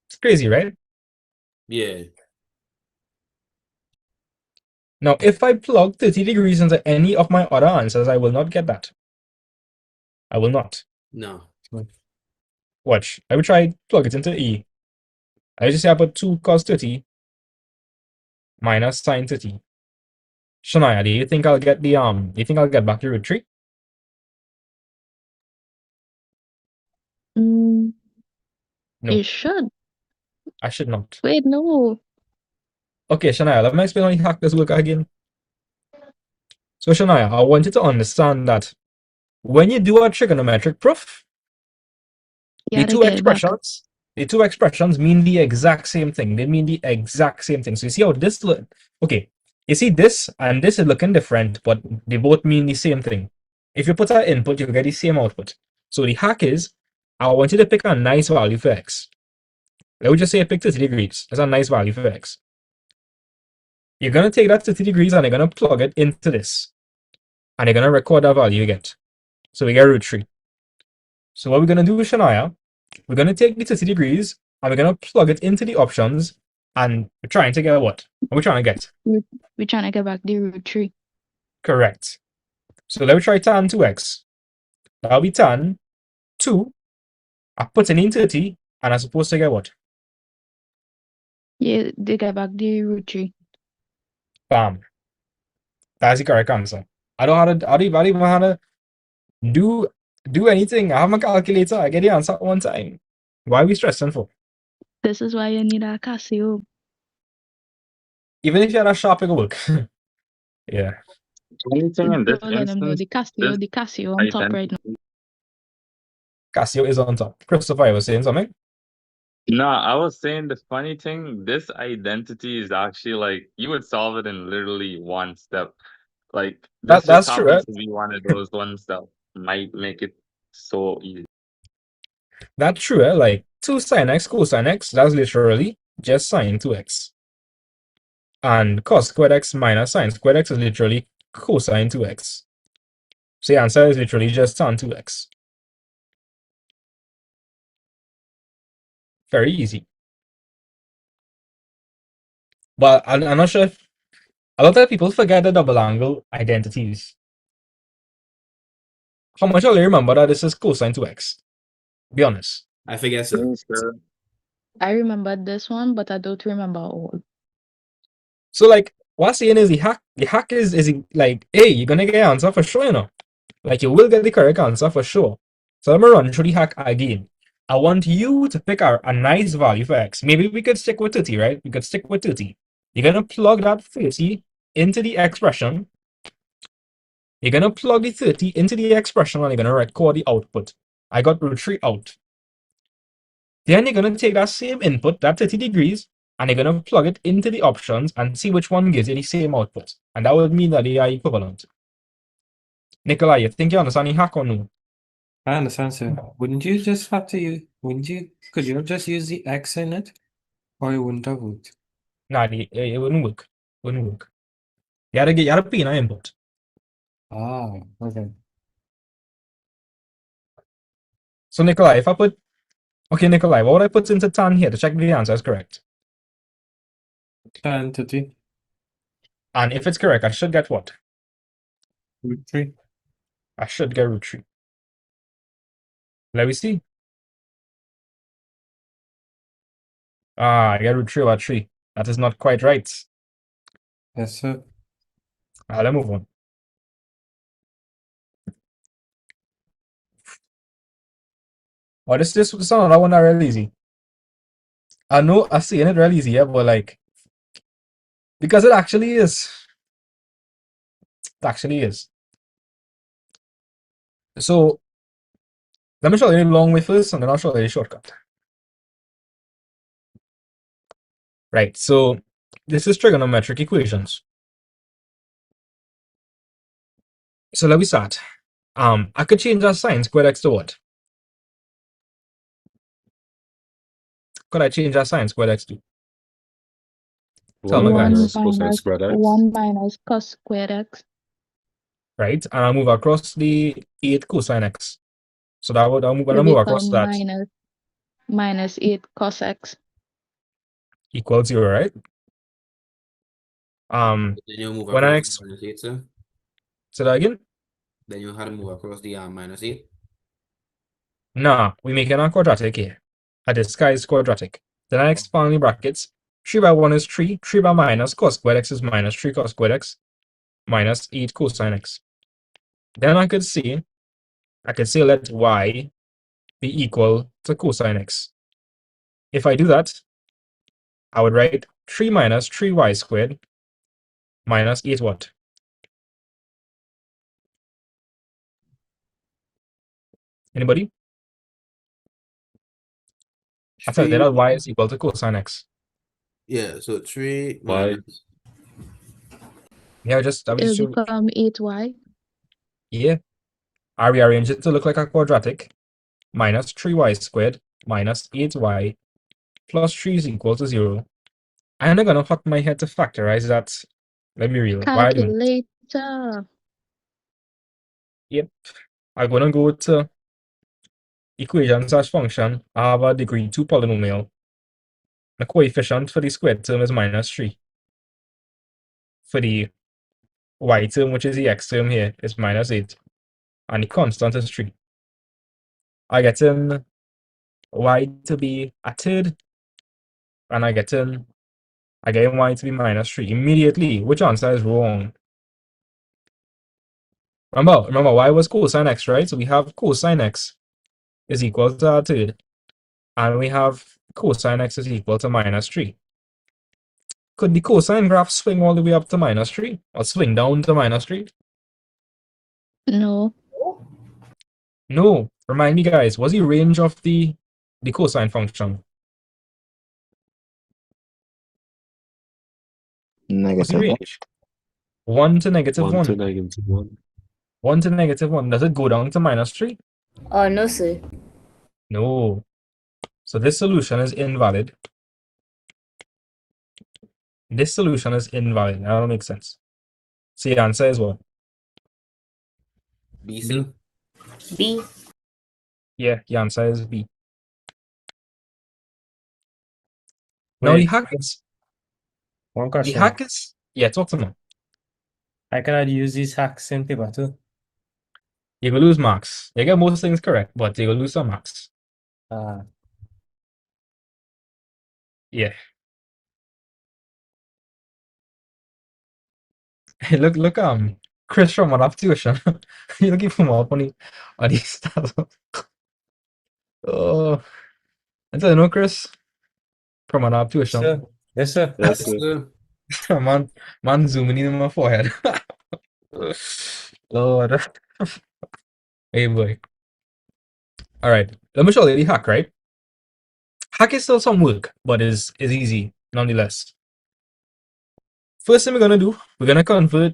It's crazy, right? Yeah. Now, if I plug 30 degrees into any of my other answers, I will not get that. I will not. No. Watch. I will try plug it into E. I just say I put 2 cos 30 minus sine 30. Shania, do you think I'll get the do you think I'll get back to root 3? Mm, No, you should. I should not. Wait, no. Okay, Shania, let me explain how the hack does work again. So, Shania, I want you to understand that when you do a trigonometric proof, You the gotta two get back. expressions, the two expressions mean the exact same thing. They mean the exact same thing. So you see how this look? Okay, you see this and this is looking different, but they both mean the same thing. If you put an input, you get the same output. So the hack is, I want you to pick a nice value for x. Let me just say I pick 30 degrees. That's a nice value for x. You're gonna take that 30 degrees and you're gonna plug it into this, and you're gonna record that value you get. So we get root 3. So what we're gonna do with Shania, we're going to take the 30 degrees and we're going to plug it into the options and we're trying to get what? What are we trying to get? We're trying to get back the root 3. Correct. So let me try tan 2x. That'll be tan 2. I put in 30 and I'm supposed to get what? Yeah, they get back the root 3. Bam. That's the correct answer. I don't even know how to do anything. I have my calculator. I get the answer one time. Why are we stressing for? This is why you need a Casio. Even if you had a sharp, it will work. Yeah. Anything in this Don't let them know instance, this the Casio on top right now. identity. Casio is on top. Christopher, you were saying something? No, I was saying the funny thing, this identity is actually like you would solve it in literally one step. Like this just That's true, happens right? to be one of those ones that might make it so easy. That's true, eh? Like 2 sin x cosine x, that's literally just sine 2x. And cos squared x minus sine squared x is literally cosine 2x. So the answer is literally just tan 2x. Very easy. But I'm not sure if a lot of people forget the double angle identities. How much will you remember that this is cosine 2x? Be honest. I forget so. I remember this one, but I don't remember all. So like what I'm saying is the hack is like, hey, you're gonna get an answer for sure, you know. Like you will get the correct answer for sure. So let me run through the hack again. I want you to pick a nice value for x. Maybe we could stick with 30, right? We could stick with 30. You're gonna plug that 30 into the expression. You're gonna plug the 30 into the expression and you're gonna record the output. I got root 3 out. Then you're gonna take that same input, that 30 degrees, and you're gonna plug it into the options and see which one gives you the same output. And that would mean that they are equivalent. Nikolai, you think you understand the hack or no? I understand, sir. Wouldn't you just have to use, could you have just used the X in it? Or it wouldn't have worked? Nah, it wouldn't work. Wouldn't work. You gotta pay an input. Ah, okay. So Nikolai, if I put Nikolai, what would I put into tan here to check if the answer is correct? Tan 30. And if it's correct, I should get what? Root 3. I should get root 3. Let me see. I get root 3 over 3. That is not quite right. Yes, sir. Let's move on. Oh, this is another one that real easy. I know I'm saying it real easy, yeah, but like, because it actually is. It actually is. So, let me show you the long way first, and then I'll show you the shortcut. Right, so this is trigonometric equations. So let me start. I could change that sine squared x to what? Could I change that sine squared x to? Tell me, guys. One minus cos squared x. Right, and I'll move across the 8 cosine x. So that would when I Will move across become that minus 8 cos x. equals 0, right? Then you move When I across the minus 8, sir. say that again? Then you had to move across the minus 8. Nah, we make it a quadratic here. This guy is quadratic. Then I expand the brackets. 3 by 1 is 3. 3 by minus cos squared x is minus 3 cos squared x minus 8 cosine x. Then I could say let y be equal to cosine x. If I do that, I would write 3 minus 3y squared minus 8 what? Anybody? I said that y is equal to cosine x. Yeah, so 3 Y. minus. Yeah, I was just It'll become 8y. yeah. I rearrange it to look like a quadratic. Minus 3y squared minus 8y plus 3 is equal to 0. I'm not gonna hurt my head to factorize that. Let me real. Why do it? Calculator. Yep. I'm gonna go to equation slash function. I have a degree 2 polynomial. The coefficient for the squared term is minus 3. For the y term, which is the x term here, is minus 8. And the constant is 3. I get in y to be a third, and I get y to be minus 3 immediately. Which answer is wrong? Remember, y was cosine x, right? So we have cosine x is equal to a third, and we have cosine x is equal to minus 3. Could the cosine graph swing all the way up to minus 3, or swing down to minus 3? No. No. Remind me, guys, what's the range of the cosine function? What's the Negative one. range? 1 to negative 1 to 1. negative 1. 1 to negative 1. Does it go down to minus 3? Oh, no, sir. No. So this solution is invalid. This solution is invalid. That don't make sense. So the answer is what? B, sir. B. Yeah, the answer is B. Now the Wait, hack is one the question. hack is yeah, talk to me. I cannot use these hacks in paper too. You will lose marks. You get most things correct, but you will lose some marks. Yeah. Hey, look, Chris from one up tuition. You looking for more on these stuff. Oh, I don't know, Chris from one up tuition. Sir. Yes, sir. Yes, Yes, sir. sir. man zooming in my forehead. Lord. Hey boy. All right, let me show you the hack, right? Hack is still some work, but is easy nonetheless. First thing we're gonna do, we're gonna convert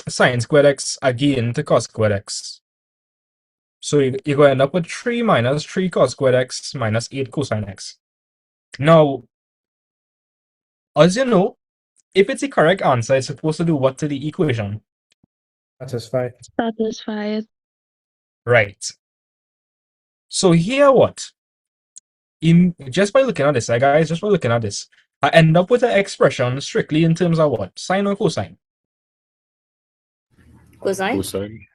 sine squared x again to cos squared x. So you're going to end up with 3 minus 3 cos squared x minus 8 cosine x. Now, as you know, if it's the correct answer, it's supposed to do what to the equation? Satisfied. Satisfied. Right. So here what? Just by looking at this, guys, just by looking at this, I end up with an expression strictly in terms of what? Sine or cosine? Cosine. Cosine.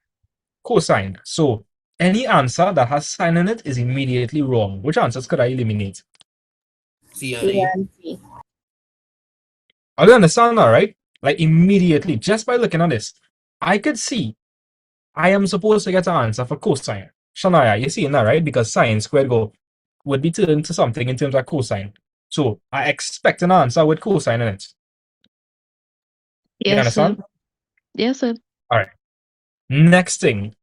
Cosine. So any answer that has sine in it is immediately wrong. Which answers could I eliminate? C and C A. and C. I understand that, right? Like immediately, just by looking at this, I could see I am supposed to get an answer for cosine. Shania, you're seeing that, right? Because sine squared would be turned to something in terms of cosine. So I expect an answer with cosine in it. You Yes, sir. understand? Yes, sir. All right. Next thing.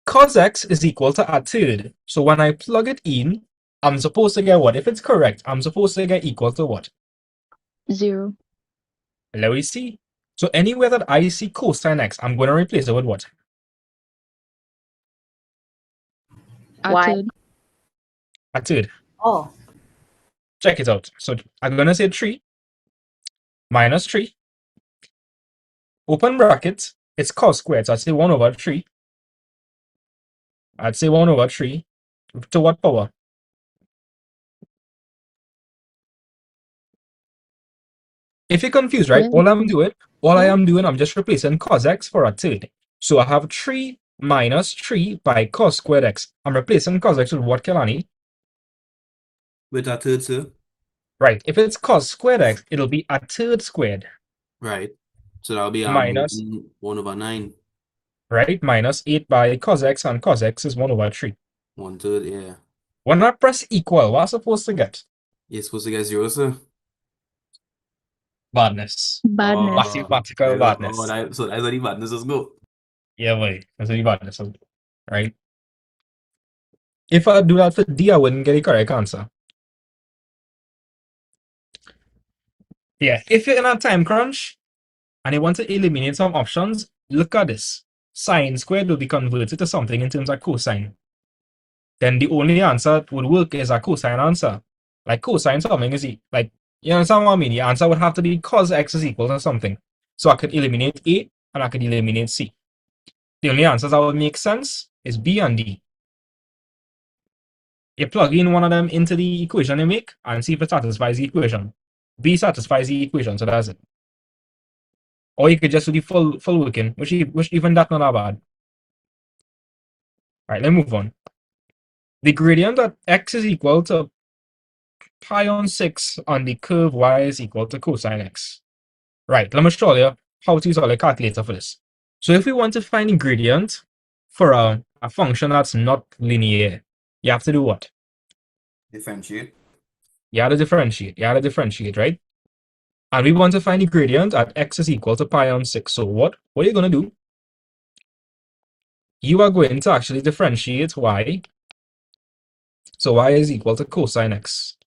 Cos x is equal to a third. So when I plug it in, I'm supposed to get what? If it's correct, I'm supposed to get equal to what? 0. Let me see. So anywhere that I see cosine x, I'm going to replace it with what? A Y. third. A third. Oh. Check it out. So I'm going to say 3 minus 3. Open bracket. It's cos squared. So I'd say 1 over 3. I'd say 1 over 3. To what power? If you're confused, right? Square. All I am doing, I'm just replacing cos x for a third. So I have 3 minus 3 by cos squared x. I'm replacing cos x with what, Kelani? With a third, sir. Right. If it's cos squared x, it'll be a third squared. Right. So that'll be Minus, 1 over 9. right? Minus 8 by cos x, and cos x is 1 over 3. 1/3, yeah. When I press equal, what am I supposed to get? You're supposed to get 0, sir. Badness. Badness. Mathematical badness. So that's how the badness is go. Yeah, boy. That's really badness. Right? If I do that for D, I wouldn't get the correct answer. Yeah, if you're in a time crunch and you want to eliminate some options, look at this. Sine squared will be converted to something in terms of cosine. Then the only answer that would work is a cosine answer. Like cosine something is like, you understand what I mean? The answer would have to be cos x is equal to something. So I could eliminate A and I could eliminate C. The only answers that would make sense is B and D. You plug in one of them into the equation you make and see if it satisfies the equation. B satisfies the equation, so that's it. Or you could just do the full working, which even that's not that bad. Alright, let's move on. The gradient at x is equal to pi on 6 on the curve y is equal to cosine x. Right, let me show you how to use our calculator for this. So if we want to find the gradient for a function that's not linear, you have to do what? Differentiate. You have to differentiate, right? And we want to find the gradient at x is equal to pi on 6. So what are you going to do? You are going to actually differentiate y. So y is equal to cosine x.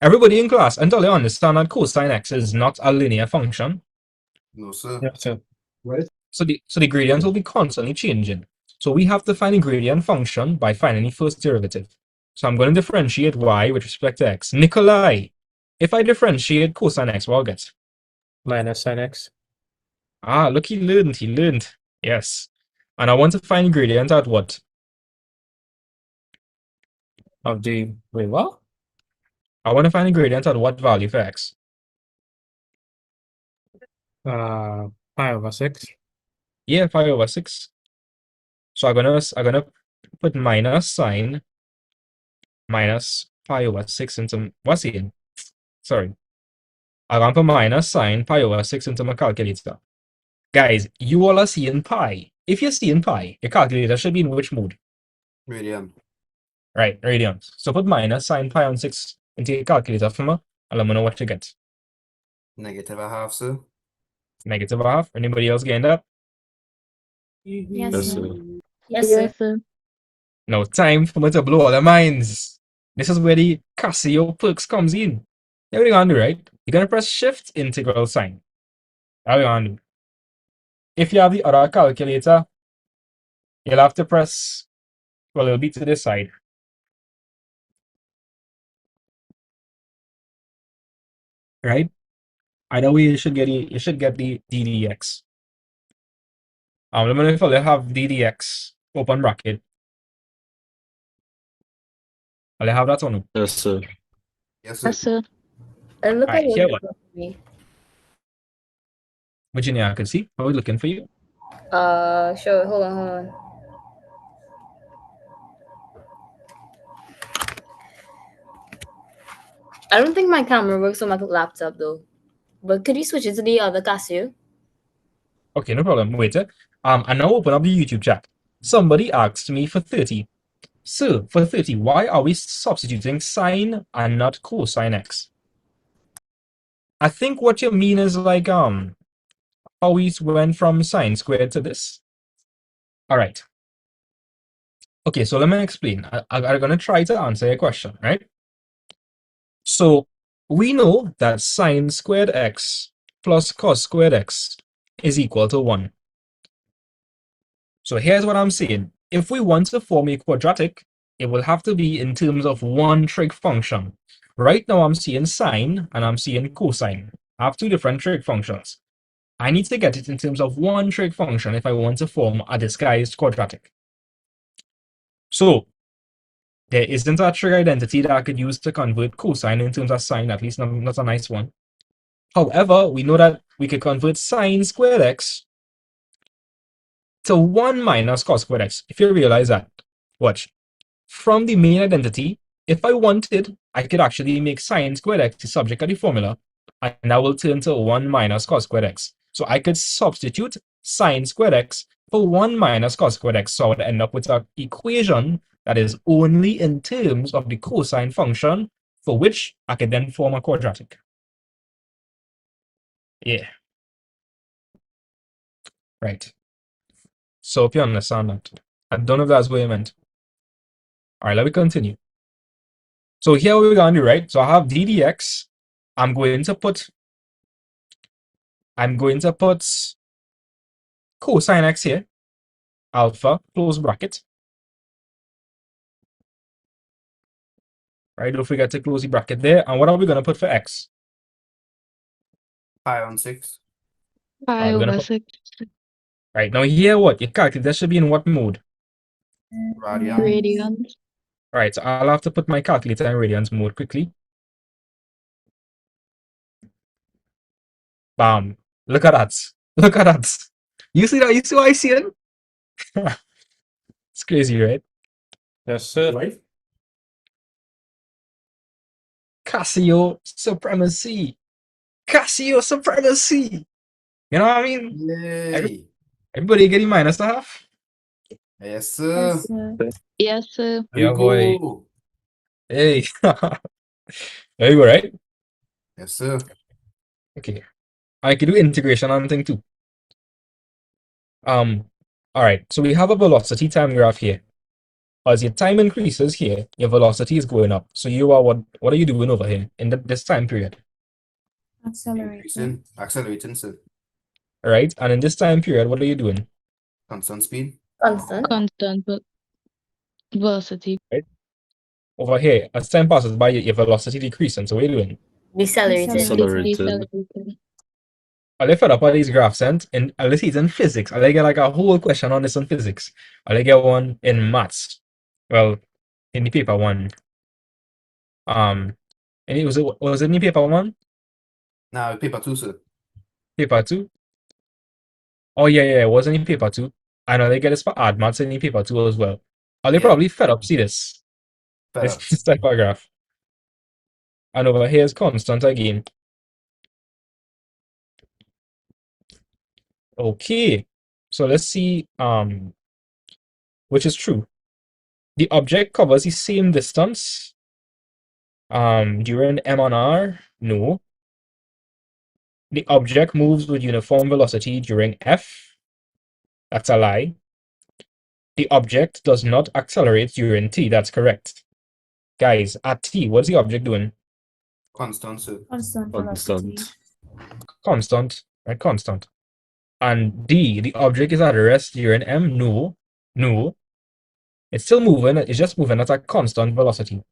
Everybody in class, until they understand that cosine x is not a linear function. No, sir. Yeah, so right. So the gradient will be constantly changing. So we have to find the gradient function by finding the first derivative. So I'm going to differentiate y with respect to x. Nikolai, if I differentiate cosine x, what I'll get? Minus sin x. Ah, look, he learned. Yes. And I want to find gradient at what? Of the, wait, what? I want to find a gradient at what value for x? Pi over 6. Yeah, 5 over 6. So I'm gonna put minus sign minus pi over 6 into what's it? Sorry. I'm gonna put minus sign pi over 6 into my calculator. Guys, you all are seeing pi. If you're seeing pi, your calculator should be in which mode? Radian. Right, radians. So put minus sign pi on 6 into your calculator for me, and let me know what you get. -1/2, sir. -1/2. Anybody else getting that? Yes, Yes, sir. sir. Yes, Yes, sir. sir. Now, time for me to blow all their minds. This is where the Casio perks comes in. Here we gonna do, right? You're gonna press shift integral sign. How we gonna do? If you have the other calculator, you'll have to press, well, it'll be to this side. Right? Either way, you should get the ddx. Let me know if I'll have ddx open bracket. I'll have that on. Yes, sir. Yes, sir. Yes, sir. And look at Alright, here what what? me. Virginia, I can see. Are we looking for you? Sure. Hold on. I don't think my camera works on my laptop though. But could you switch it to the other Casio? Okay, no problem. Wait. I now open up the YouTube chat. Somebody asked me for 30. So, for 30, why are we substituting sine and not cosine x? I think what you mean is like, how we went from sine squared to this. All right. Okay, so let me explain. I'm going to try to answer your question, right? So, we know that sine squared x plus cos squared x is equal to 1. So here's what I'm saying. If we want to form a quadratic, it will have to be in terms of one trig function. Right now I'm seeing sine and I'm seeing cosine. I have two different trig functions. I need to get it in terms of one trig function if I want to form a disguised quadratic. So there isn't a trig identity that I could use to convert cosine in terms of sine, at least not a nice one. However, we know that we could convert sine squared x to 1 minus cos squared x. If you realize that, watch. From the main identity, if I wanted, I could actually make sine squared x the subject of the formula, and that will turn to 1 minus cos squared x. So I could substitute sine squared x for 1 minus cos squared x, so I would end up with an equation That is only in terms of the cosine function for which I can then form a quadratic. Yeah. Right. So if you understand that. I don't know if that's what you meant. All right, let me continue. So here we're going to do, right? So I have d dx. I'm going to put cosine x here, alpha, close bracket. Right, don't forget to close the bracket there. And what are we going to put for x? Pi on 6. Pi We're gonna over put 6. right now here what? Your calculator should be in what mode? Radian. Radians. All right, so I'll have to put my calculator in radians mode quickly. Bam. Look at that. Look at that. You see that? You see what I see it? It's crazy, right? Yes, sir. Right? Casio supremacy. Casio supremacy. You know what I mean? Yay. Everybody getting minus a half? Yes, sir. Yes, sir. There Yeah, we boy. go. Hey. There you go, right? Yes, sir. Okay. I can do integration on thing too. All right. So we have a velocity time graph here. As your time increases here, your velocity is going up. So you are what are you doing over here in this time period? Increasing. Accelerating, sir. All right. And in this time period, what are you doing? Constant speed. Constant. Constant velocity. Right? Over here, as time passes by, your velocity decreasing. So what are you doing? Decelerating. Decelerating. I'll fed up all these graphs and I'll see it's in physics. I'll get like a whole question on this in physics. I'll get one in maths. Well, in the paper one. And it was it in the paper one? Now, paper 2, sir. Paper two? Oh yeah, it was in the paper two. I know they get this for odd maths in the paper two as well. Are they Yeah. probably fed up? See this? Fed up. This type of graph. And over here is constant again. Okay. So let's see which is true. The object covers the same distance during M on R. No. The object moves with uniform velocity during F. That's a lie. The object does not accelerate during T. That's correct. Guys, at T, what's the object doing? Constant, sir. Constant, right? Constant. And D, the object is at rest during M. No. It's still moving. It's just moving at a constant velocity.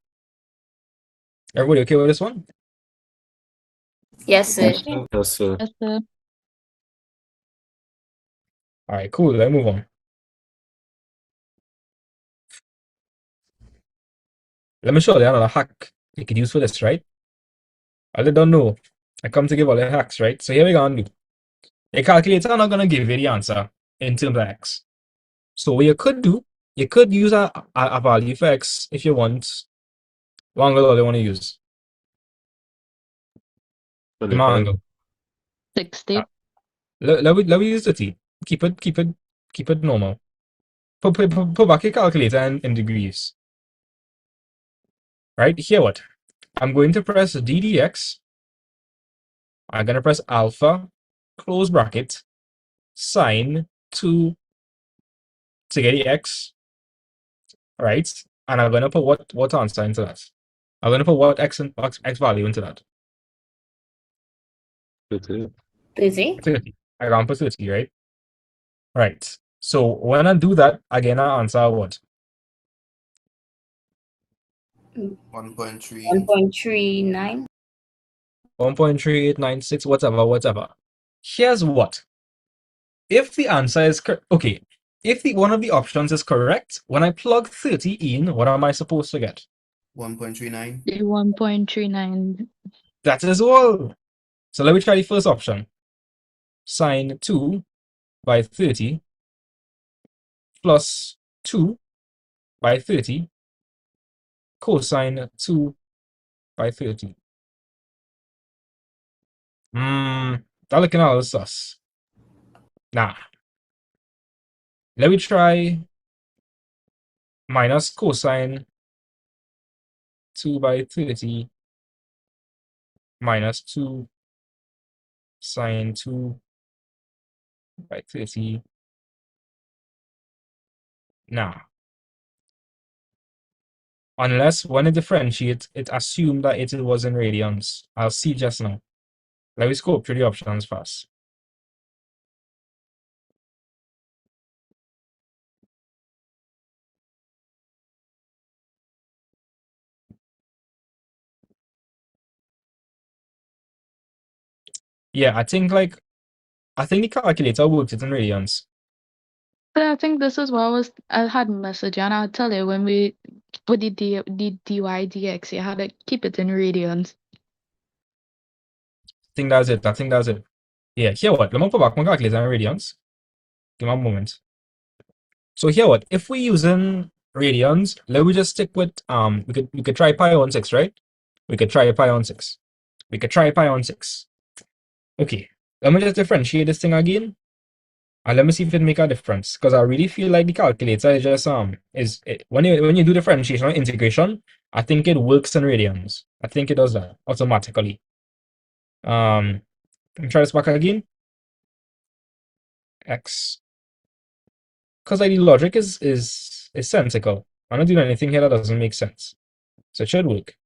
Everybody okay with this one? Yes, sir. Yes, sir. Yes, sir. All right, cool. Let's move on. Let me show you another hack you could use for this, right? I don't know. I come to give all the hacks, right? So here we go. A calculator not gonna give you the answer in terms of x. So what you could do, you could use a value for x if you want. What angle do you want to use? The angle. 60. Let me use the t. Keep it normal. Put back your calculator in degrees. Right here, what? I'm going to press ddx. I'm gonna press alpha, close bracket, sine 2 to get the x, right? And I'm gonna put what answer into that. I'm gonna put what x value into that. 30. 30. I can put 30, right? Right. So when I do that, again, I answer what? 1.3. 1.39. 1.3896, whatever. Here's what. If the answer is okay, if one of the options is correct, when I plug 30 in, what am I supposed to get? 1.39. 1.39. That is all. So let me try the first option. Sine 2 by 30 plus 2 by 30 cosine 2 by 30. That looking a little sus. Nah. Let me try minus cosine 2 by 30 minus 2 sine 2 by 30. Nah. Unless when it differentiates, it assumed that it was in radians. I'll see just now. Let me scope through the options first. Yeah, I think the calculator works it in radians. But I think this is what I had message, and I'll tell you when we with the dy dx, you had to keep it in radians. I think that's it. I think that's it. Yeah, here what? Let me put back my calculator in radians. Give me a moment. So here what? If we're using radians, let me just stick with we could try pi on 6, right? We could try pi on 6. We could try pi on 6. Okay. Let me just differentiate this thing again. And let me see if it make a difference. Because I really feel like the calculator is just when you do differentiation or integration, I think it works in radians. I think it does that automatically. Let me try this back again. X. Because like the logic is sensical. I'm not doing anything here that doesn't make sense. So it should work.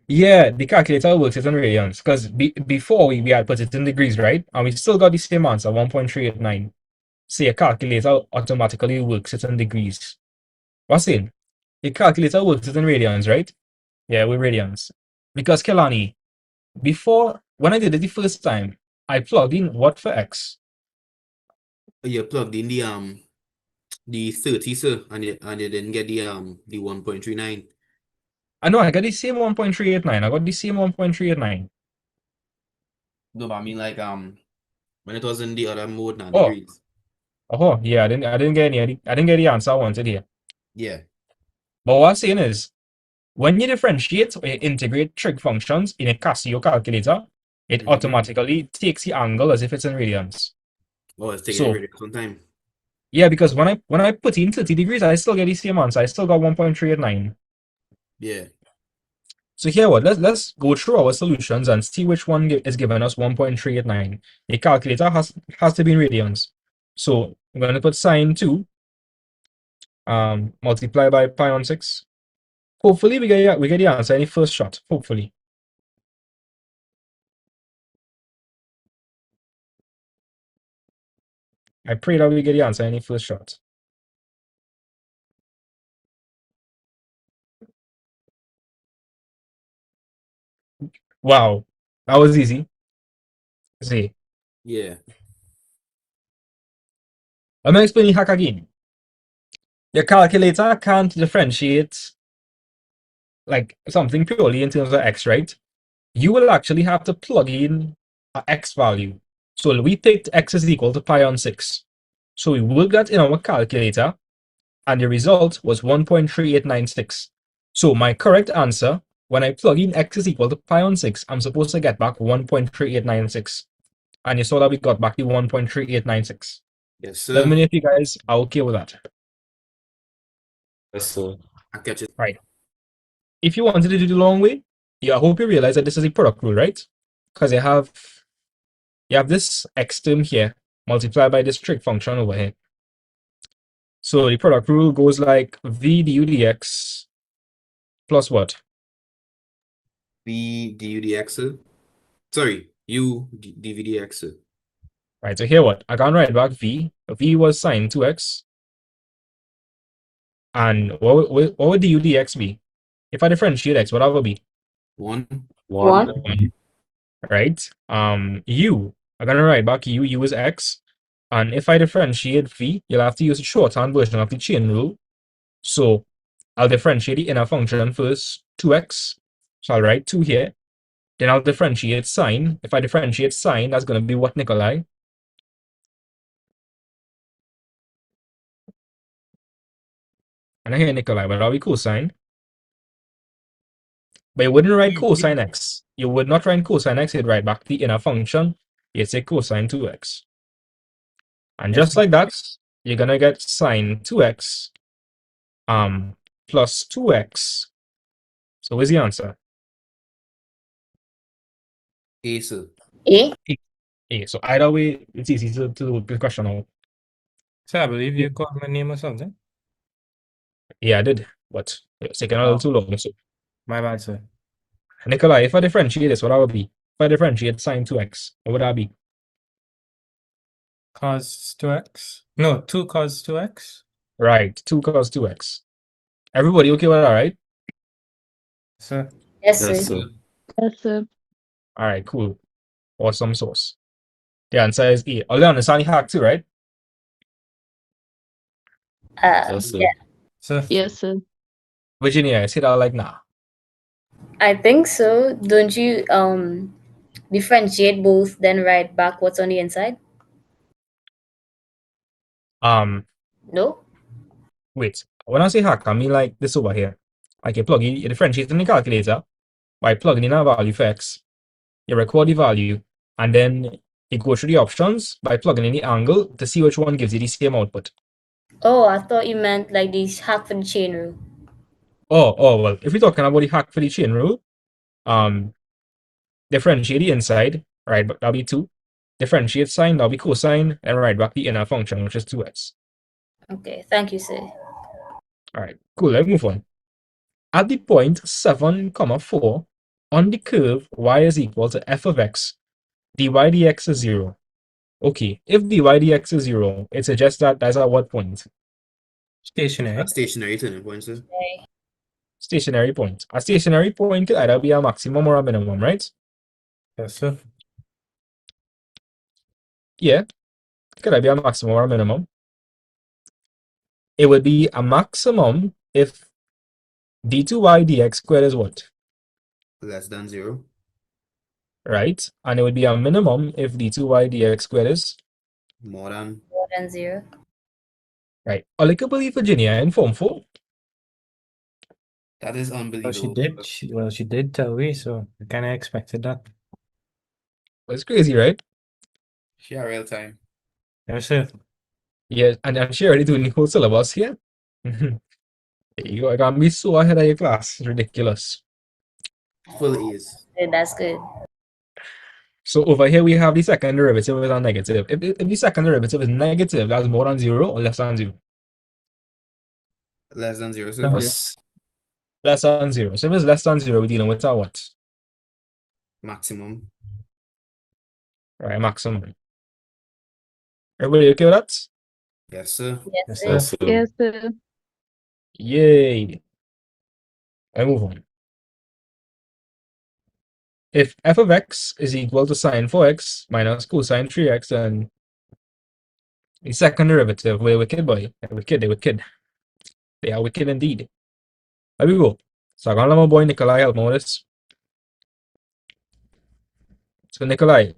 Yeah, the calculator works it in radians. Because before we had put it in degrees, right? And we still got the same answer, 1.389. So your calculator automatically works it in degrees. What's in? Your calculator works it in radians, right? Yeah, with radians. Because Kelani, before when I did it the first time, I plugged in what for X? You plugged in the 30, sir, and you didn't get the 1.39. I know I got the same 1.389. I got the same 1.389. No, but I mean like when it was in the other mode now, Oh, degrees. oh yeah, I didn't get the answer I wanted here. Yeah. But what I'm saying is, when you differentiate or you integrate trig functions in a Casio calculator, it automatically takes the angle as if it's in radians. Oh, it's taking So it some time. yeah, because when I put in 30 degrees, I still get the same answer. I still got 1.389. Yeah. So here what? Let's go through our solutions and see which one is giving us 1.389. The calculator has to be in radians. So I'm going to put sine 2 multiply by pi on 6. Hopefully we get the answer in the first shot. Hopefully. I pray that we get the answer in the first shot. Wow, that was easy. See, Yeah. let me explain the hack again. Your calculator can't differentiate like something purely in terms of x, right? You will actually have to plug in a x value. So we picked x is equal to pi on 6. So we worked that in our calculator, and the result was 1.3896. So my correct answer, when I plug in x is equal to pi on 6, I'm supposed to get back 1.3896. And you saw that we got back the 1.3896. Yes, sir. Let me know if you guys are okay with that. Yes, sir. I catch it. Right. If you wanted to do the long way, I hope you realize that this is a product rule, right? Because you have this x term here multiplied by this trig function over here. So the product rule goes like v du dx plus what? V du dx. Sorry, u dv dx. Right, so here what? I can write back v. V was sine 2x. And what would du dx be? If I differentiate x, what would it be? 1. 1. Right? U. I'm gonna write back u is x. And if I differentiate v, you'll have to use the shorthand version of the chain rule. So I'll differentiate the inner function first, 2x. So I'll write 2 here. Then I'll differentiate sine. If I differentiate sine, that's going to be what, Nikolai? And I hear Nikolai, but are we cosine? But you wouldn't write cosine x. You would not write cosine x, you'd write back the inner function. You'd say cosine 2x. And Yes, just like that, you're gonna get sine 2x plus 2x. So where's the answer? A, sir. A? A. So either way, it's easy to do the question out. So I believe you called my name or something. Yeah, I did, but it's taking a little too long. So My bad, sir. Nikolai, if I differentiate this, what that would be? If I differentiate sine 2x, what would that be? Cos 2x. No, 2 cos 2x. Right, 2 cos 2x. Everybody okay with that, right? Sir. Yes, Yes, sir. sir. Yes, sir. All right, cool. Awesome sauce. The answer is A. All you understand the hack too, right? Yes, sir. Yeah, Sir. Yes, sir. Virginia, I say that like nah. I think so. Don't you differentiate both, then write back what's on the inside? No? Wait. When I say hack, I mean like this over here. Like you differentiate in the calculator by plugging in a value for x. You record the value, and then you go through the options by plugging in the angle to see which one gives you the same output. Oh, I thought you meant like this hack for the chain rule. Oh, well, if we're talking about the hack for the chain rule, differentiate the inside, right, but that'll be 2. Differentiate sine, that'll be cosine, and write back the inner function, which is 2x. Okay, thank you, sir. All right, cool, let's move on. At the point 7, 4, on the curve y is equal to f of x, dy dx is 0. Okay, if dy dx is 0, it suggests that that's at what point? Stationary. A stationary turning point, sir. Stationary point. A stationary point could either be a maximum or a minimum, right? Yes, sir. Yeah, could either be a maximum or a minimum. It would be a maximum if d2y dx squared is what? Less than 0. Right? And it would be a minimum if d2y dx squared is More than. More than 0. right. Applicable Virginia in Form 4. That is Well, unbelievable. she did tell me, so I kind of expected that. It's crazy, right? Share real time. Yes, sir. Yeah, and she already doing the whole syllabus here. You are gonna be so ahead of your class. It's ridiculous. Full A's. That's good. So over here we have the second derivative with a negative. If the second derivative is negative, that's more than 0 or less than 0. Less than 0, sir. Plus. Less than 0. So if it's less than 0, we're dealing with a what? Maximum. Right, maximum. Everybody okay with that? Yes, sir. Yes, Yes, sir. sir. Yes, sir. Yay. I move on. If f of x is equal to sine 4x minus cosine 3x, then the second derivative, we're wicked, boy. They're wicked. They are wicked indeed. There we go. So I'm gonna let my boy Nikolai help me with this. So Nikolai,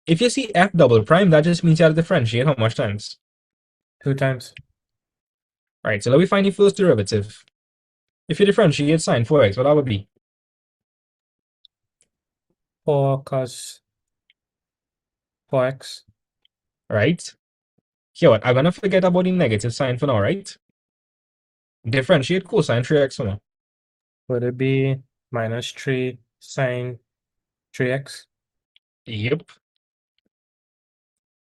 if you see f double prime, that just means you have to differentiate how much times? 2 times. Right, so let me find the first derivative. If you differentiate sine 4x, what that would be? 4 cos 4x. Right? Here, what? I'm gonna forget about the negative sign for now, right? Differentiate cosine 3x for now. Would it be minus 3 sine 3x? Yep.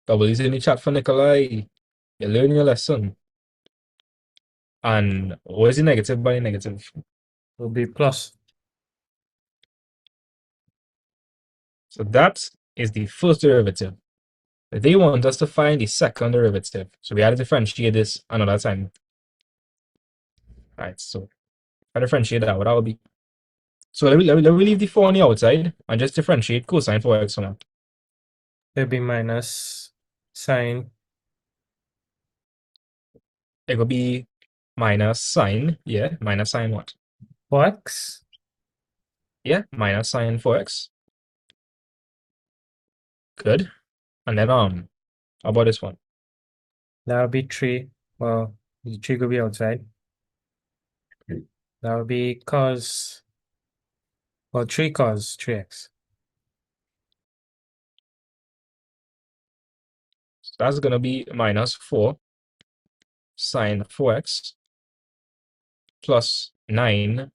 Double is in the chat for Nikolai. You learn your lesson. And what is the negative by negative? Would be plus. So that is the first derivative. They want us to find the second derivative. So we had to differentiate this another time. Alright, so I differentiate that, what that would be. So let me leave the 4 on the outside and just differentiate cosine 4x for now. It'd be minus sine. It could be minus sine, yeah, minus sine what? 4x. Yeah, minus sine 4x. Good. And then how about this one? That would be 3. Well, the 3 could be outside. That would be cos. Well, 3 cos 3x. that's going to be minus 4 sine 4x plus 9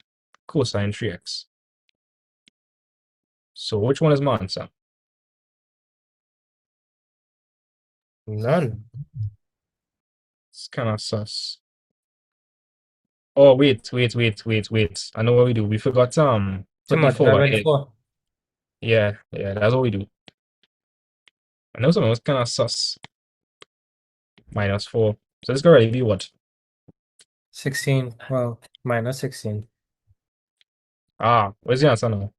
cosine 3x. So which one is my answer? None. It's kind of sus. Oh, wait. I know what we do. We forgot To put the multiply 4 by by the it. 4. Yeah, that's what we do. I know something was kind of sus. Minus 4. So this going to be what? 16. Well, minus 16. Ah, where's the answer now?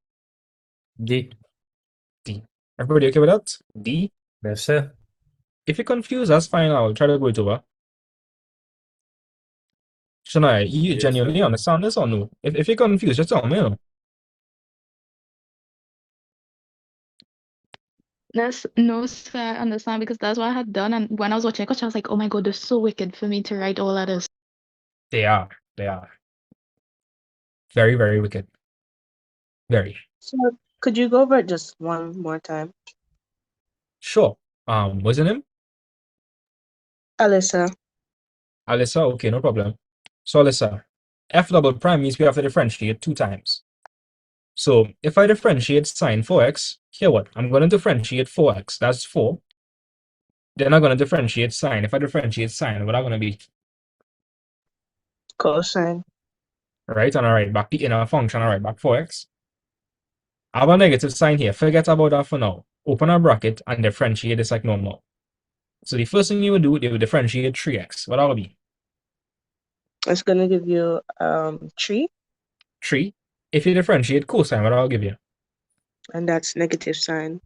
D. D. Everybody okay with that? D? Yes, sir. If you're confused, that's fine. I'll try to go it over. Shania, you Yes, genuinely sir. understand this or no? If you're confused, just tell me, you know. No, sir, I understand because that's what I had done. And when I was watching the question, I was like, oh my God, they're so wicked for me to write all of this. They are. Very, very wicked. Very. So could you go over it just one more time? Sure. What's your name? Alyssa. Alyssa? Okay, no problem. So Alyssa, f double prime means we have to differentiate 2 times. So if I differentiate sine 4x, here what? I'm going to differentiate 4x. That's 4. Then I'm going to differentiate sine. If I differentiate sine, what am I going to be? Cosine. Right? And I write back the inner function. I write back 4x. I have a negative sign here. Forget about that for now. Open a bracket and differentiate this like normal. So the first thing you would do, they would differentiate 3x. What that would be? It's gonna give you 3, 3. If you differentiate cosine, what I'll give you? and that's negative sign.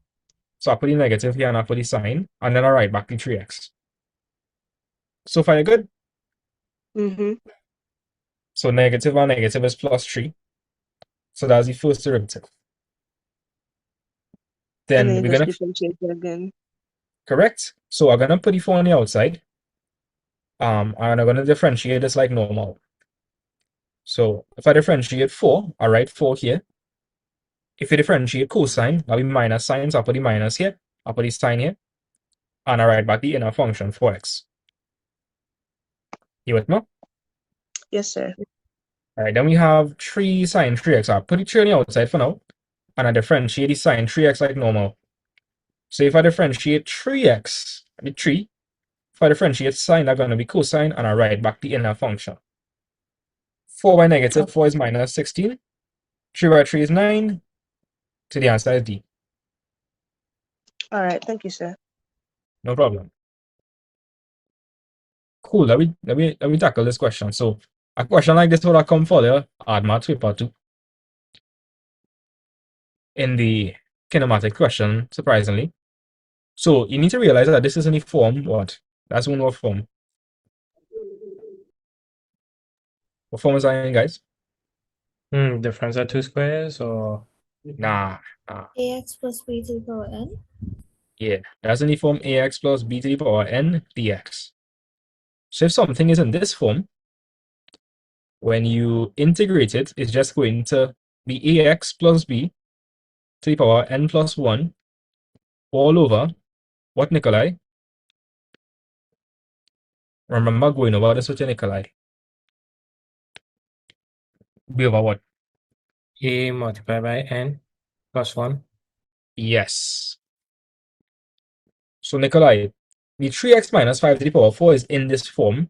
So I put the negative here and I put the sign, and then I write back the 3x. So far, you're good? Mm-hmm. So negative and negative is plus 3. So that's the first derivative. And Then then you we're just gonna differentiate it again. correct. So I'm gonna put the 4 on the outside. And I'm gonna differentiate this like normal. So if I differentiate 4, I write 4 here. If you differentiate cosine, that'll be minus sign, so I'll put the minus here, I'll put the sign here, and I write back the inner function 4x. You with me? Yes, sir. Alright, then we have 3 sine 3x. I'll put the 3 on the outside for now, and I differentiate the sine 3x like normal. So if I differentiate 3x, the 3, if I differentiate sine, that's going to be cosine, and I write back the inner function. 4 by negative, 4 is minus 16. 3 by 3 is 9. So the answer is D. All right. Thank you, sir. No problem. Cool. Let me tackle this question. So a question like this would come for the hard math paper too. In the kinematic question, surprisingly. So you need to realize that this is in the form what? That's one more form. What form is that in, guys? Difference of 2 squares or Nah. AX plus B to the power n. Yeah, that's in the form ax plus b to the power n dx. So if something is in this form, when you integrate it, it's just going to be ax plus b to the power n plus 1 all over what, Nikolai? Remember going over this with your Nikolai. Be over what? A multiplied by n plus 1. Yes. So Nikolai, the 3x minus 5 to the power 4 is in this form.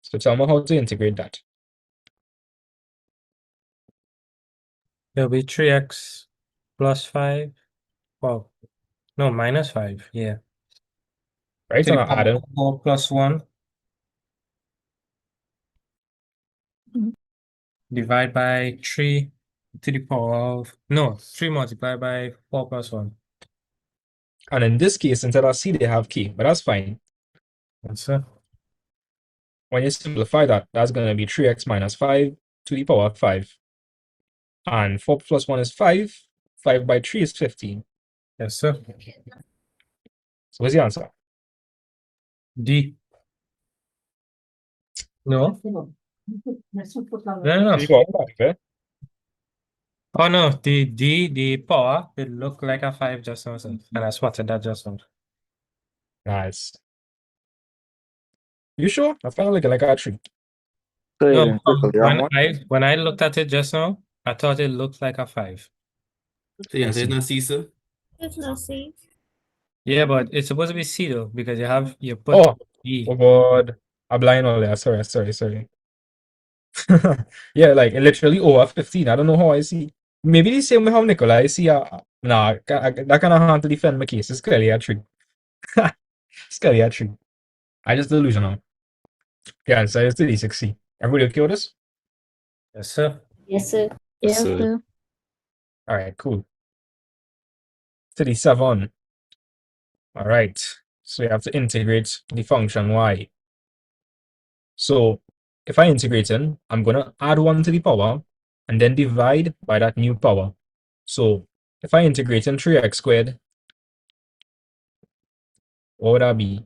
So tell me how to integrate that. There'll be 3x plus 5. Well, no, minus 5. Yeah. Right? To So the now add power in. of 4 plus 1. Divide by 3 to the power of, no, 3 multiplied by 4 plus 1. And in this case, instead of c, they have k, but that's fine. Answer. When you simplify that, that's going to be 3x minus 5 to the power of 5. And 4 plus 1 is 5. 5 by 3 is 15. Yes, sir. So what's the answer? D. No. No, no. To the power of 5, eh? Oh no, the power, it looked like a 5 just now, sir. And I spotted that just now. Nice. You sure? I found like a tree. So you No, didn't circle the wrong one? when I looked at it just now, I thought it looked like a 5. So yeah, I so it's see. not C, sir. It's not safe. Yeah, but it's supposed to be C though, because you put Oh, E. oh God. I'm blind all there. Sorry. Yeah, like literally over 15. I don't know how I see. Maybe the same way how Nicola I see. Nah, that kind of hard to defend my case. It's clearly a tree. It's clearly a tree. I just delusional. Yeah, answer is 360. Everybody okay with this? Yes, sir. Yes, sir. Yes, So sir. All right, cool. 37. All right. So you have to integrate the function y. So if I integrate in, I'm going to add 1 to the power and then divide by that new power. So if I integrate in 3x squared, what would that be?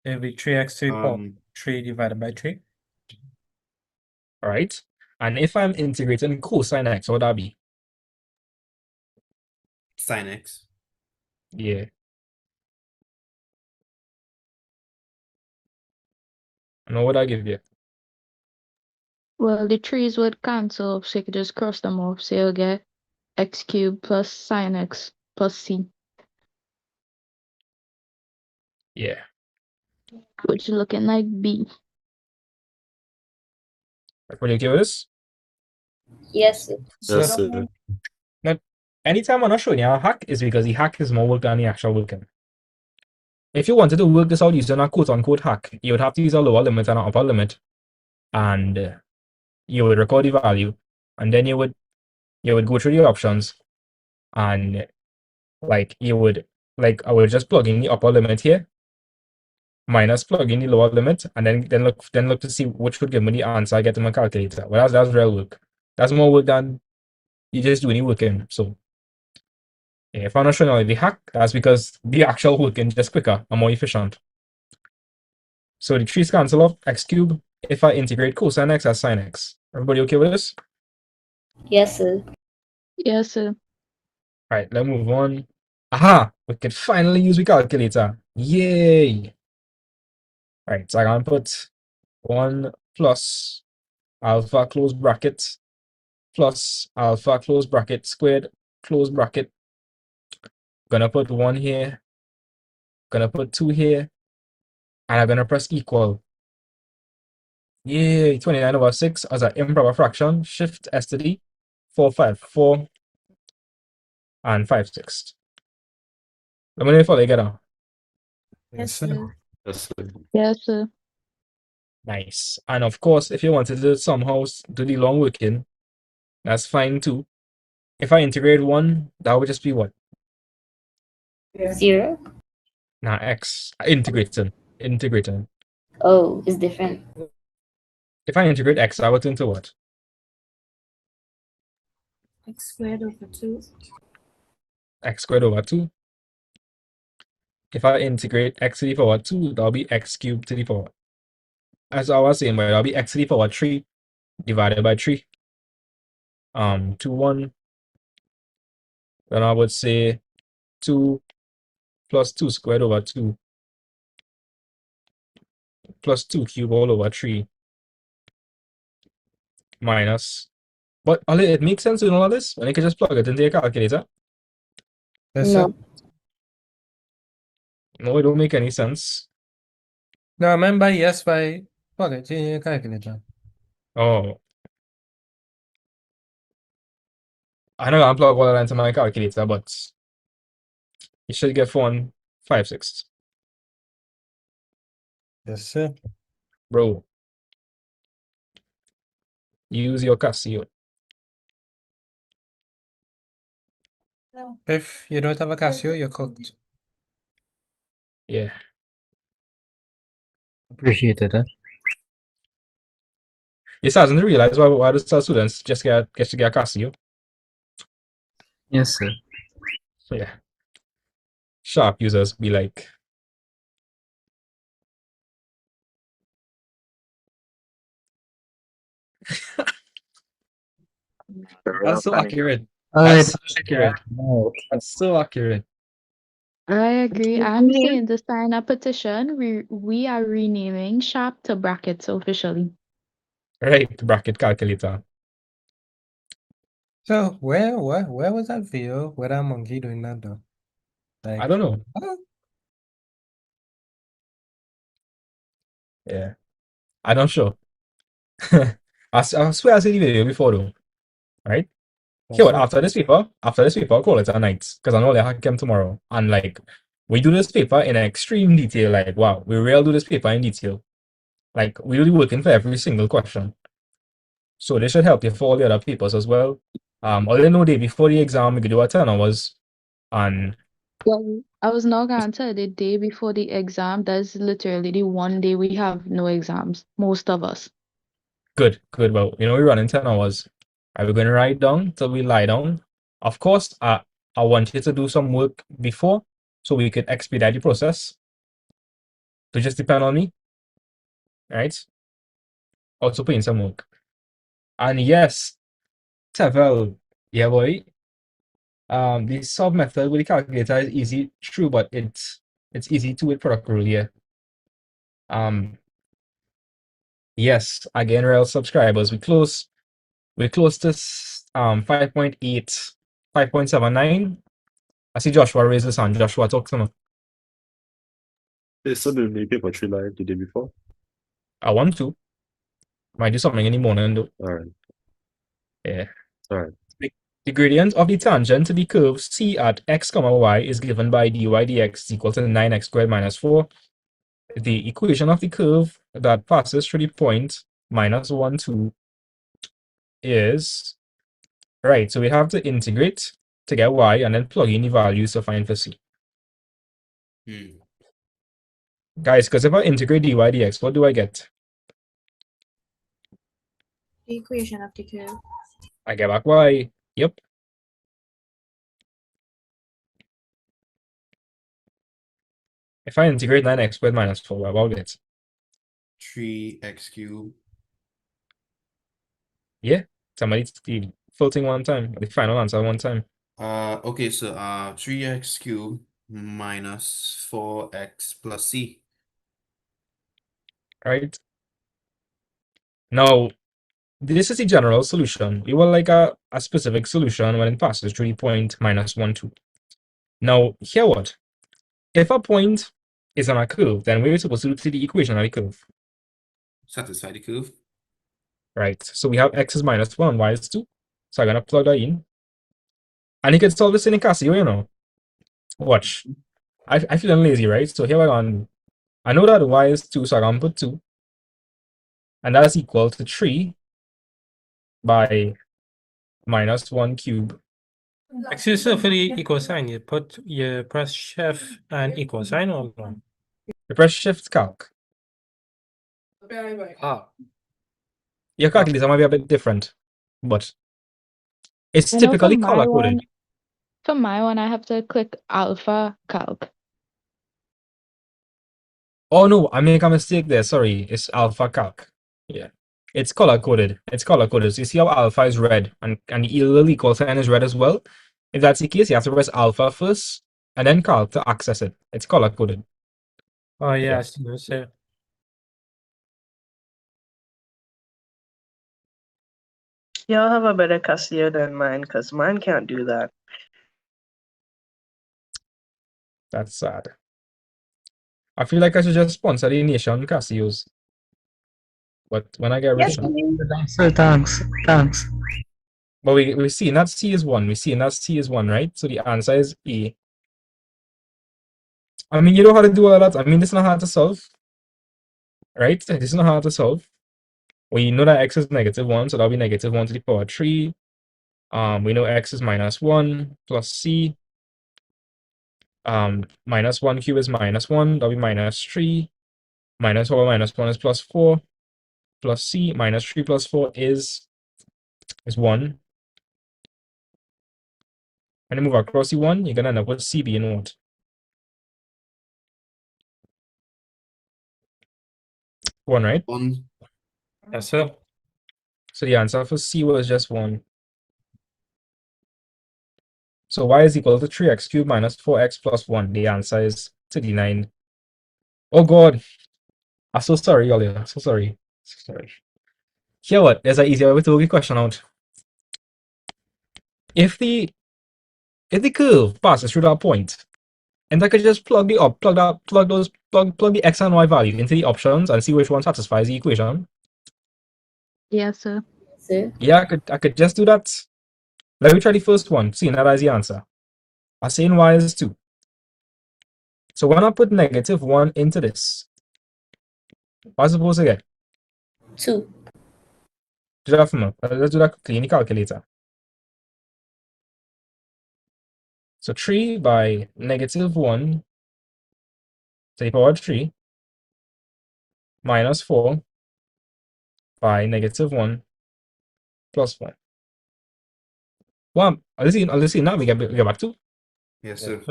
It'll be 3x to the power 3 divided by 3. All right. And if I'm integrating cosine x, what would that be? sin X. Yeah. And what would I give you? Well, the trees would cancel, so you could just cross them off. So you'll get x cubed plus sine x plus c, Yeah. which is looking like b. Everybody okay with this? Yes, sir. Yes, So, sir. Now, anytime I'm not showing you a hack is because the hack is more work than the actual working. If you wanted to work this out using a quote-unquote hack, you would have to use a lower limit and an upper limit, and you would record the value, and then you would go through the options, and I would just plug in the upper limit here, minus plug in the lower limit, and then look to see which would give me the answer I get in my calculator. Well, that's real work. That's more work than you just doing the working. So yeah, if I'm not showing you the hack, that's because the actual working just quicker and more efficient. So the trees cancel off x cubed if I integrate cosine x as sine x. Everybody okay with this? Yes, sir. Yes, sir. All right, let's move on. Aha! We can finally use the calculator. Yay! All right, so I'm gonna put 1 plus alpha close bracket plus alpha close bracket squared close bracket. Gonna put 1 here, gonna put 2 here, and I'm gonna press equal. Yay! 29/6 as an improper fraction. Shift S to D. 454 and 5/6. Let me know if I get on. yes, sir. Yes, sir. Yes, sir. Nice. And of course, if you wanted to somehow do the long working, that's fine too. If I integrate 1, that would just be what? 0. Nah, x. Integrating. Oh, it's different. If I integrate x, I would turn to what? X squared over 2. X squared over 2. If I integrate x to the power 2, that'll be x cubed to the power. As I was saying, but that'll be x to the power 3 divided by 3. 2, 1. Then I would say 2 plus 2 squared over 2 plus 2 cubed all over 3 minus. But it makes sense doing all of this when you can just plug it into your calculator. Yes, sir. No. No, it don't make any sense. No, I remember yes by plug it in your calculator. Oh, I know I'm plug all that into my calculator, but you should get 4 and 5/6. Yes, sir. Bro, use your Casio. If you don't have a Casio, you're cooked. Yeah. Appreciate it, huh? You starting to realize why the students just get to get a Casio. Yes, sir. So yeah. Sharp users be like, That's so accurate. I That's so accurate. no. That's so accurate. I agree. I'm saying to sign a petition. We are renaming Sharp to brackets officially. Right, bracket calculator. So where was that video where that monkey doing that though? Like, I don't know. what? Yeah, I'm not sure. I swear I seen the video before though. Right? That's Here, what, not- after this paper, I'll call it a night because I know they have come tomorrow. And like, we do this paper in extreme detail. Like, wow, we really do this paper in detail. Like, we really working for every single question. So this should help you for all the other papers as well. All you know, day before the exam, we could do a 10 hours. And Well, I was not gonna tell the day before the exam. That's literally the one day we have no exams. Most of us. good. Well, we run in 10 hours. Are we going to write down till we lie down? Of course, I want you to do some work before so we could expedite the process. So just depend on me, right? Also put in some work. And yes, Tevel, yeah boy. The sub method with the calculator is easy, true, but it's easy to with product rule, yeah. Yes, again, real subscribers. We're close to 5.8, 5.79. I see Joshua raise his hand. Joshua, talk to me. They still did the paper 3 live the day before. I want to. Might do something in the morning though. Alright. Yeah. Alright. The gradient of the tangent to the curve C at x comma y is given by dy dx is equal to 9x squared minus 4. The equation of the curve that passes through the point minus 1, 2 is, right, so we have to integrate to get y and then plug in the values to find for c. Guys, because if I integrate dy dx, what do I get? The equation of the curve. I get back y. Yep. If I integrate 9x squared minus 4, what about it? 3x cubed. Yeah. Somebody the full thing one time. The final answer one time. Okay, so 3x cubed minus 4x plus c. Right? Now, this is the general solution. We want like a specific solution when it passes through the point minus 1, 2. Now, here what? If a point is on a curve, then we're supposed to see the equation of the curve. Satisfy the curve. Right. So we have x is minus 1, y is 2. So I'm going to plug that in. And you can solve this in Casio, Watch. I feel lazy, right? So here we're on. I know that y is 2, so I'm going to put 2. And that's equal to 3 by minus 1 cube. Actually, so for the equal sign, you press shift and equal sign or no? You press shift calc. Ah. Your calculator might be a bit different, but it's I know for typically my color one, coded. I have to click alpha calc. Oh no, I make a mistake there. Sorry, it's alpha calc. Yeah, it's color coded. It's color coded. So you see how alpha is red and the little equal sign is red as well. If that's the case, you have to press alpha first and then calc to access it. It's color coded. Oh yeah, Yeah. I see what you say. Y'all have a better Casio than mine, because mine can't do that. That's sad. I feel like I should just sponsor the nation Casios. But when I get Yes, rich, please. So thanks. but we see that C is 1. We see that C is 1, right? So the answer is A. I mean, you know how to do all that. I mean, this is not hard to solve, right? This is not hard to solve. We know that x is negative 1, so that'll be negative 1 to the power 3. We know x is minus 1 plus c. Minus 1 cube is minus 1, that'll be minus 3. Minus 4 minus 1 is plus 4. Plus c minus 3 plus 4 is 1. When you move across the 1, you're going to end up with c being what? 1, right? 1. Yes, sir. So the answer for c was just 1. So y is equal to 3x cubed minus 4x plus 1. The answer is 39. Oh God. I'm so sorry, Ollie. I'm so sorry. So sorry. Here what? There's an easier way to work the question out. If the curve passes through that point, and I could just plug the x and y value into the options and see which one satisfies the equation. Yes, sir. Sir? Yeah, I could just do that. Let me try the first one, seeing that as the answer. I'm saying y is 2. So when I put -1 into this, what am I supposed to get? 2. Do that for me. Let's do that quickly in the calculator. So 3 by -1 to the power 3 minus 4 by -1 plus 1. Well, let's see now we get back to. Yes, sir.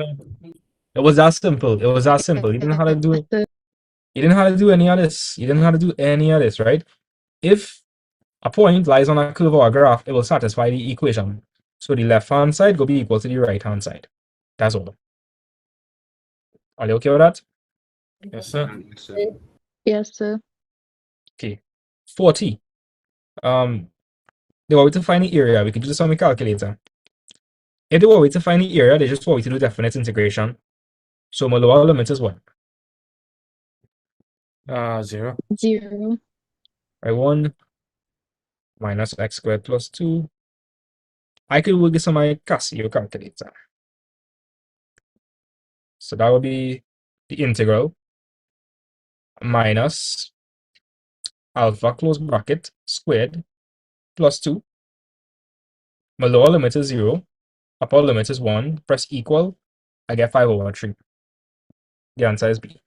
It was that simple. It was that simple. You didn't have to do it. You didn't have to do any of this. You didn't have to do any of this, right? If a point lies on a curve or a graph, it will satisfy the equation. So the left-hand side will be equal to the right-hand side. That's all. Are you okay with that? Yes, sir. Yes, sir. Yes, sir. Okay. 40. They want me to find the area. We could do this on the calculator. If they want me to find the area, they just want me to do definite integration. So my lower limit is what? 0. 0. Right, 1 minus x squared plus 2. I could work this on my Casio calculator. So that would be the integral minus alpha close bracket squared plus 2. My lower limit is 0. Upper limit is 1. Press equal. I get 5/3. The answer is B.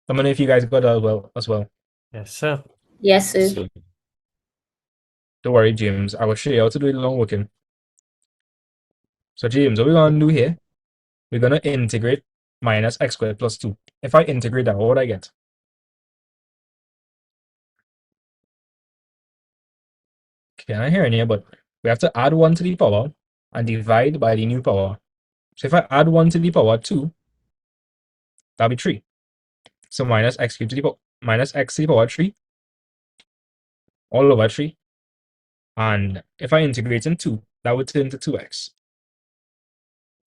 Let me know if you guys got that as well. Yes, sir. Yes, sir. Don't worry, James. I will show you how to do it along working. So James, what we're going to do here, we're going to integrate minus x squared plus 2. If I integrate that, what would I get? Okay, I'm not hearing you, but we have to add 1 to the power and divide by the new power. So if I add 1 to the power 2, that'll be 3. So minus x cubed to the power, minus x to the power 3, all over 3. And if I integrate in 2, that would turn to 2x.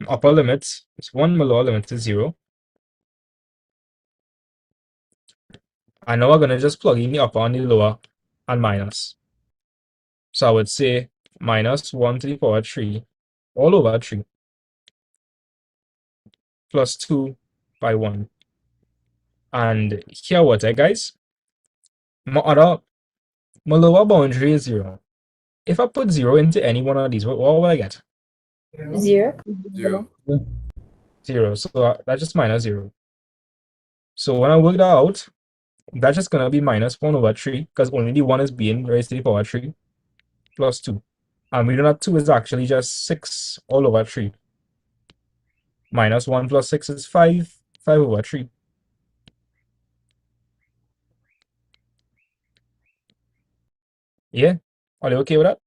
Upper limit is 1, my lower limit is 0. And now we're going to just plug in the upper and the lower and minus. So I would say minus 1 to the power 3 all over 3 plus 2 by 1. And here what, guys? My lower boundary is 0. If I put 0 into any one of these, what will I get? 0. 0. 0. So that's just minus 0. So when I work that out, that's just going to be minus 1 over 3 because only the 1 is being raised to the power 3 plus 2. And we know that 2 is actually just 6 all over 3. Minus 1 plus 6 is 5. 5 over 3. Yeah? Are you okay with that?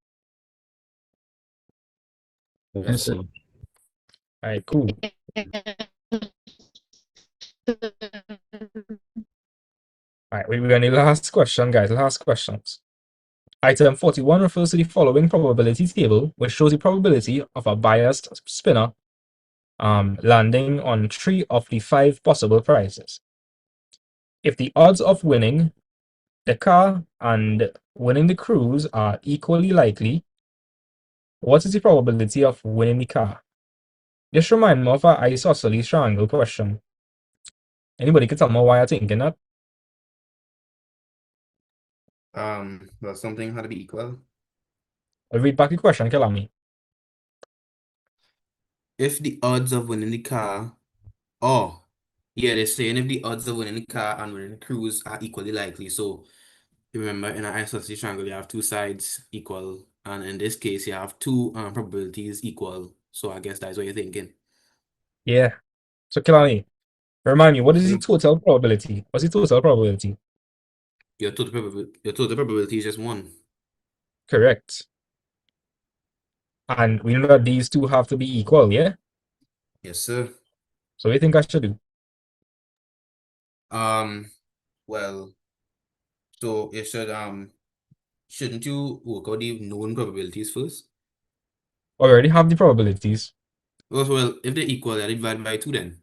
Yes, sir. Alright, cool. Alright, we're going to the last question, guys. Last questions. Item 41 refers to the following probability table, which shows the probability of a biased spinner landing on 3 of the 5 possible prizes. If the odds of winning the car and winning the cruise are equally likely, what is the probability of winning the car? Just remind me of an isosceles triangle question. Anybody can tell me why I'm thinking that? Well, something had to be equal. I'll read back the question, Kalami. If the odds of winning the car, oh, yeah, they're saying if the odds of winning the car and winning the cruise are equally likely. So remember, in an isosceles triangle, you have two sides equal, and in this case, you have two probabilities equal. So I guess that's what you're thinking. Yeah. So Kalami, remind me, what is the Mhm. total probability? What's the total probability? Your total probability is just 1. Correct. And we know that these two have to be equal, yeah? Yes, sir. So what do you think I should do? Well, so you should shouldn't you work out the known probabilities first? Already have the probabilities. Well, if they're equal, then divide by 2 then.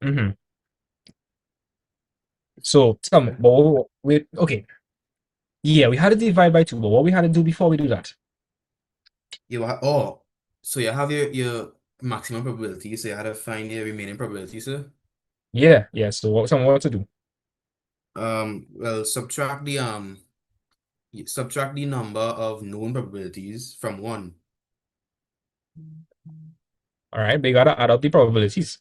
Mm-hmm. So tell me, but okay. Yeah, we had to divide by 2, but what we had to do before we do that? So you have your maximum probability, so you had to find the remaining probability, sir. Yeah, yeah. So what to do? Well, subtract the number of known probabilities from 1. All right, but you gotta add up the probabilities.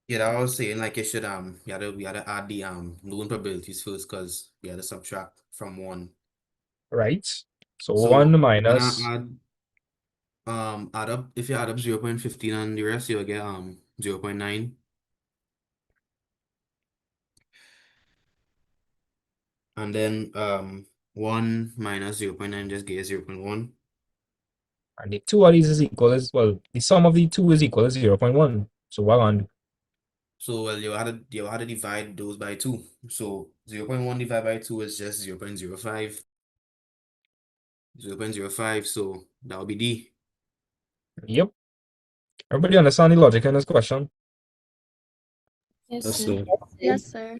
Yeah, that I was saying, like you should we had to add the known probabilities first, because we had to subtract from 1. Right? So So 1 when minus, I add up, if you add up 0.15 and the rest, you'll get 0.9. And then 1 minus 0.9 just gives 0.1. and the two of these is equal as well. The sum of the two is equal to 0.1. So what on? So well, you had to divide those by 2. So 0.1 divided by 2 is just 0.05. 0.05, so that would be D. Yep. Everybody understand the logic in this question? Yes, Yes, sir. sir. Yes, sir.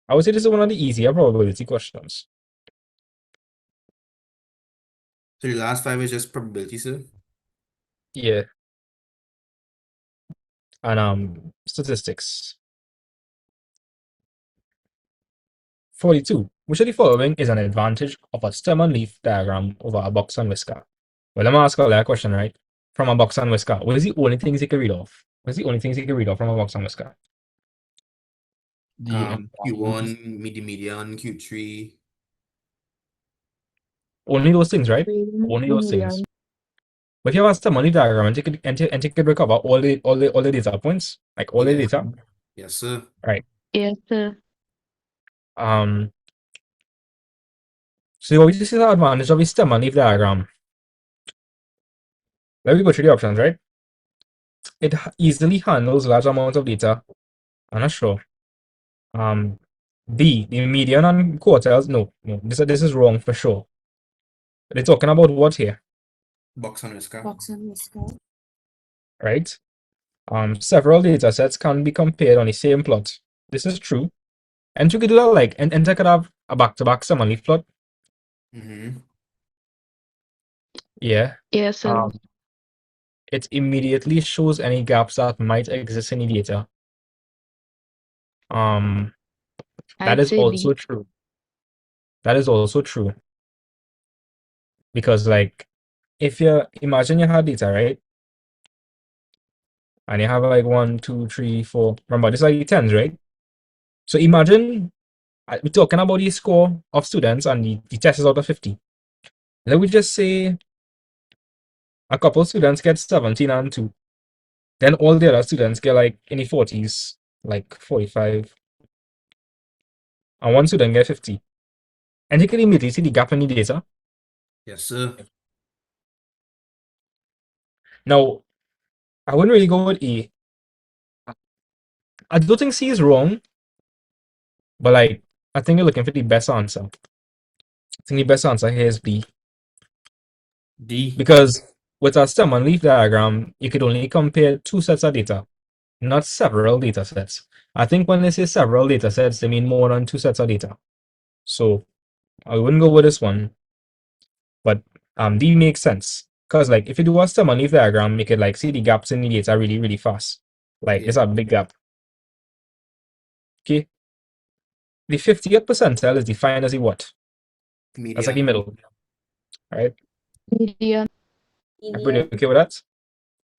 I would say this is one of the easier probability questions. So the last 5 is just probability, sir. Yeah. And statistics. 42. Which of the following is an advantage of a stem and leaf diagram over a box and whisker? Well, let me ask you that question, right? From a box and whisker, what is the only things you can read off? What's the only things you can read off from a box and whisker? The environment. Q1, median, Q3. Only those things, right? Gradient Only those median. things. But if you have a stem and leaf diagram and you could recover all the data points, like all the Yeah. data, Yes, sir. right? Yes, sir. So what you see the advantage of a stem and leaf diagram. Let me go through the options, right? It easily handles large amounts of data. I'm not sure. B, the median and quartiles. No, this is wrong for sure. They're talking about what here, Box and whisker. Box and whisker. right? Several data sets can be compared on the same plot. This is true. And you could do that like, and I could have a back-to-back sum and leaf plot. Mm-hmm. Yeah. Yes, sir. It immediately shows any gaps that might exist in the data. That I'd is say D. also true. That is also true. Because like, if you imagine you had data, right? And you have like 1, 2, 3, 4. Remember, this is like tens, right? So imagine we're talking about the score of students and the test is out of 50. Let me just say a couple students get 17 and 2. Then all the other students get like in the 40s, like 45. And one student get 50. And you can immediately see the gap in the data. Yes, sir. Now, I wouldn't really go with A. I don't think C is wrong, but like, I think you're looking for the best answer. I think the best answer here is B. D. Because with a stem and leaf diagram, you could only compare two sets of data, not several data sets. I think when they say several data sets, they mean more than two sets of data. So I wouldn't go with this one, but D makes sense. Because like if you do a stem and leaf diagram, you could like see the gaps in the data really, really fast. Like it's a big gap. Okay. The 50th percentile is defined as a what? That's like the Median. middle. Right? Median. Everybody Median. okay with that?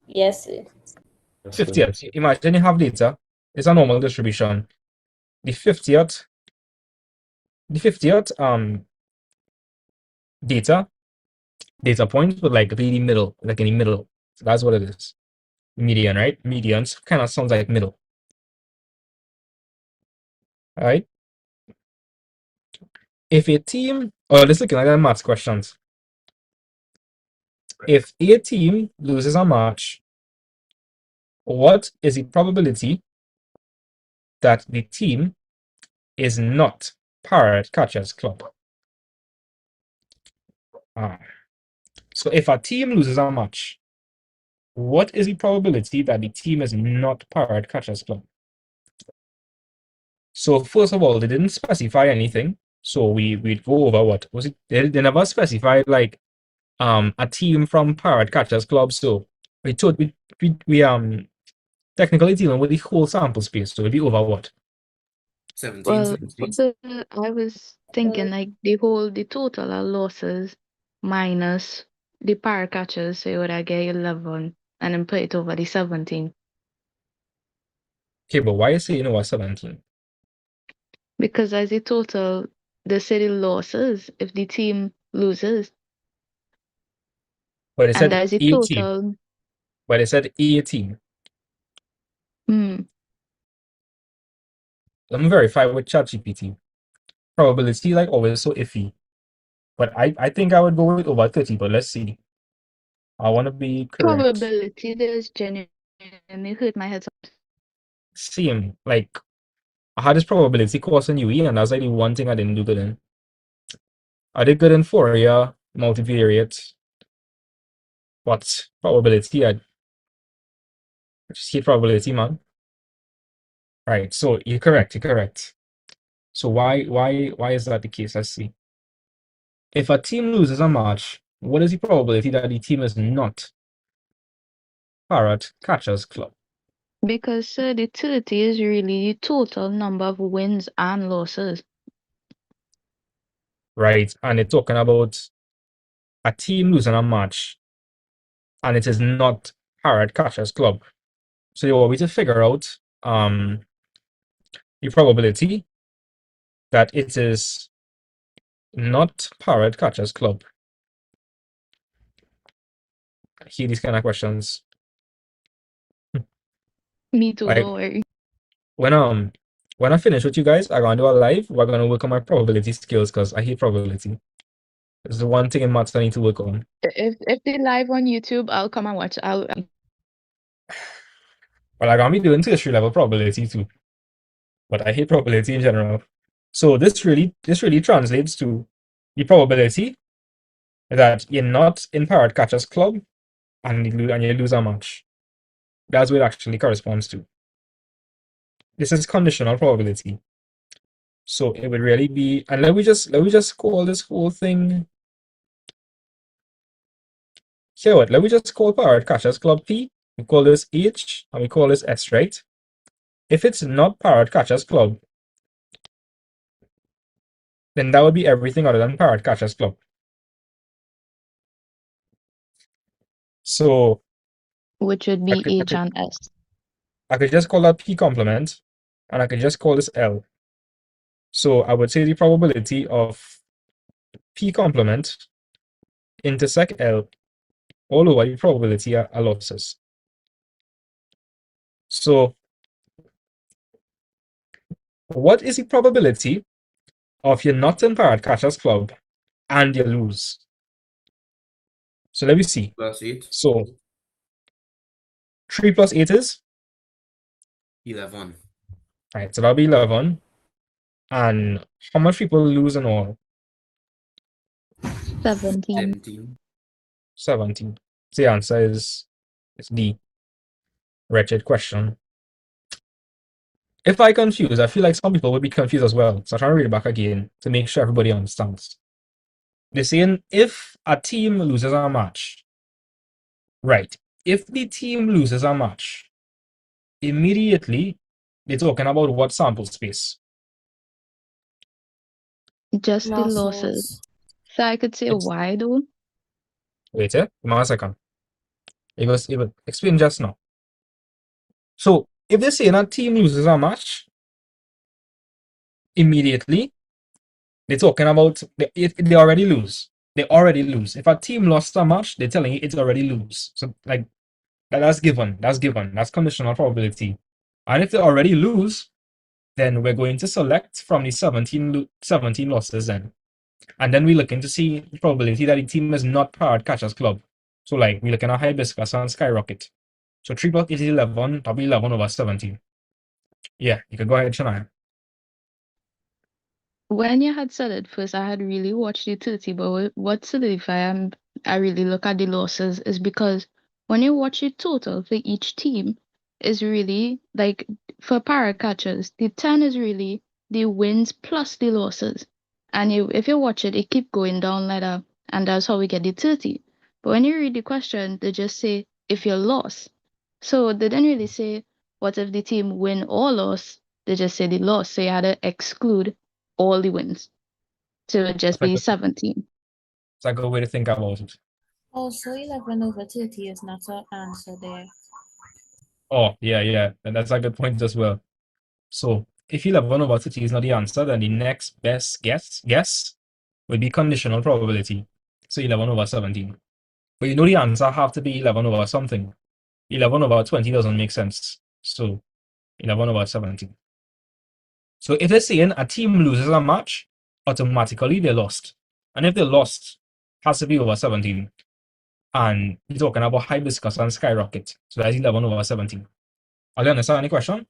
Yes, sir. Yes, sir. 50th. Imagine you have data. It's a normal distribution. The 50th data point would like be the middle, like in the middle. So that's what it is. Median, right? Medians kind of sounds like middle. All right. If a team Oh, let's look at the maths questions. If a team loses a match, what is the probability that the team is not Parrot Catcher's Club? So if a team loses a match, what is the probability that the team is not Parrot Catcher's Club? So first of all, they didn't specify anything. So we'd go over what was it? They never specified like a team from Parrot Catchers Club. So we thought we technically dealing with the whole sample space. So it'd be over what? 17, Well, 17. so I was thinking like the total of losses minus the power catchers, so you would I get 11 and then put it over the 17. Okay, but why is it you know what 17? Because as a total, the city losses if the team loses, But it and said as a 18. total, But it said 18. hmm, Let me verify with ChatGPT. Probability like always so iffy. But I think I would go with over 30, but let's see. I want to be correct. probability does genuinely hurt my head. Same. Like, I had this probability course in UE, and that's like the one thing I didn't do good in. I did good in Fourier, multivariate, but probability, I just hate probability, man. Right, so you're correct. So why is that the case? Let's see. If a team loses a match, what is the probability that the team is not Parrot Catchers Club? Because the 30 is really the total number of wins and losses. Right, and it's talking about a team losing a match, and it is not Parrot Catchers Club. So you want me to figure out the probability that it is not Parrot Catchers Club. I hear these kind of questions. Me too, Like don't worry. when I finish with you guys, I'm gonna do a live. We're gonna work on my probability skills because I hate probability. It's the one thing in maths I need to work on. If they live on YouTube, I'll come and watch. But I'm gonna be doing tertiary level probability too. But I hate probability in general. So this really translates to the probability that you're not in Parrot Catchers Club and you lose a match. That's what it actually corresponds to. This is conditional probability. So it would really be, and let me just call this whole thing. Here what? Let me just call Parrot Catchers Club P. We call this H and we call this S, right? If it's not Parrot Catchers Club, then that would be everything other than Parrot Catchers Club. So which would be H and S. I could just call that P complement, and I could just call this L. So I would say the probability of P complement intersect L all over the probability of losses. So what is the probability of you not in Parrot Catchers Club and you lose? So let me see. Plus 8. So 3 plus 8 is? 11. Right, so that'll be 11. And how much people lose in all? 17. 17. So the answer is D. Wretched question. If I confuse, I feel like some people would be confused as well. So I'm trying to read it back again to make sure everybody understands. They're saying if a team loses a match, right? If the team loses a match, immediately they're talking about what sample space? Just the losses. So I could say why though. Wait, give me 1 second. It was explain just now. So if they're saying a team loses a match, immediately they're talking about they already lose. They already lose. If a team lost a match, they're telling you it's already lose. So like that's given. That's given. That's conditional probability. And if they already lose, then we're going to select from the 17 losses then. And then we looking to see the probability that the team is not Parrot Catchers Club. So like we looking at Hibiscus and Skyrocket. So 3 block is 11, that'll be 11 over 17. Yeah, you can go ahead, Shania. When you had said it first, I had really watched the 30, but what solidify I really look at the losses is because when you watch the total for each team, is really like for para catchers, the 10 is really the wins plus the losses. And if you watch it, it keep going down like that, and that's how we get the 30. But when you read the question, they just say if you lost. So they didn't really say what if the team win or loss. They just say the loss. So you had to exclude all the wins. So it would just be 17. It's a good way to think about it. Also, 11 over 30 is not an answer there. Oh, yeah. And that's a good point as well. So if 11 over 30 is not the answer, then the next best guess would be conditional probability. So 11 over 17. But you know the answer have to be 11 over something. 11 over 20 doesn't make sense. So 11 over 17. So if they're saying a team loses a match, automatically they lost. And if they lost, has to be over 17. And you're talking about Hibiscus and Skyrocket. So that's 11 over 17. Are you understand any question?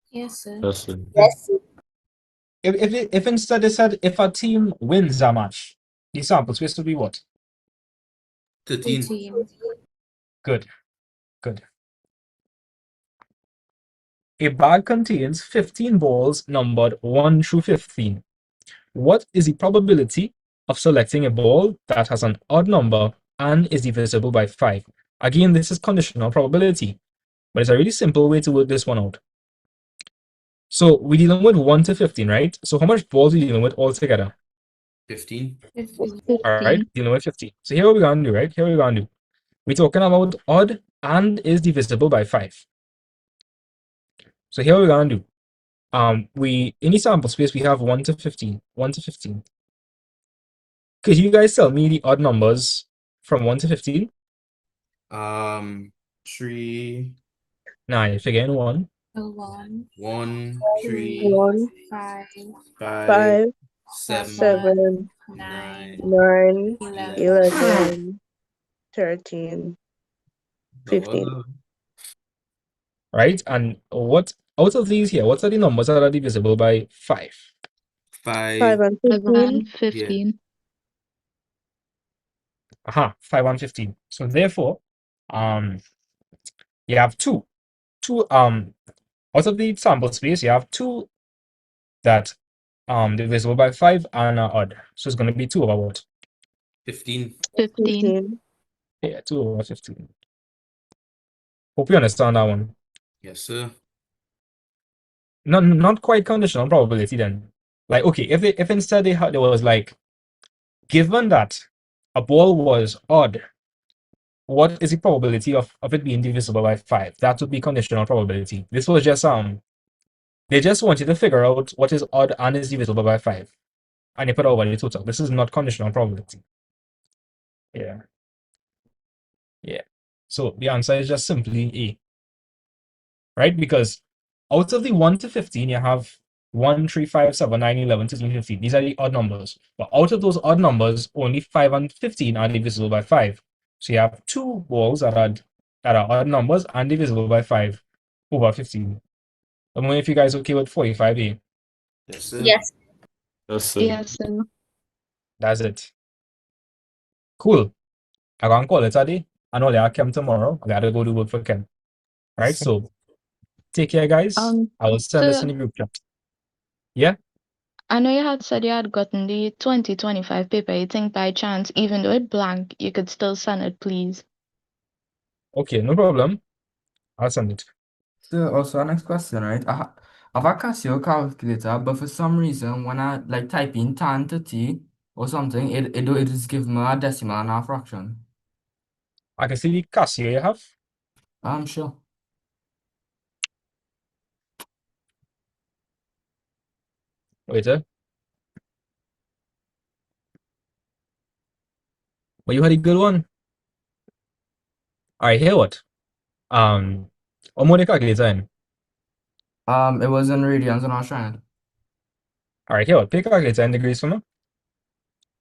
Yes, sir. Yes, sir. Yes. If instead they said if a team wins a match, the sample space would be what? 13. 13. Good. A bag contains 15 balls numbered 1 through 15. What is the probability of selecting a ball that has an odd number and is divisible by 5? Again, this is conditional probability, but it's a really simple way to work this one out. So we're dealing with 1 to 15, right? So how much balls are we dealing with altogether? 15. 15. All right, dealing with 15. So here what we're going to do, right? We're talking about odd and is divisible by 5. So here we're going to do. We in the sample space we have 1 to 15. 1 to 15. Could you guys tell me the odd numbers from 1 to 15? 3, Nah, you're forgetting 1. 1, 1, 3, 1, 5, 5, 5, 7, 7, 9, 9, 11. 11, 13, Double 15. Right? And what out of these here, what are the numbers that are divisible by 5? 5 5. and 5 15. and 15. Aha, 5 and 15. So therefore, you have two out of the sample space, you have 2 that divisible by 5 and are odd. So it's going to be 2 over what? 15. 15. 15. Yeah, 2 over 15. Hope you understand that one. Yes, sir. Not quite conditional probability then. Like, okay, if instead there was like, given that a ball was odd, what is the probability of it being divisible by 5? That would be conditional probability. This was just they just want you to figure out what is odd and is divisible by 5. And you put over the total. This is not conditional probability. Yeah. So the answer is just simply A. Right? Because out of the 1 to 15, you have 1, 3, 5, 7, 9, 11, 13, 15. These are the odd numbers. But out of those odd numbers, only 5 and 15 are divisible by 5. So you have 2 balls that are odd numbers and divisible by 5 over 15. I don't know if you guys are okay with 45A. Yes, sir. Yes. Yes, sir. Yes, sir. That's it. Cool. I'm going to call it a day. I know I came tomorrow. I got to go do work for Ken. Right? So take care, guys. I will send this in So the group chat. Yeah? I know you had said you had gotten the 2025 paper. You think by chance, even though it blank, you could still send it, please? Okay, no problem. I'll send it. So also next question, right? I have a Casio calculator, but for some reason when I like type in tan to t or something, it just give me a decimal and a fraction. I can see the Casio you have. I'm sure. Wait, but you had a good one. All right, here what? What more the calculator in? It was in radians and I was trying. All right, here, pick a calculator in degrees for me.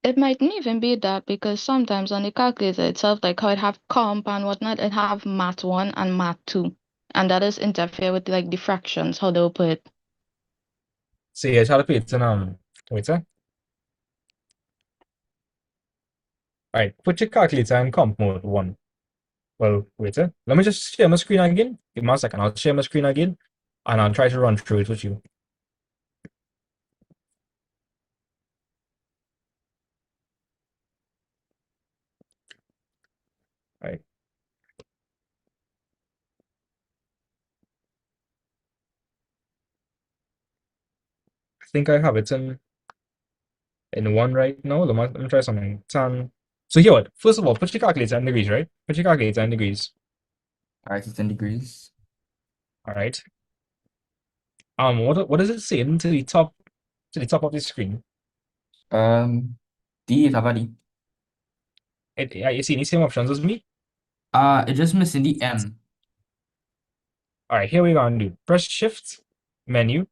It mightn't even be that because sometimes on the calculator itself, like how it have comp and whatnot, it have math 1 and math 2. And that is interfere with like the fractions, how they'll put it. So yeah, try to put it in wait a. All right, put your calculator in comp mode 1. Well, wait a. Let me just share my screen again. Give me a second. I'll share my screen again, and I'll try to run through it with you. All right. I think I have it in one right now. Let me try something. So here, what? First of all, put your calculator in degrees, right? Put your calculator in degrees. All right, it's in degrees. All right. What does it say to the top of the screen? D is have a D. You see any same options as me? It just missing the N. All right, here we go. Do press Shift, menu,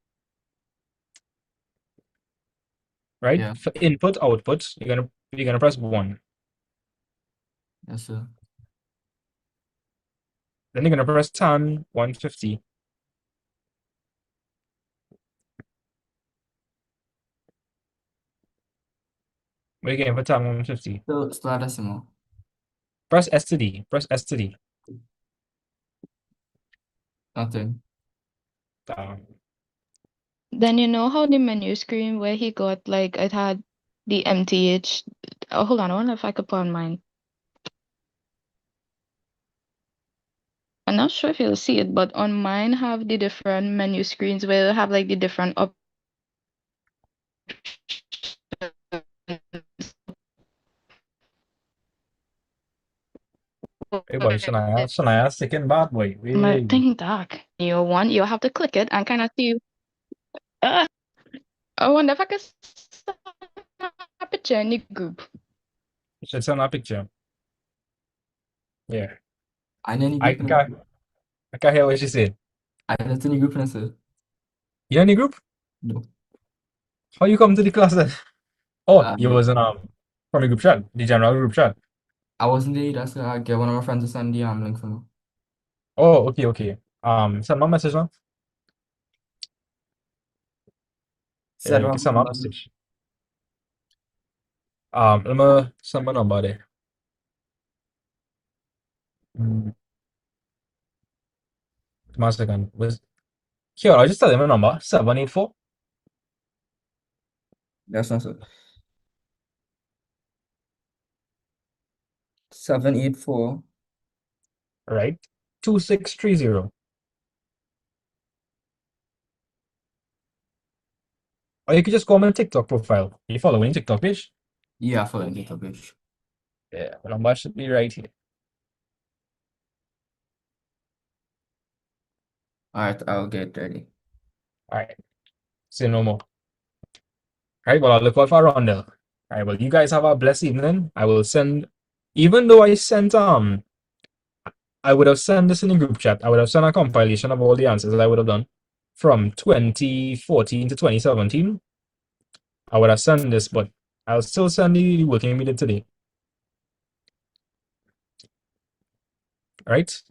right? Yeah. For input, output, you're gonna press 1. Yes, sir. Then you're gonna press tan 150. What are you getting for tan 150? So start decimal. Press S to D. Press S to D. Nothing. Then you know how the menu screen where he got like it had the MTH. Oh, hold on, I wonder if I could put on mine. I'm not sure if you'll see it, but on mine have the different menu screens where they have like the different Hey boy, Shania second bad boy. my Hey. thing dark. You one, you have to click it and kind of see. I wonder if I could snap a picture in the group. You should send that picture. Yeah. I need I group. can't hear what she said. I just in the group, sir. You in the group? No. How you come to the class then? Oh, you was in from the group chat, the general group chat. I wasn't there. That's I get one of my friends to send the link for me. Oh, okay. Send my message now. Yeah, you can send my message. Let me send my number there. One second. Here, I'll just tell them a number. 784. That's not so. 784. Right. 2630. Or you could just go on my TikTok profile. You following TikTok page? Yeah, for the TikTok page. Yeah, the number should be right here. Alright, I'll get ready. Alright. Say no more. Alright, well, I'll look out for Rondell. Alright, well, you guys have a blessed evening. I will send, even though I sent, I would have sent this in the group chat. I would have sent a compilation of all the answers I would have done from 2014 to 2017. I would have sent this, but I'll still send the working we did today. Alright?